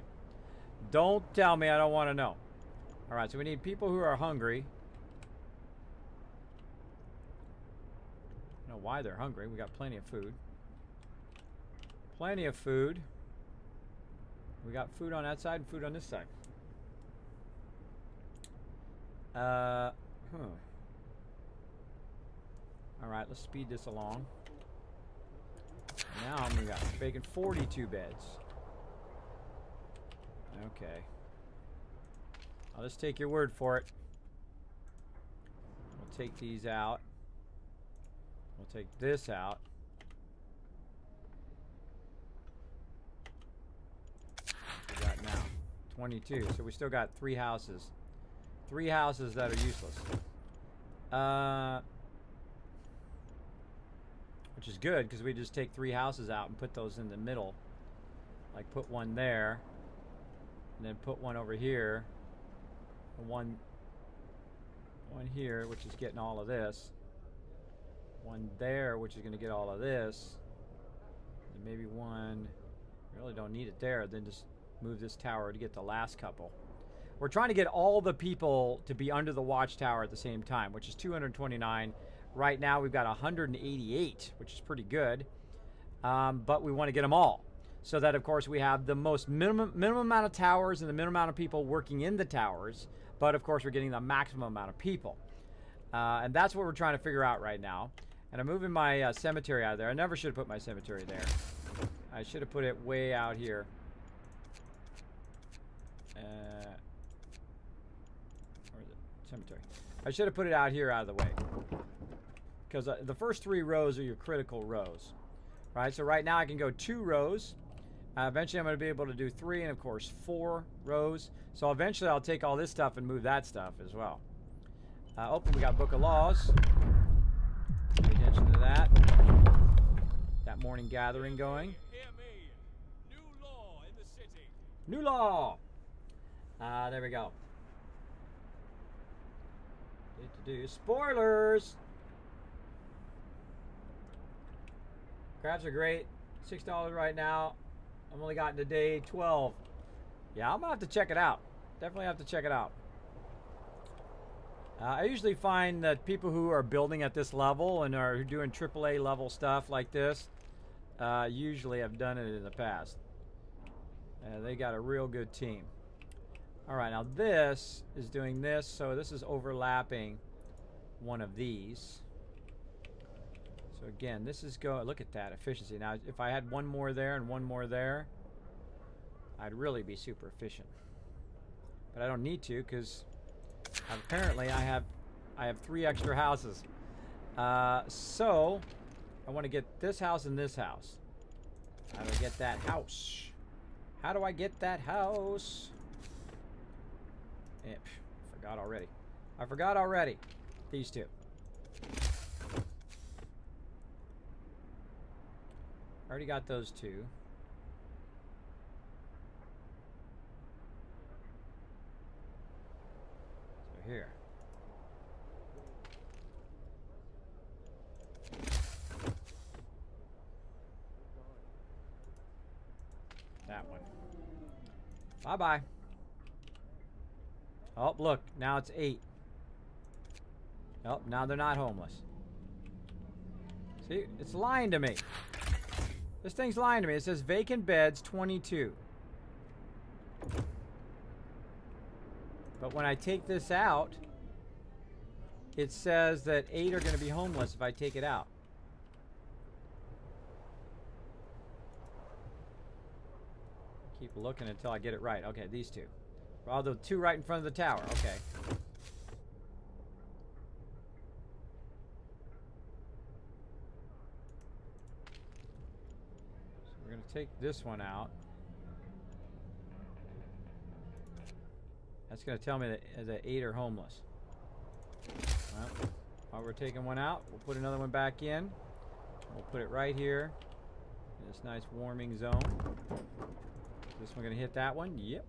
Don't tell me. I don't want to know. All right, so we need people who are hungry. I don't know why they're hungry. We got plenty of food. Plenty of food. We got food on that side and food on this side. All right, let's speed this along. Now we got vacant 42 beds. Okay. I'll just take your word for it. We'll take these out. We'll take this out. What we got now? 22. So we still got 3 houses. 3 houses that are useless. Which is good, because we just take 3 houses out and put those in the middle. Like put one there, and then put one over here, and one here, which is getting all of this. One there, which is going to get all of this. And maybe one, really don't need it there, then just move this tower to get the last couple. We're trying to get all the people to be under the watchtower at the same time, which is 229. Right now we've got 188, which is pretty good, but we want to get them all, so that of course we have the most minimum amount of towers and the minimum amount of people working in the towers, but of course we're getting the maximum amount of people, and that's what we're trying to figure out right now. And I'm moving my cemetery out of there. I never should have put my cemetery there. I should have put it way out here. Where is it? Cemetery. I should have put it out here out of the way. Because the first 3 rows are your critical rows, right? So right now I can go 2 rows. Eventually, I'm going to be able to do 3 and, of course, 4 rows. So eventually, I'll take all this stuff and move that stuff as well. Oh, we got Book of Laws. Pay attention to that. That morning gathering going. Hear me. New law in the city. New law. There we go. Spoilers. Crabs are great. $6 right now. I've only gotten to day 12. Yeah, I'm gonna have to check it out. Definitely have to check it out. I usually find that people who are building at this level and are doing AAA level stuff like this usually have done it in the past. They got a real good team. All right, now this is doing this, so this is overlapping one of these. So again, this is going, look at that efficiency. Now, if I had one more there and one more there, I'd really be super efficient. But I don't need to, because apparently I have 3 extra houses. So I want to get this house and this house. How do I get that house? How do I get that house? Forgot already. I forgot already. These 2. Already got those 2. So here. That one. Bye-bye. Oh, look. Now it's 8. Oh, now they're not homeless. See? It's lying to me. This thing's lying to me. It says vacant beds 22. But when I take this out, it says that 8 are going to be homeless if I take it out. Keep looking until I get it right. Okay, these 2. Well, the 2 right in front of the tower. Okay. So we're going to take this one out. That's going to tell me that 8 are homeless. Well, while we're taking one out, we'll put another one back in. We'll put it right here in this nice warming zone. This one going to hit that one? Yep.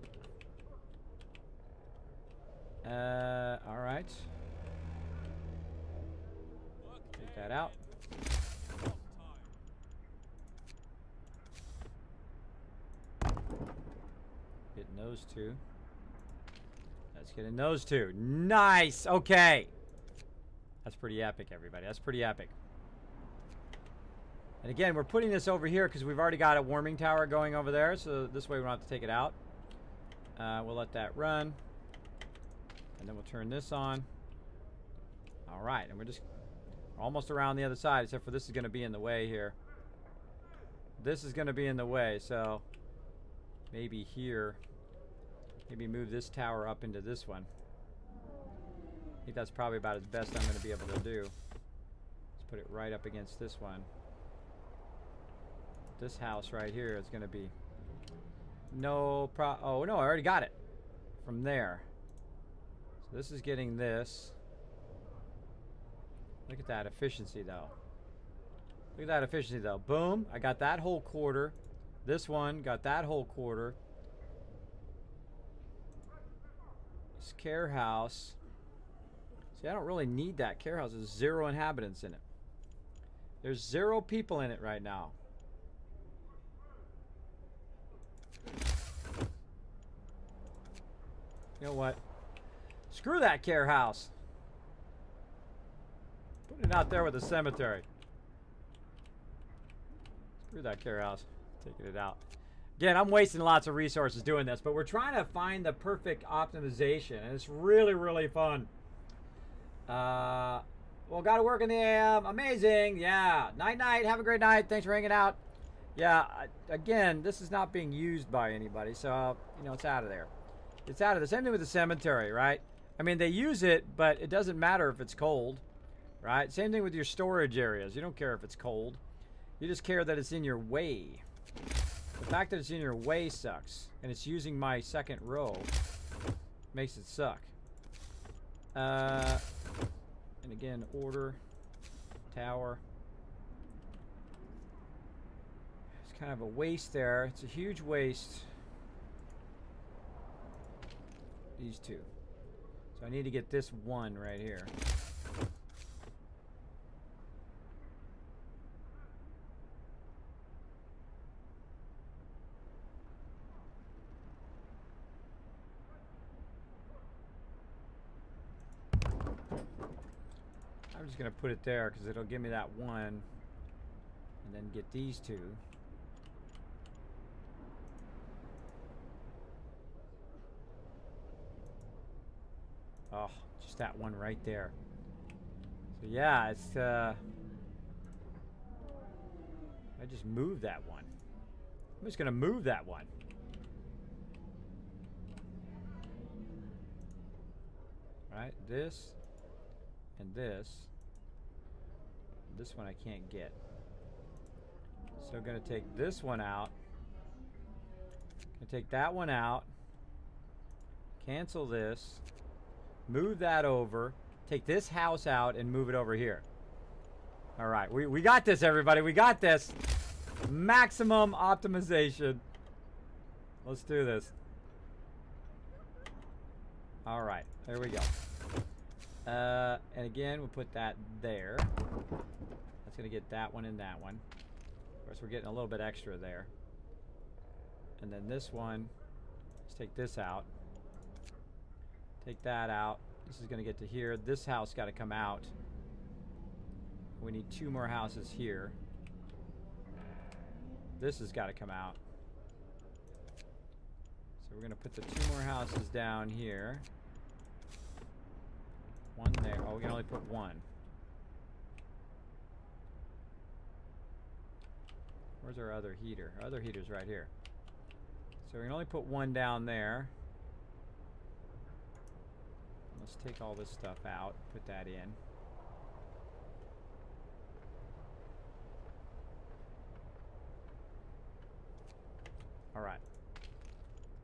All right. Take that out. Getting those 2. That's getting those 2. Nice. Okay. That's pretty epic, everybody. That's pretty epic. And again, we're putting this over here because we've already got a warming tower going over there. So this way we don't have to take it out. We'll let that run. And then we'll turn this on. All right. And we're just almost around the other side, except for this is going to be in the way here. This is going to be in the way. So maybe here. Maybe move this tower up into this one. I think that's probably about as best I'm going to be able to do. Let's put it right up against this one. This house right here is going to be no problem. Oh, no, I already got it from there. So this is getting this. Look at that efficiency, though. Look at that efficiency, though. Boom. I got that whole quarter. This one got that whole quarter. This care house. See, I don't really need that care house. There's 0 inhabitants in it. There's 0 people in it right now. You know what? Screw that care house. Put it out there with a cemetery. Screw that care house. Taking it out. Again, I'm wasting lots of resources doing this, but we're trying to find the perfect optimization, and it's really, really fun. Well, got to work in the AM. Amazing. Yeah. Night. Have a great night. Thanks for hanging out. Yeah. Again, this is not being used by anybody, so, you know, it's out of there. It's out of the same thing with the cemetery, right? I mean, they use it, but it doesn't matter if it's cold, right? Same thing with your storage areas. You don't care if it's cold. You just care that it's in your way. The fact that it's in your way sucks. And it's using my second row makes it suck. And again, order. Tower. It's kind of a waste there. It's a huge waste. These two. So I need to get this one right here. I'm just going to put it there because it'll give me that one. And then get these two. Oh, just that one right there. So yeah, it's I just moved that one. I'm just gonna move that one. Right, this and this. This one I can't get. So I'm gonna take this one out. Gonna take that one out. Cancel this. Move that over. Take this house out and move it over here. All right, we got this, everybody. We got this. Maximum optimization. Let's do this. All right, there we go. And again, we'll put that there. That's gonna get that one and that one. Of course, we're getting a little bit extra there. And then this one, let's take this out. Take that out. This is going to get to here. This house got to come out. We need 2 more houses here. This has got to come out. So we're going to put the 2 more houses down here. One there. Oh, we can only put one. Where's our other heater? Our other heater's right here. So we can only put one down there. Let's take all this stuff out, put that in. All right.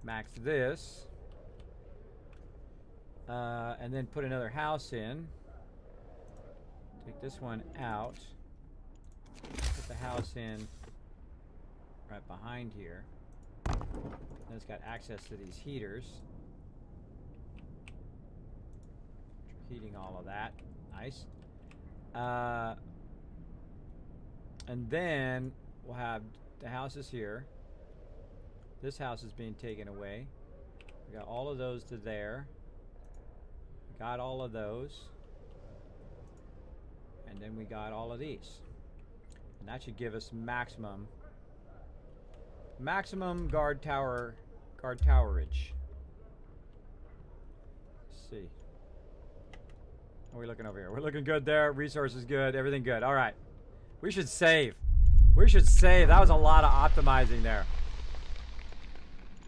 Max this. And then put another house in. Take this one out. Put the house in right behind here. Then it's got access to these heaters. Heating all of that. Nice. And then we'll have the houses here. This house is being taken away. We got all of those to there. We got all of those. And then we got all of these. And that should give us maximum guard towerage. Let's see. What are we looking over here? We're looking good there. Resources good. Everything good. All right. We should save. We should save. That was a lot of optimizing there.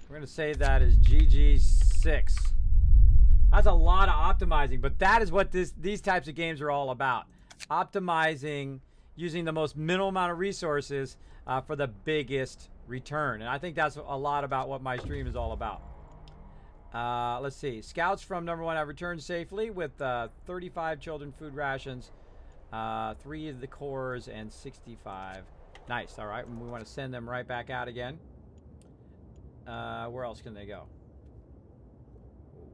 We're going to save that as GG6. That's a lot of optimizing, but that is what these types of games are all about. Optimizing, using the most minimal amount of resources for the biggest return. And I think that's a lot about what my stream is all about. Let's see. Scouts from number 1 have returned safely with 35 children food rations, 3 of the cores, and 65. Nice. All right. We want to send them right back out again. Where else can they go?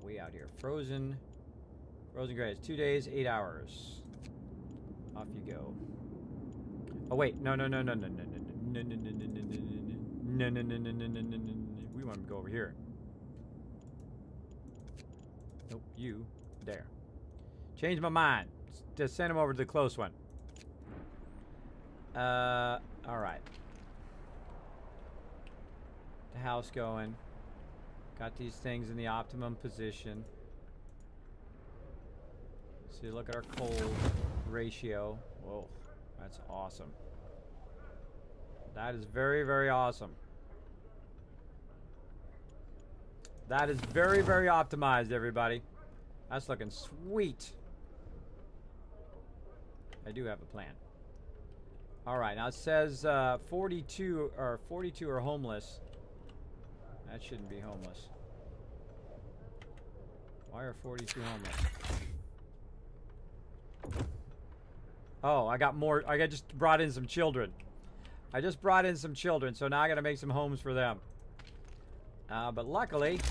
Way out here. Frozen grades. 2 days, 8 hours. Off you go. Oh wait. No. We want to go over here. Nope, you. There. Change my mind. Just send him over to the close one. Alright. The house going. Got these things in the optimum position. See, look at our cold ratio. Whoa, that's awesome. That is very, very awesome. That is very, very optimized, everybody. That's looking sweet. I do have a plan. All right, now it says 42 are homeless. That shouldn't be homeless. Why are 42 homeless? Oh, I got more. I just brought in some children. I just brought in some children, so now I got to make some homes for them. But luckily,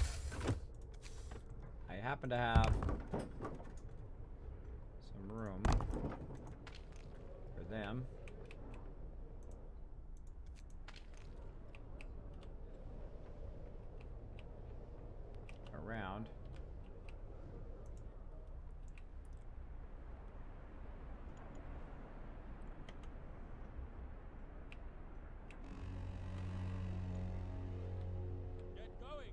I happen to have some room for them. Around. Get going.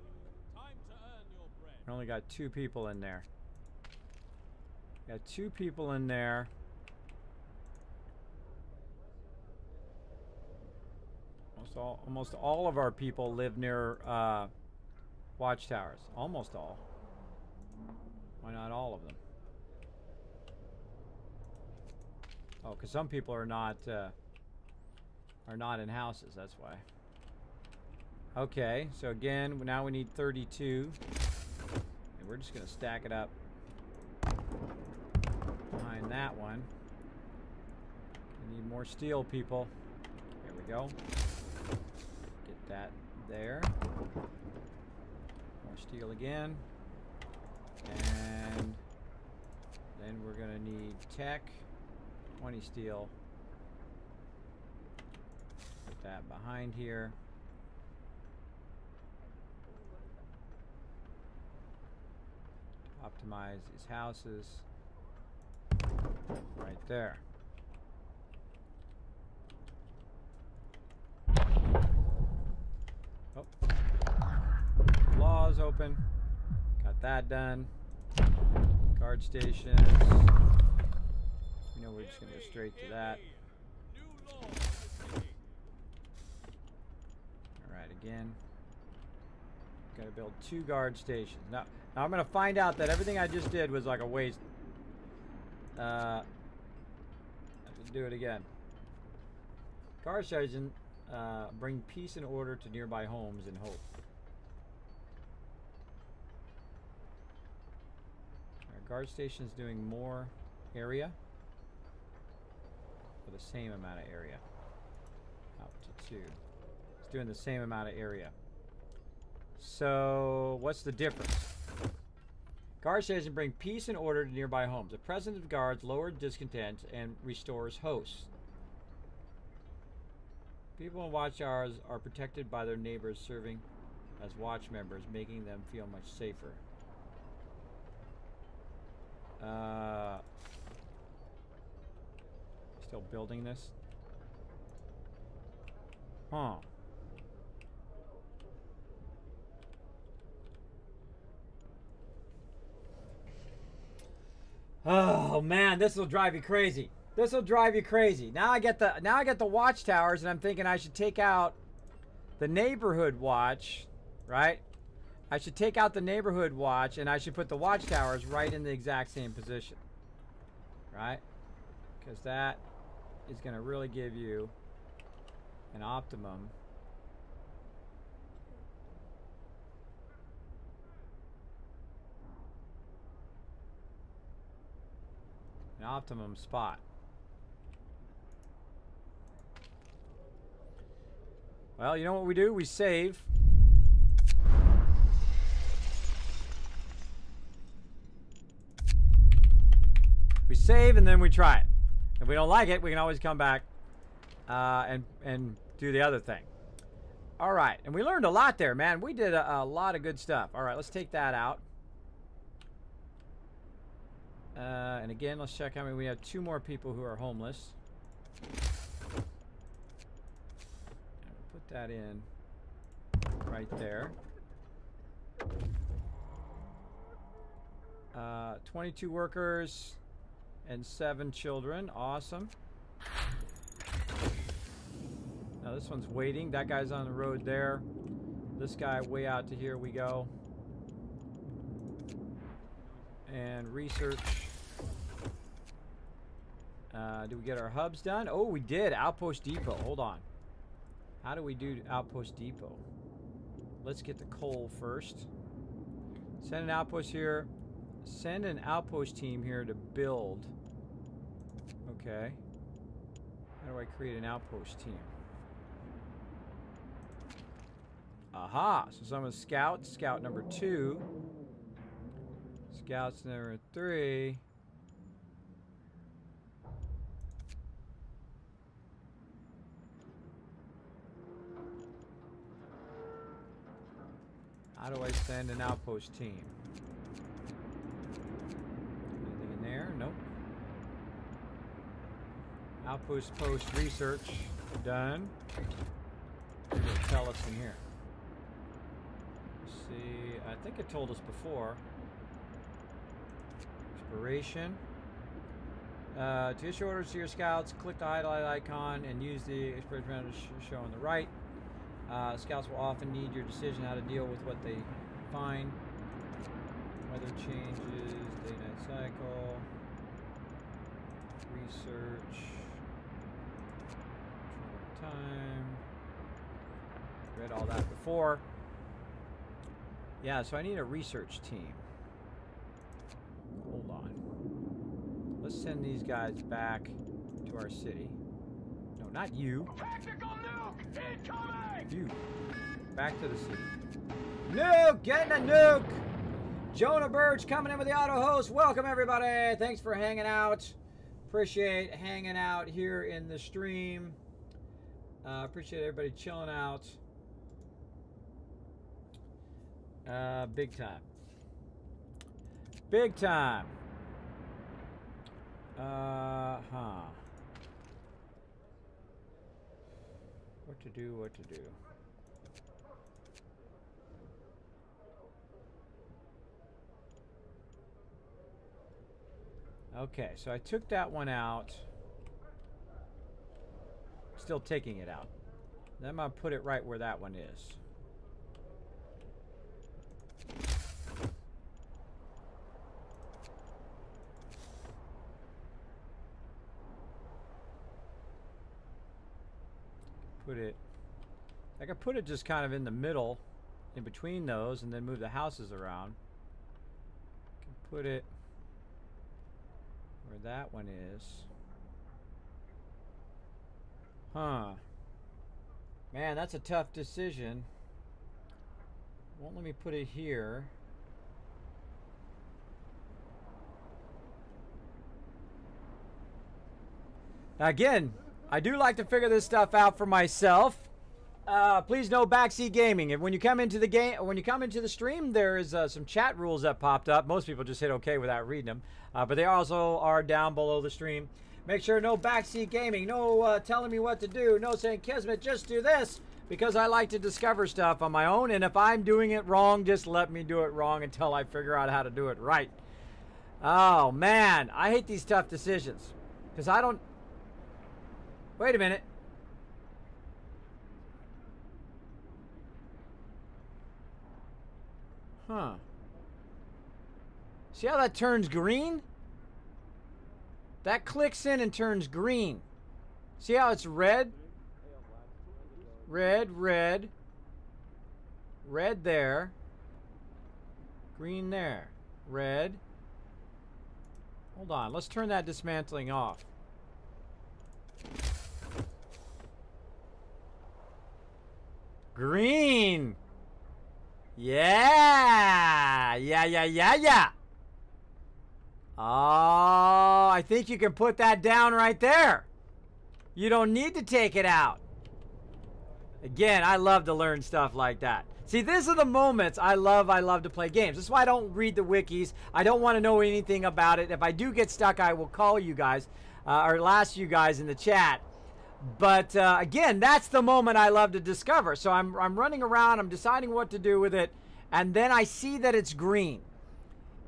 Time to earn your bread. I only got 2 people in there. Got 2 people in there. Almost all of our people live near watchtowers. Almost all. Why not all of them? Oh, because some people are not in houses. That's why. Okay, so again, now we need 32, and we're just gonna stack it up behind that one. We need more steel, people. There we go. Get that there. More steel again. And then we're gonna need tech. 20 steel. Put that behind here. Optimize these houses. Right there. Oh. Laws open. Got that done. Guard stations. You know, we're just going to go straight to that. New law in the city. Alright, again. Got to build 2 guard stations. Now I'm going to find out that everything I just did was like a waste. I have to do it again. Guard stations bring peace and order to nearby homes and hope. Our guard station is doing more area for the same amount of area. Up to 2. It's doing the same amount of area. So, what's the difference? Guard stations bring peace and order to nearby homes. The presence of guards lowers discontent and restores hosts. People in watchtowers are protected by their neighbors serving as watch members, making them feel much safer. Still building this? Huh. Oh man, this will drive you crazy. This will drive you crazy. Now I get the watchtowers, and I'm thinking I should take out the neighborhood watch, right? I should take out the neighborhood watch, and I should put the watchtowers right in the exact same position, right? Because that is going to really give you an optimum. An optimum spot. Well, you know what we do? We save. We save and then we try it. If we don't like it, we can always come back and do the other thing. All right, and we learned a lot there, man. We did a lot of good stuff. All right, let's take that out. And again, let's check how many. We have 2 more people who are homeless. Put that in right there. 22 workers and 7 children. Awesome. Now this one's waiting. That guy's on the road there. This guy way out to here we go. And research. Do we get our hubs done? Oh, we did. Outpost Depot. Hold on. How do we do Outpost Depot? Let's get the coal first. Send an outpost here. Send an outpost team here to build. Okay. How do I create an outpost team? Aha! So someone's scout. Scout number 2. Scouts number 3. How do I send an outpost team? Anything in there? Nope. Outpost post research done. It'll tell us in here. Let's see, I think it told us before. Exploration. To issue orders to your scouts, click the highlight icon and use the exploration manager show on the right. Scouts will often need your decision how to deal with what they find. Weather changes, day-night cycle, research, time. Read all that before. Yeah, so I need a research team. Hold on. Let's send these guys back to our city. No, not you. Tactical nuke incoming! You. Back to the city. Nuke! Getting a nuke! Jonah Birch coming in with the auto host. Welcome, everybody. Thanks for hanging out. Appreciate hanging out here in the stream. Appreciate everybody chilling out. Big time. Big time. What to do, what to do. Okay, so I took that one out. Still taking it out. Then I'm going to put it right where that one is. Put it, I could put it just kind of in the middle, in between those, and then move the houses around. Can put it where that one is. Huh. Man, that's a tough decision. Won't let me put it here. Now again, I do like to figure this stuff out for myself. Please no backseat gaming. If when you come into the game, when you come into the stream, there is some chat rules that popped up. Most people just hit OK without reading them, but they also are down below the stream. Make sure no backseat gaming, no telling me what to do, no saying Kismet, just do this, because I like to discover stuff on my own. And if I'm doing it wrong, just let me do it wrong until I figure out how to do it right. Oh man, I hate these tough decisions because I don't. Wait a minute. Huh. See how that turns green? That clicks in and turns green. See how it's red? Red, red. Red there. Green there. Red. Hold on. Let's turn that dismantling off. Green. Yeah. Yeah. Oh, I think you can put that down right there. You don't need to take it out. Again, I love to learn stuff like that. See, these are the moments I love to play games. That's why I don't read the wikis. I don't want to know anything about it. If I do get stuck, I will call you guys or ask you guys in the chat. But again, that's the moment I love to discover. So I'm running around, I'm deciding what to do with it, and then I see that it's green.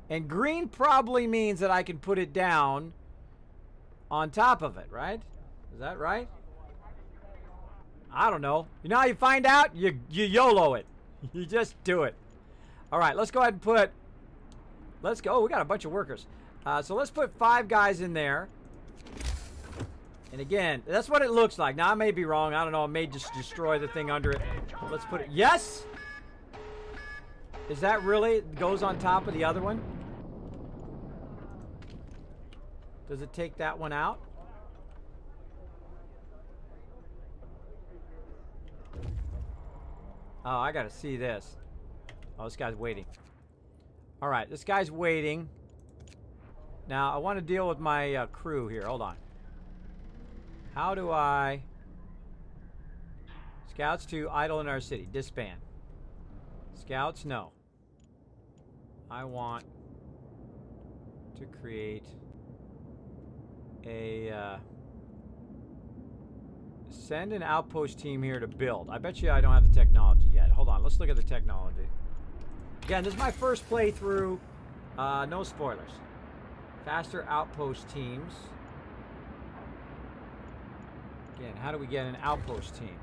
And green probably means that I can put it down on top of it, right? Is that right? I don't know. You know how you find out? You YOLO it. You just do it. All right, let's go ahead and put, let's go. Oh, we got a bunch of workers. So let's put 5 guys in there. And again, that's what it looks like. Now, I may be wrong. I don't know. I may just destroy the thing under it. Let's put it... Yes! Is that really... goes on top of the other one? Does it take that one out? Oh, I gotta see this. Oh, this guy's waiting. Alright, this guy's waiting. Now, I want to deal with my crew here. Hold on. How do I... Scouts to idle in our city. Disband. Scouts, no. I want to create a... send an outpost team here to build. I bet you I don't have the technology yet. Hold on, let's look at the technology. Again, this is my first playthrough. No spoilers. Faster outpost teams. Again, how do we get an outpost team?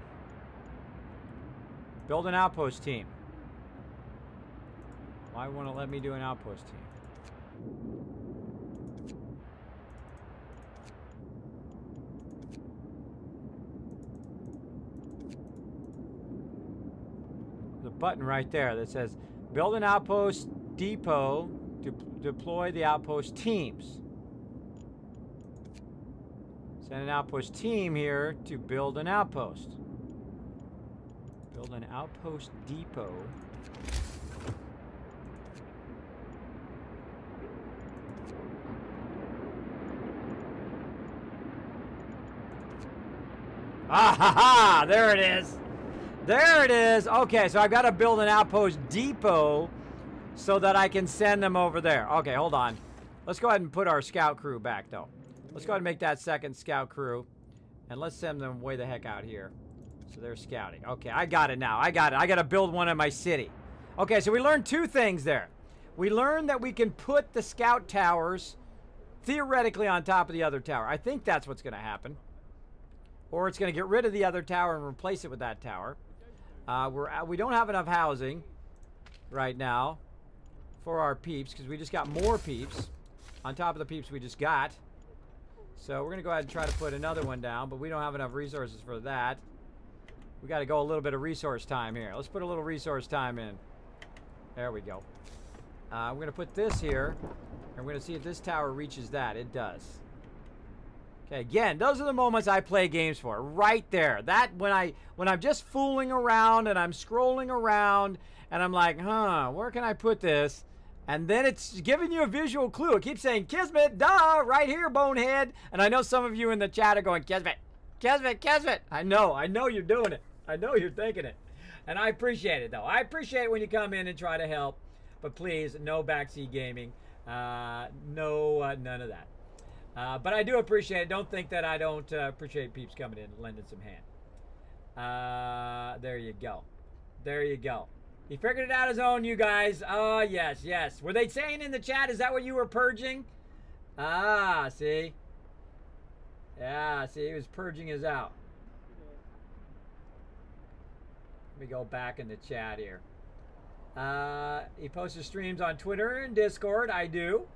Build an outpost team. Why won't it let me do an outpost team? There's a button right there that says build an outpost depot to deploy the outpost teams. Send an outpost team here to build an outpost. Build an outpost depot. Ah ha ha! There it is. There it is. Okay, so I've got to build an outpost depot so that I can send them over there. Okay, hold on. Let's go ahead and put our scout crew back, though. Let's go ahead and make that second scout crew. And let's send them way the heck out here. So they're scouting. Okay, I got it now. I got it. I got to build one in my city. Okay, so we learned two things there. We learned that we can put the scout towers theoretically on top of the other tower. I think that's what's going to happen. Or it's going to get rid of the other tower and replace it with that tower. We don't have enough housing right now for our peeps because we just got more peeps on top of the peeps we just got. So we're going to go ahead and try to put another one down, but we don't have enough resources for that. We got to go a little bit of resource time here. Let's put a little resource time in. There we go. We're going to put this here, and we're going to see if this tower reaches that. It does. Okay, again, those are the moments I play games for. Right there. That when I'm just fooling around and I'm scrolling around and I'm like, where can I put this? And then it's giving you a visual clue. It keeps saying, Kismet, duh, right here, bonehead. And I know some of you in the chat are going, Kismet, Kismet, Kismet. I know you're doing it. I know you're thinking it. And I appreciate it, though. I appreciate it when you come in and try to help. But please, no backseat gaming. None of that. But I do appreciate it. Don't think that I don't appreciate peeps coming in and lending some hand. There you go. There you go. He figured it out his own, you guys. Oh, yes, yes. Were they saying in the chat, is that what you were purging? Ah, see? Yeah, see, he was purging his out. Let me go back in the chat here. He posts his streams on Twitter and Discord. I do.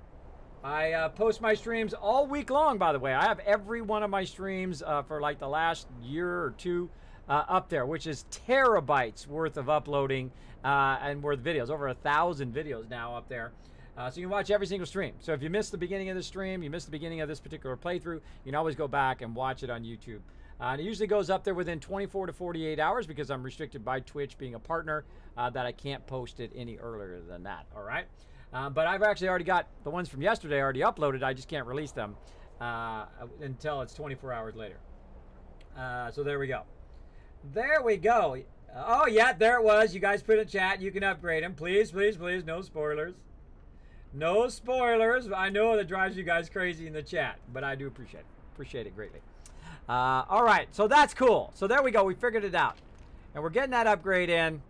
I post my streams all week long, by the way. I have every one of my streams for like the last year or two up there, which is terabytes worth of uploading and worth videos. Over 1,000 videos now up there. So you can watch every single stream. So if you missed the beginning of the stream, you missed the beginning of this particular playthrough, you can always go back and watch it on YouTube. And it usually goes up there within 24 to 48 hours because I'm restricted by Twitch being a partner that I can't post it any earlier than that, all right? But I've actually already got the ones from yesterday already uploaded. I just can't release them until it's 24 hours later. So there we go. There we go. Oh, yeah, there it was. You guys put in chat. You can upgrade him. Please, please, please. No spoilers. No spoilers. I know that drives you guys crazy in the chat, but I do appreciate it. Appreciate it greatly. All right, so that's cool. So there we go. We figured it out. And we're getting that upgrade in.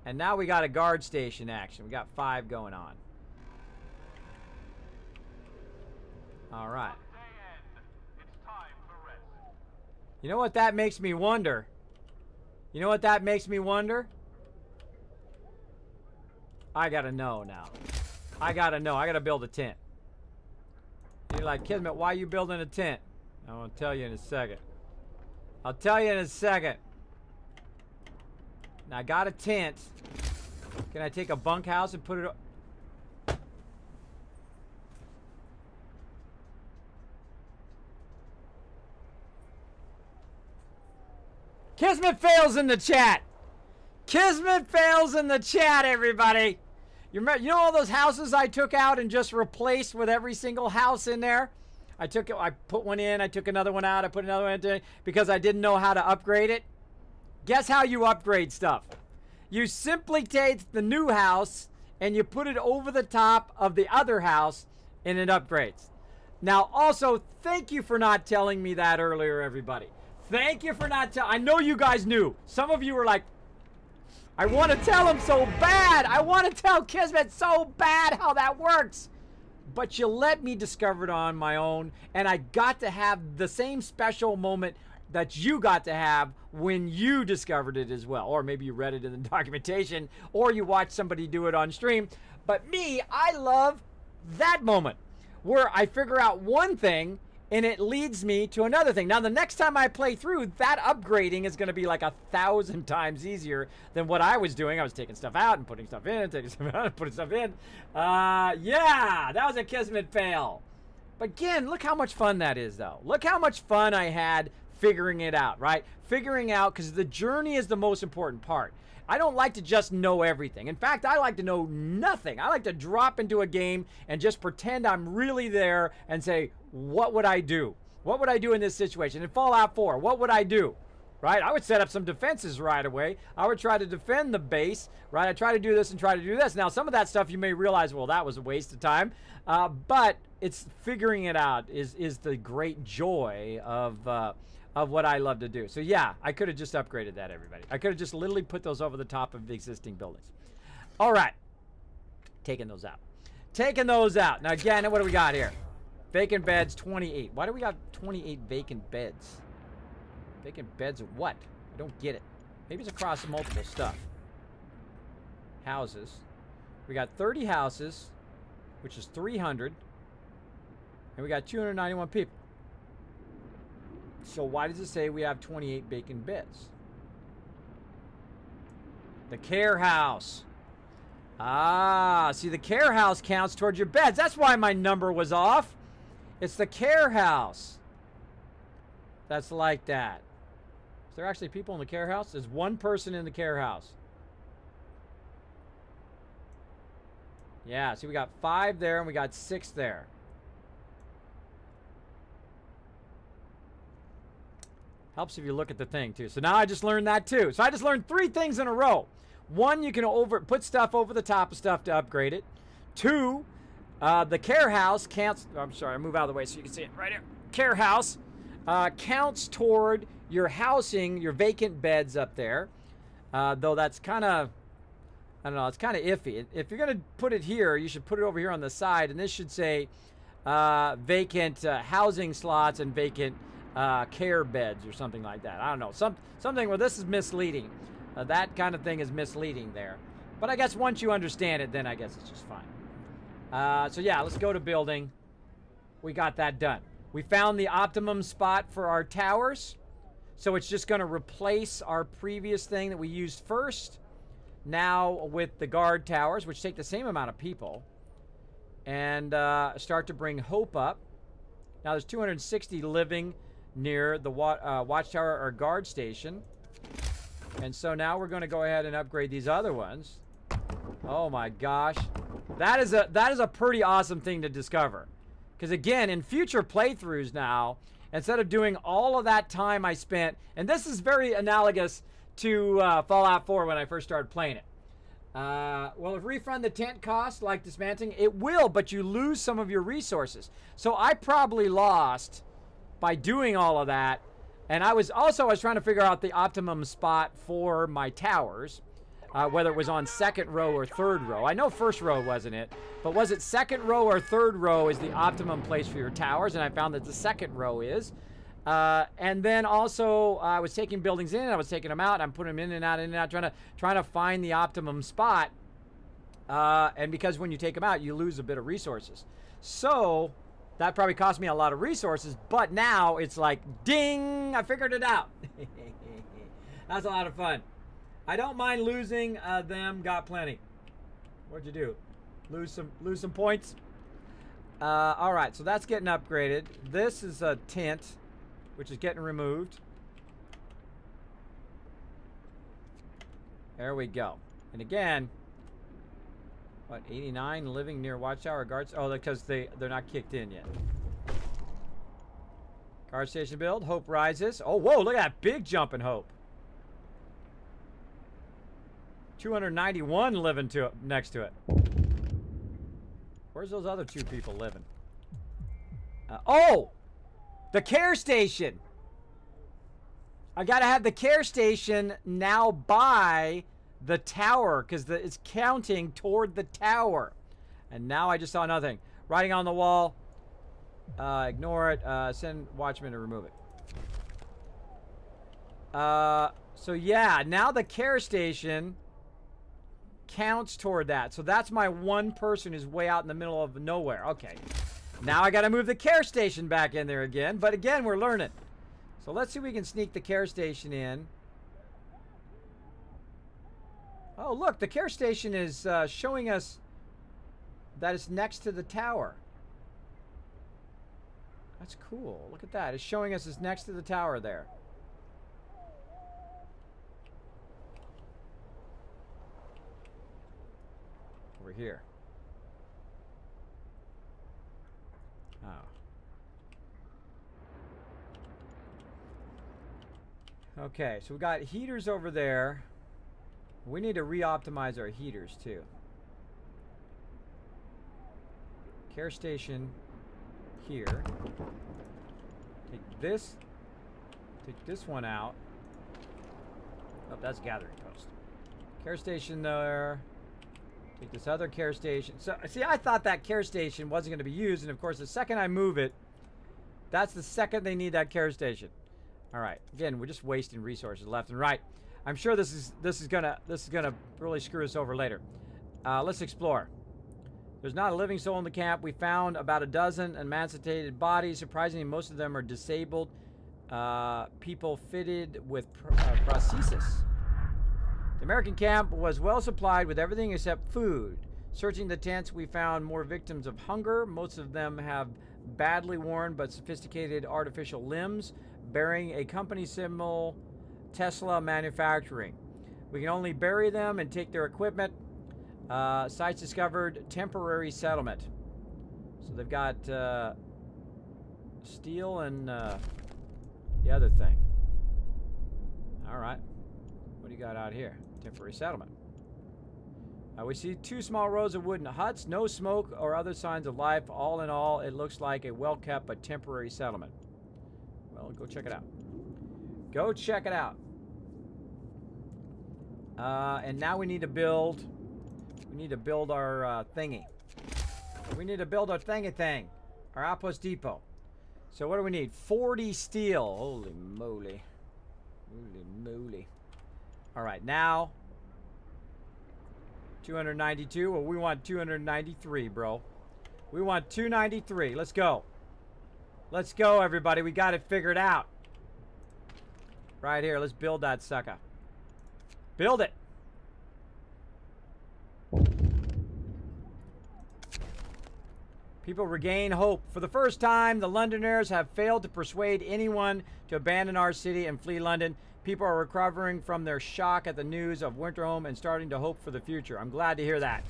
And now we got a guard station action. We got 5 going on. All right. You know what that makes me wonder? You know what that makes me wonder? I gotta know now. I gotta know. I gotta build a tent. You're like, Kismet, why are you building a tent? I will tell you in a second. I'll tell you in a second. Now, I got a tent. Can I take a bunkhouse and put it... Kismet fails in the chat. Kismet fails in the chat, everybody. You know all those houses I took out and just replaced with every single house in there? I put one in, I took another one out, I put another one in because I didn't know how to upgrade it. Guess how you upgrade stuff? You simply take the new house and you put it over the top of the other house and it upgrades. Now, also, thank you for not telling me that earlier, everybody. Thank you for not telling. I know you guys knew. Some of you were like, I want to tell him so bad. I want to tell Kismet so bad how that works. But you let me discover it on my own, and I got to have the same special moment that you got to have when you discovered it as well. Or maybe you read it in the documentation, or you watched somebody do it on stream. But me, I love that moment where I figure out one thing and it leads me to another thing. Now, the next time I play through, that upgrading is going to be like 1,000 times easier than what I was doing. I was taking stuff out and putting stuff in, and taking stuff out and putting stuff in. Yeah, that was a Kismet fail. But again, look how much fun that is, though. Look how much fun I had figuring it out, right? Figuring out, because the journey is the most important part. I don't like to just know everything. In fact, I like to know nothing. I like to drop into a game and just pretend I'm really there and say, what would I do? What would I do in this situation? In Fallout 4, what would I do? Right? I would set up some defenses right away. I would try to defend the base, right? I try to do this and try to do this. Now, some of that stuff you may realize, well, that was a waste of time. But it's figuring it out is the great joy of what I love to do. So yeah, I could have just upgraded that, everybody. I could have just literally put those over the top of the existing buildings. All right. Taking those out. Taking those out. Now again, what do we got here? Vacant beds, 28. Why do we got 28 vacant beds? Vacant beds of what? I don't get it. Maybe it's across multiple stuff. Houses. We got 30 houses, which is 300. And we got 291 people. So why does it say we have 28 vacant beds? The care house. Ah, see, the care house counts towards your beds. That's why my number was off. It's the care house. That's like that. Is there actually people in the care house? There's one person in the care house. Yeah, see, we got 5 there and we got 6 there. Helps if you look at the thing, too. So now I just learned that, too. So I just learned 3 things in a row. 1, you can put stuff over the top of stuff to upgrade it. 2, the care house counts... I'm sorry, I'll move out of the way so you can see it right here. Care house counts toward your housing, your vacant beds up there. Though that's kind of... I don't know, it's kind of iffy. If you're going to put it here, you should put it over here on the side. And this should say vacant housing slots and vacant... care beds or something like that. I don't know. Something where this is misleading. That kind of thing is misleading there. But I guess once you understand it, then I guess it's just fine. So yeah, let's go to building. We got that done. We found the optimum spot for our towers. So it's just going to replace our previous thing that we used first. Now with the guard towers, which take the same amount of people. And start to bring hope up. Now there's 260 living near the watchtower or guard station. And so now we're going to go ahead and upgrade these other ones. Oh my gosh. That is a pretty awesome thing to discover. Because again, in future playthroughs now, instead of doing all of that time I spent, and this is very analogous to Fallout 4 when I first started playing it. Will it refund the tent cost like dismantling? It will, but you lose some of your resources. So I probably lost by doing all of that. And I was trying to figure out the optimum spot for my towers, whether it was on second row or third row. I know first row wasn't it, but was it second row or third row is the optimum place for your towers? And I found that the second row is. And then also I was taking buildings in, I was taking them out, I'm putting them in and out, trying to find the optimum spot. And because when you take them out, you lose a bit of resources. So That probably cost me a lot of resources, but now it's like, ding, I figured it out. That's a lot of fun. I don't mind losing them, got plenty. What'd you do? Lose some points? All right, so that's getting upgraded. This is a tent, which is getting removed. There we go. And again, what, 89 living near watchtower guards? Oh, because they're not kicked in yet. Guard station build. Hope rises. Oh, whoa, look at that big jump in hope. 291 living next to it. Where's those other 2 people living? Oh! The care station! I gotta have the care station now by the tower, because it's counting toward the tower. And now I just saw nothing. Writing on the wall. Ignore it. Send watchman to remove it. So yeah, now the care station counts toward that. So that's my one person who's way out in the middle of nowhere. Okay. Now I got to move the care station back in there again. But again, we're learning. So let's see if we can sneak the care station in. Oh, look. The care station is showing us that it's next to the tower. That's cool. Look at that. It's showing us it's next to the tower there. Over here. Oh. Okay, so we got heaters over there. We need to re-optimize our heaters too. Care station here. Take this one out. Oh, that's gathering post. Care station there. Take this other care station. So, see, I thought that care station wasn't going to be used, and of course, the second I move it, that's the second they need that care station. All right. Again, we're just wasting resources left and right. I'm sure this is gonna really screw us over later. Let's explore. There's not a living soul in the camp. We found about a dozen emancipated bodies. Surprisingly, most of them are disabled people fitted with prosthesis. The American camp was well supplied with everything except food. Searching the tents, we found more victims of hunger. Most of them have badly worn but sophisticated artificial limbs, bearing a company symbol, Tesla Manufacturing. We can only bury them and take their equipment. Sites discovered, temporary settlement. So they've got steel and the other thing. All right. What do you got out here? Temporary settlement. We see 2 small rows of wooden huts, no smoke or other signs of life. All in all, it looks like a well-kept but temporary settlement. Well, go check it out. Go check it out. And now we need to build. We need to build our thingy. We need to build our thingy thing. Our outpost depot. So what do we need? 40 steel. Holy moly. Holy moly. All right, now 292. Well, we want 293, bro. We want 293. Let's go. Let's go, everybody. We got it figured out. Right here. Let's build that sucker. Build it. People regain hope. For the first time, the Londoners have failed to persuade anyone to abandon our city and flee London. People are recovering from their shock at the news of Winterhome and starting to hope for the future. I'm glad to hear that.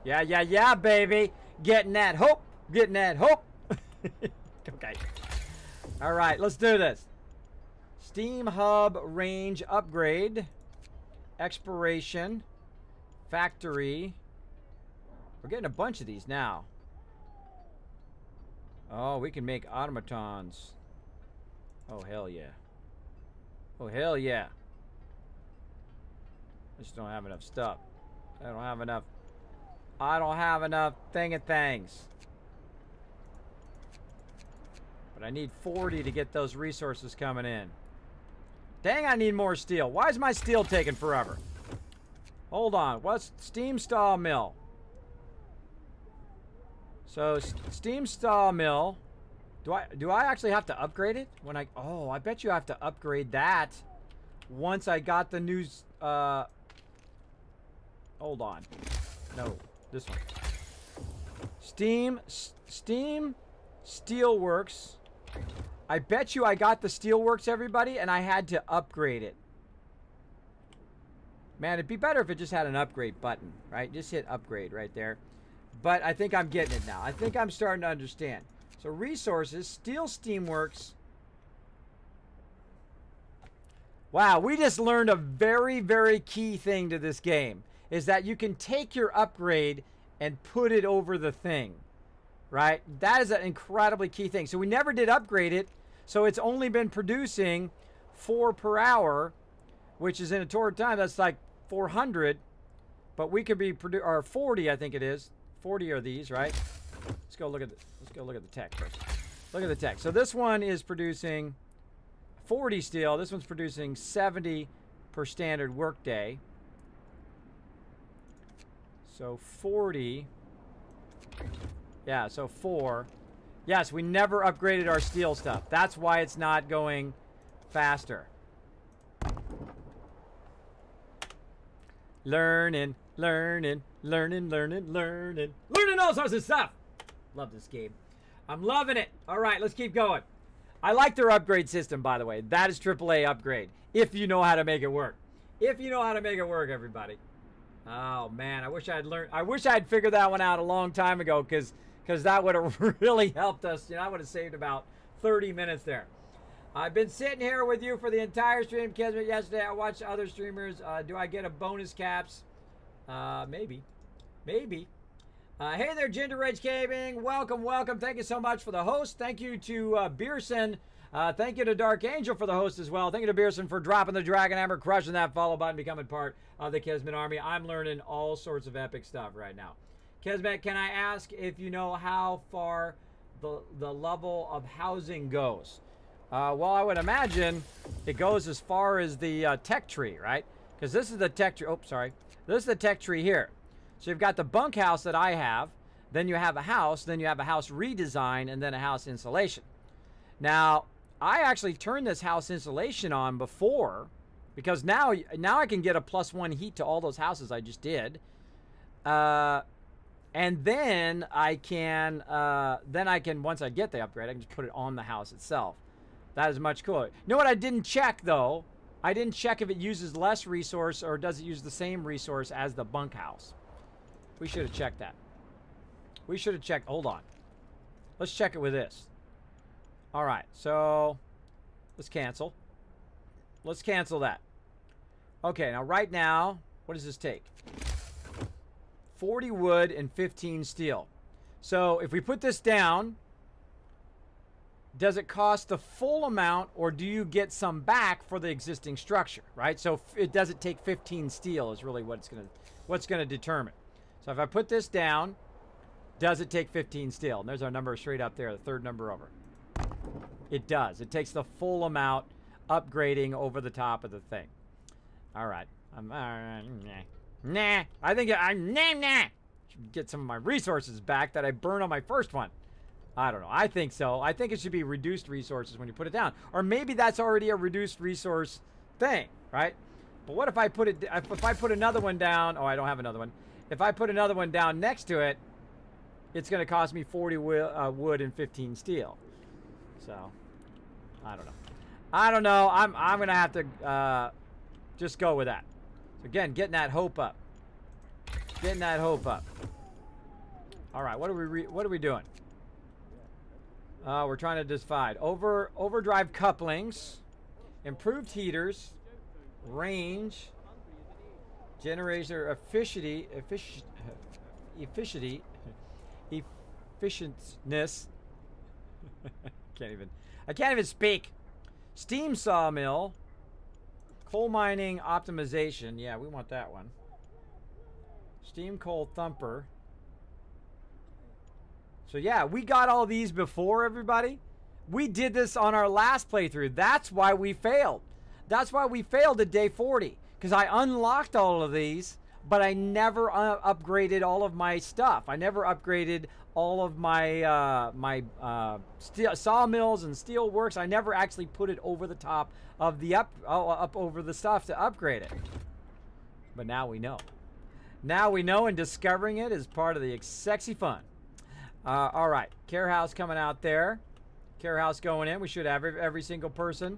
Yeah, yeah, yeah, baby. Getting that hope. Getting that hope. Okay. All right, let's do this. Steam Hub range upgrade. Expiration. Factory. We're getting a bunch of these now. Oh, we can make automatons. Oh, hell yeah. Oh, hell yeah. I just don't have enough stuff. I don't have enough things. But I need 40 to get those resources coming in. Dang, I need more steel. Why is my steel taking forever? Hold on. What's steam stall mill? So steam sawmill. Do I actually have to upgrade it when I? Oh, I bet you have to upgrade that once I got the new. Hold on. No, this one. Steam Steelworks. I bet you I got the Steelworks, everybody, and I had to upgrade it. Man, it'd be better if it just had an upgrade button, right? Just hit upgrade right there. But I think I'm getting it now. I think I'm starting to understand. So resources, Steel Steamworks. Wow, we just learned a very, very key thing to this game. Is that you can take your upgrade and put it over the thing. Right? That is an incredibly key thing. So we never did upgrade it. So it's only been producing 4 per hour. Which is in a total time, that's like 400. But we could be or 40, I think it is. 40 are these, right? Let's go look at the tech first. Look at the tech. So this one is producing 40 steel. This one's producing 70 per standard workday. So 40. Yeah, so 4. Yes, we never upgraded our steel stuff. That's why it's not going faster. Learning all sorts of stuff. Love this game. I'm loving it. All right, let's keep going. I like their upgrade system, by the way. That is AAA upgrade. If you know how to make it work. If you know how to make it work, everybody. Oh, man. I wish I had learned. I wish I had figured that one out a long time ago because that would have really helped us. You know, I would have saved about 30 minutes there. I've been sitting here with you for the entire stream, Kismet. Yesterday, I watched other streamers. Do I get a bonus caps? Maybe. Maybe. Hey there, Ginger Rage Gaming. Welcome, welcome. Thank you so much for the host. Thank you to Beerson. Thank you to Dark Angel for the host as well. Thank you to Beerson for dropping the Dragon Hammer, crushing that follow button, becoming part of the Kismet Army. I'm learning all sorts of epic stuff right now. Kismet, can I ask if you know how far the level of housing goes? Well, I would imagine it goes as far as the tech tree, right? Because this is the tech tree. Oh, sorry. This is the tech tree here. So you've got the bunkhouse that I have. Then you have a house. Then you have a house redesign. And then a house insulation. Now, I actually turned this house insulation on before. Because now I can get a +1 heat to all those houses I just did. And then I can, once I get the upgrade, I can just put it on the house itself. That is much cooler. You know what I didn't check, though? I didn't check if it uses less resource or does it use the same resource as the bunkhouse. We should have checked that. We should have checked. Hold on. Let's check it with this. All right. So let's cancel. Let's cancel that. Okay. Now, right now, what does this take? 40 wood and 15 steel. So if we put this down, does it cost the full amount or do you get some back for the existing structure, right? So it doesn't take 15 steel is really what's going to determine. So if I put this down, does it take 15 steel? And there's our number straight up there, the third number over. It does. It takes the full amount upgrading over the top of the thing. All right. Nah. I think nah. Should get some of my resources back that I burned on my first one. I don't know. I think so. I think it should be reduced resources when you put it down. Or maybe that's already a reduced resource thing, right? But what if I put it, if I put another one down, oh, I don't have another one. If I put another one down next to it, it's going to cost me 40 wood and 15 steel. So, I don't know. I don't know. I'm going to have to just go with that. So again, getting that hope up. Getting that hope up. All right, what are we doing? We're trying to decide. Overdrive couplings, improved heaters, range, generator efficientness. I can't even speak. Steam sawmill, coal mining optimization. Yeah, we want that one. Steam coal thumper. So yeah, we got all these before, everybody. We did this on our last playthrough. That's why we failed. That's why we failed at day 40. Because I unlocked all of these, but I never upgraded all of my stuff. I never upgraded all of my steel sawmills and steel works. I never actually put it over the top of the up over the stuff to upgrade it. But now we know. Now we know, and discovering it is part of the sexy fun. All right, care house coming out there. Care house going in. We should have every single person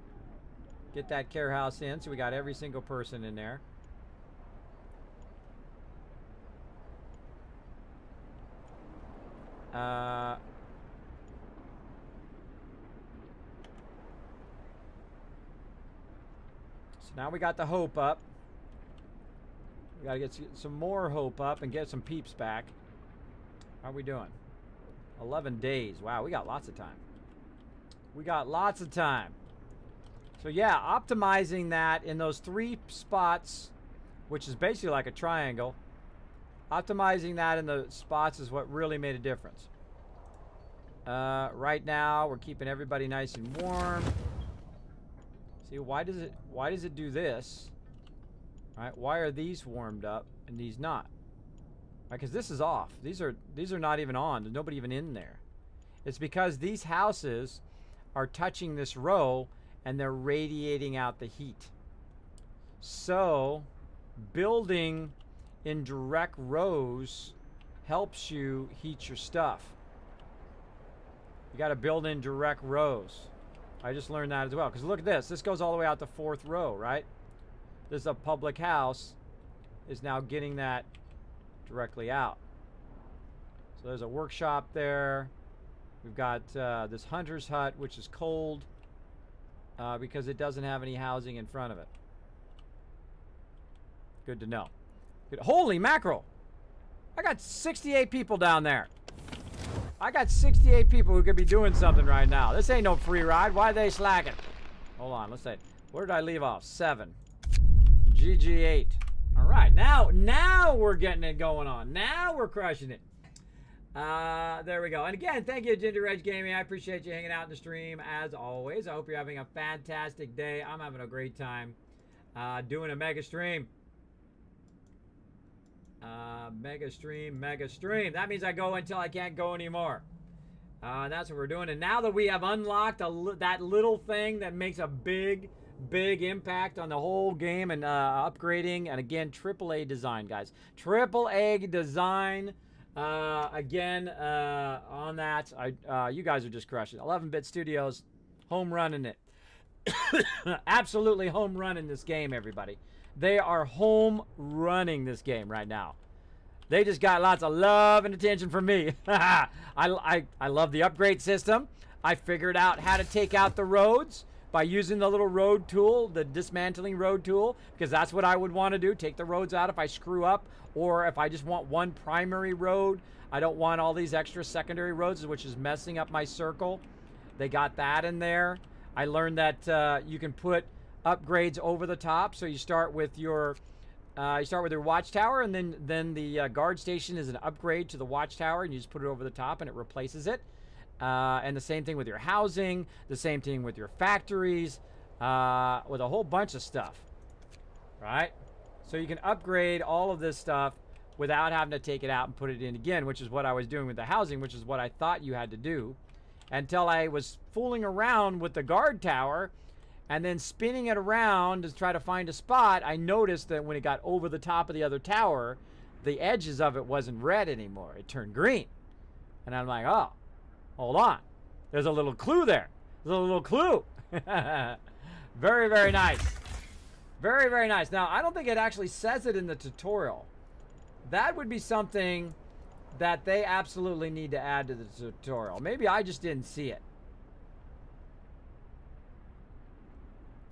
get that care house in. So we got every single person in there. So now we got the hope up. We gotta get some more hope up and get some peeps back. How are we doing? 11 days. Wow, we got lots of time. We got lots of time. So yeah, optimizing that in those 3 spots, which is basically like a triangle. Optimizing that in the spots is what really made a difference. Right now, we're keeping everybody nice and warm. See, why does it do this? All right, why are these warmed up and these not? Because this is off. These are not even on. There's nobody even in there. It's because these houses are touching this row and they're radiating out the heat. So, building in direct rows helps you heat your stuff. You got to build in direct rows. I just learned that as well. Because look at this. This goes all the way out to 4th row, right? This is a public house. Is now getting that directly out. So there's a workshop there. We've got this hunter's hut, which is cold because it doesn't have any housing in front of it. Good to know. Good. Holy mackerel! I got 68 people down there. I got 68 people who could be doing something right now. This ain't no free ride. Why are they slacking? Hold on, let's say. Where did I leave off? 7. GG8. All right, now we're getting it going on. Now we're crushing it. There we go. And again, thank you, Ginger Edge Gaming. I appreciate you hanging out in the stream as always. I hope you're having a fantastic day. I'm having a great time doing a mega stream. Mega stream. That means I go until I can't go anymore. That's what we're doing. And now that we have unlocked that little thing that makes a big impact on the whole game and upgrading, and again, AAA design, guys. AAA design. Again, on that, you guys are just crushing it. 11-Bit Studios, home running it. Absolutely home running this game, everybody. They are home running this game right now. They just got lots of love and attention from me. I love the upgrade system. I figured out how to take out the roads by using the little road tool, the dismantling road tool, because that's what I would want to do. Take the roads out if I screw up, or if I just want one primary road. I don't want all these extra secondary roads, which is messing up my circle. They got that in there. I learned that you can put upgrades over the top. So you start with your watchtower, and then the guard station is an upgrade to the watchtower, and you just put it over the top and it replaces it. And the same thing with your housing, the same thing with your factories, with a whole bunch of stuff, right? So you can upgrade all of this stuff without having to take it out and put it in again, which is what I was doing with the housing, which is what I thought you had to do, until I was fooling around with the guard tower and then spinning it around to try to find a spot. I noticed that when it got over the top of the other tower, the edges of it wasn't red anymore. It turned green. And I'm like, oh, hold on. There's a little clue there. There's a little clue. Very, very nice. Very, very nice. Now, I don't think it actually says it in the tutorial. That would be something that they absolutely need to add to the tutorial. Maybe I just didn't see it.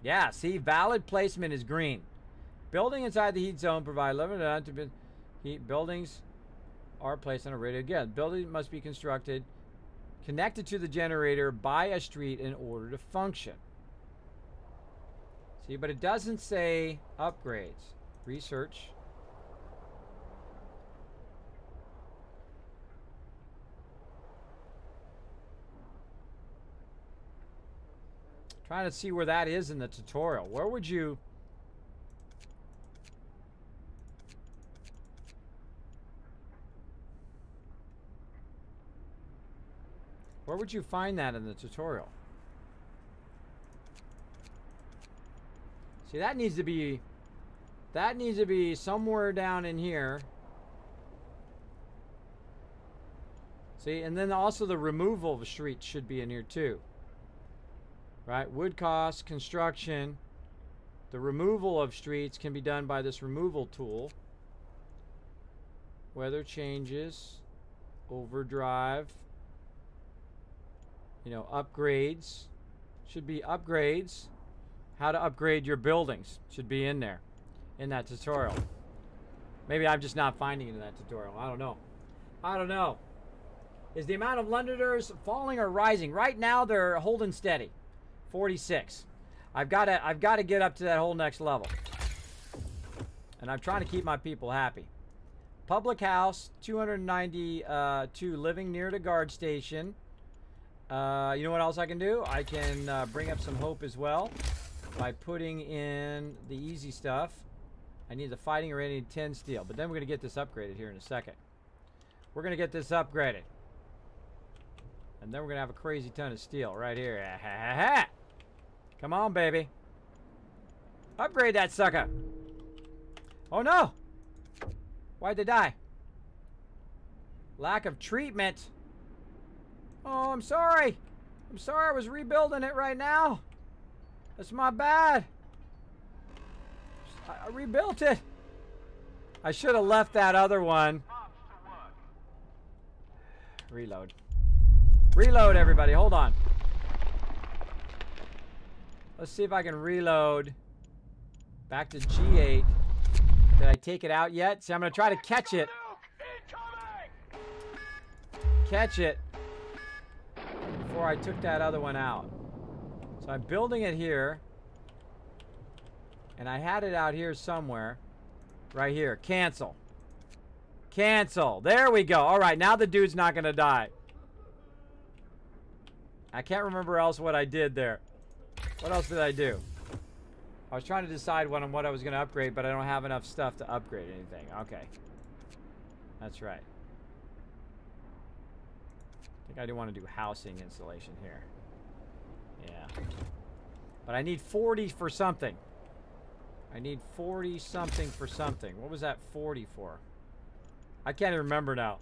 Yeah, see, valid placement is green. Building inside the heat zone provide limited heat. Buildings are placed on a radio. Again, building must be constructed, connected to the generator by a street in order to function. See, but it doesn't say upgrades. Research. Trying to see where that is in the tutorial. Where would you... Where would you find that in the tutorial? See, that needs to be somewhere down in here. See, and then also the removal of streets should be in here too. Right? Wood costs, construction. The removal of streets can be done by this removal tool. Weather changes, overdrive, you know, upgrades. Should be upgrades. How to upgrade your buildings should be in there, in that tutorial. Maybe I'm just not finding it in that tutorial. I don't know. I don't know. Is the amount of Londoners falling or rising? Right now they're holding steady. 46. I've got to get up to that whole next level. And I'm trying to keep my people happy. Public house, 292 living near the guard station. You know what else I can do? I can bring up some hope as well by putting in the easy stuff. I need the fighting or any 10 steel, but then we're going to get this upgraded here in a second. We're going to get this upgraded. And then we're going to have a crazy ton of steel right here. Come on, baby. Upgrade that sucker. Oh, no. Why'd they die? Lack of treatment. Oh, I'm sorry. I'm sorry. I was rebuilding it right now. That's my bad. I rebuilt it. I should have left that other one. Reload. Reload, everybody. Hold on. Let's see if I can reload back to G8. Did I take it out yet? See, I'm going to try to catch it. Catch it before I took that other one out. So I'm building it here. And I had it out here somewhere. Right here. Cancel. Cancel. There we go. All right, now the dude's not going to die. I can't remember else what I did there. What else did I do? I was trying to decide what I was going to upgrade, but I don't have enough stuff to upgrade anything. Okay. That's right. I think I do want to do housing installation here. Yeah. But I need 40 for something. I need 40 something for something. What was that 40 for? I can't even remember now.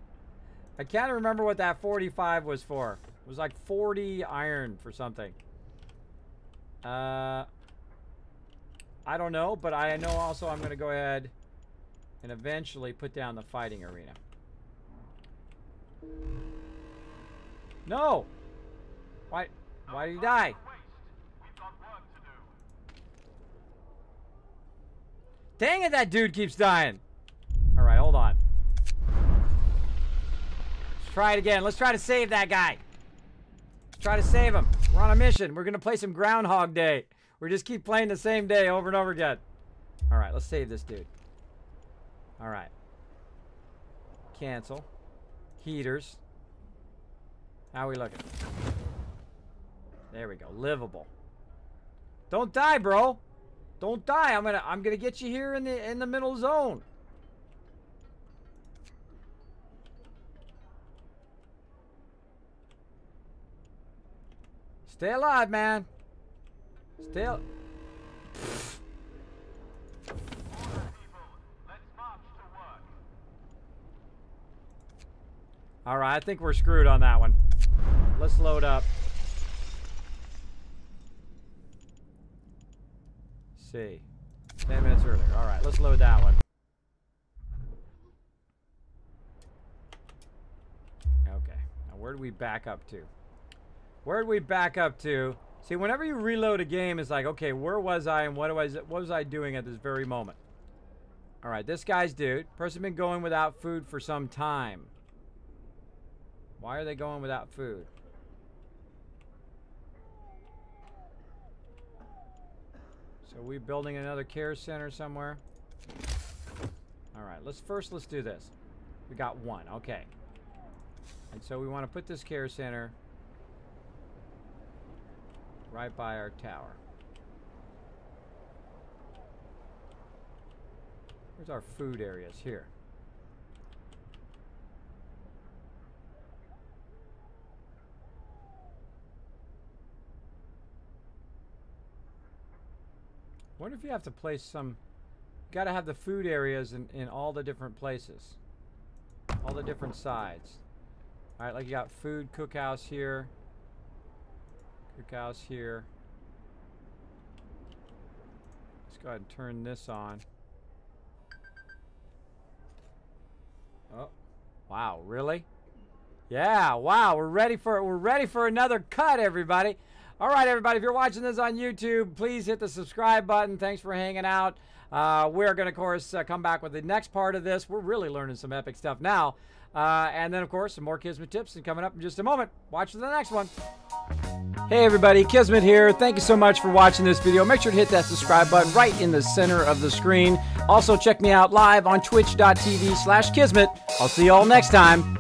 I can't remember what that 45 was for. It was like 40 iron for something. I don't know, but I know also I'm going to go ahead and eventually put down the fighting arena. No! Why did he die? Dang it, that dude keeps dying. Alright, hold on. Let's try it again. Let's try to save that guy. Let's try to save him. We're on a mission. We're going to play some Groundhog Day. We just keep playing the same day over and over again. Alright, let's save this dude. Alright. Cancel. Heaters. How are we looking? There we go. Livable. Don't die, bro. Don't die. I'm gonna get you here in the middle zone. Stay alive, man. Stay alive. Alright, I think we're screwed on that one. Let's load up. See. 10 minutes earlier. Alright, let's load that one. Okay. Now where do we back up to? Where do we back up to? See, whenever you reload a game, it's like, okay, where was I and what was I doing at this very moment? Alright, this guy's dude. Person been going without food for some time. Why are they going without food? So are we building another care center somewhere? Alright, let's do this. We got one, okay. And so we want to put this care center right by our tower. Where's our food areas? Here. Wonder if you have to place some... Got to have the food areas in all the different places. All the different sides. Alright, like you got food cookhouse here. Cookhouse here. Let's go ahead and turn this on. Oh. Wow, really? Yeah, wow, we're ready for another cut, everybody. All right, everybody, if you're watching this on YouTube, please hit the subscribe button. Thanks for hanging out. We're going to, of course, come back with the next part of this. We're really learning some epic stuff now. And then, of course, some more Kismet tips and coming up in just a moment. Watch the next one. Hey, everybody, Kismet here. Thank you so much for watching this video. Make sure to hit that subscribe button right in the center of the screen. Also, check me out live on twitch.tv/Kismet. I'll see you all next time.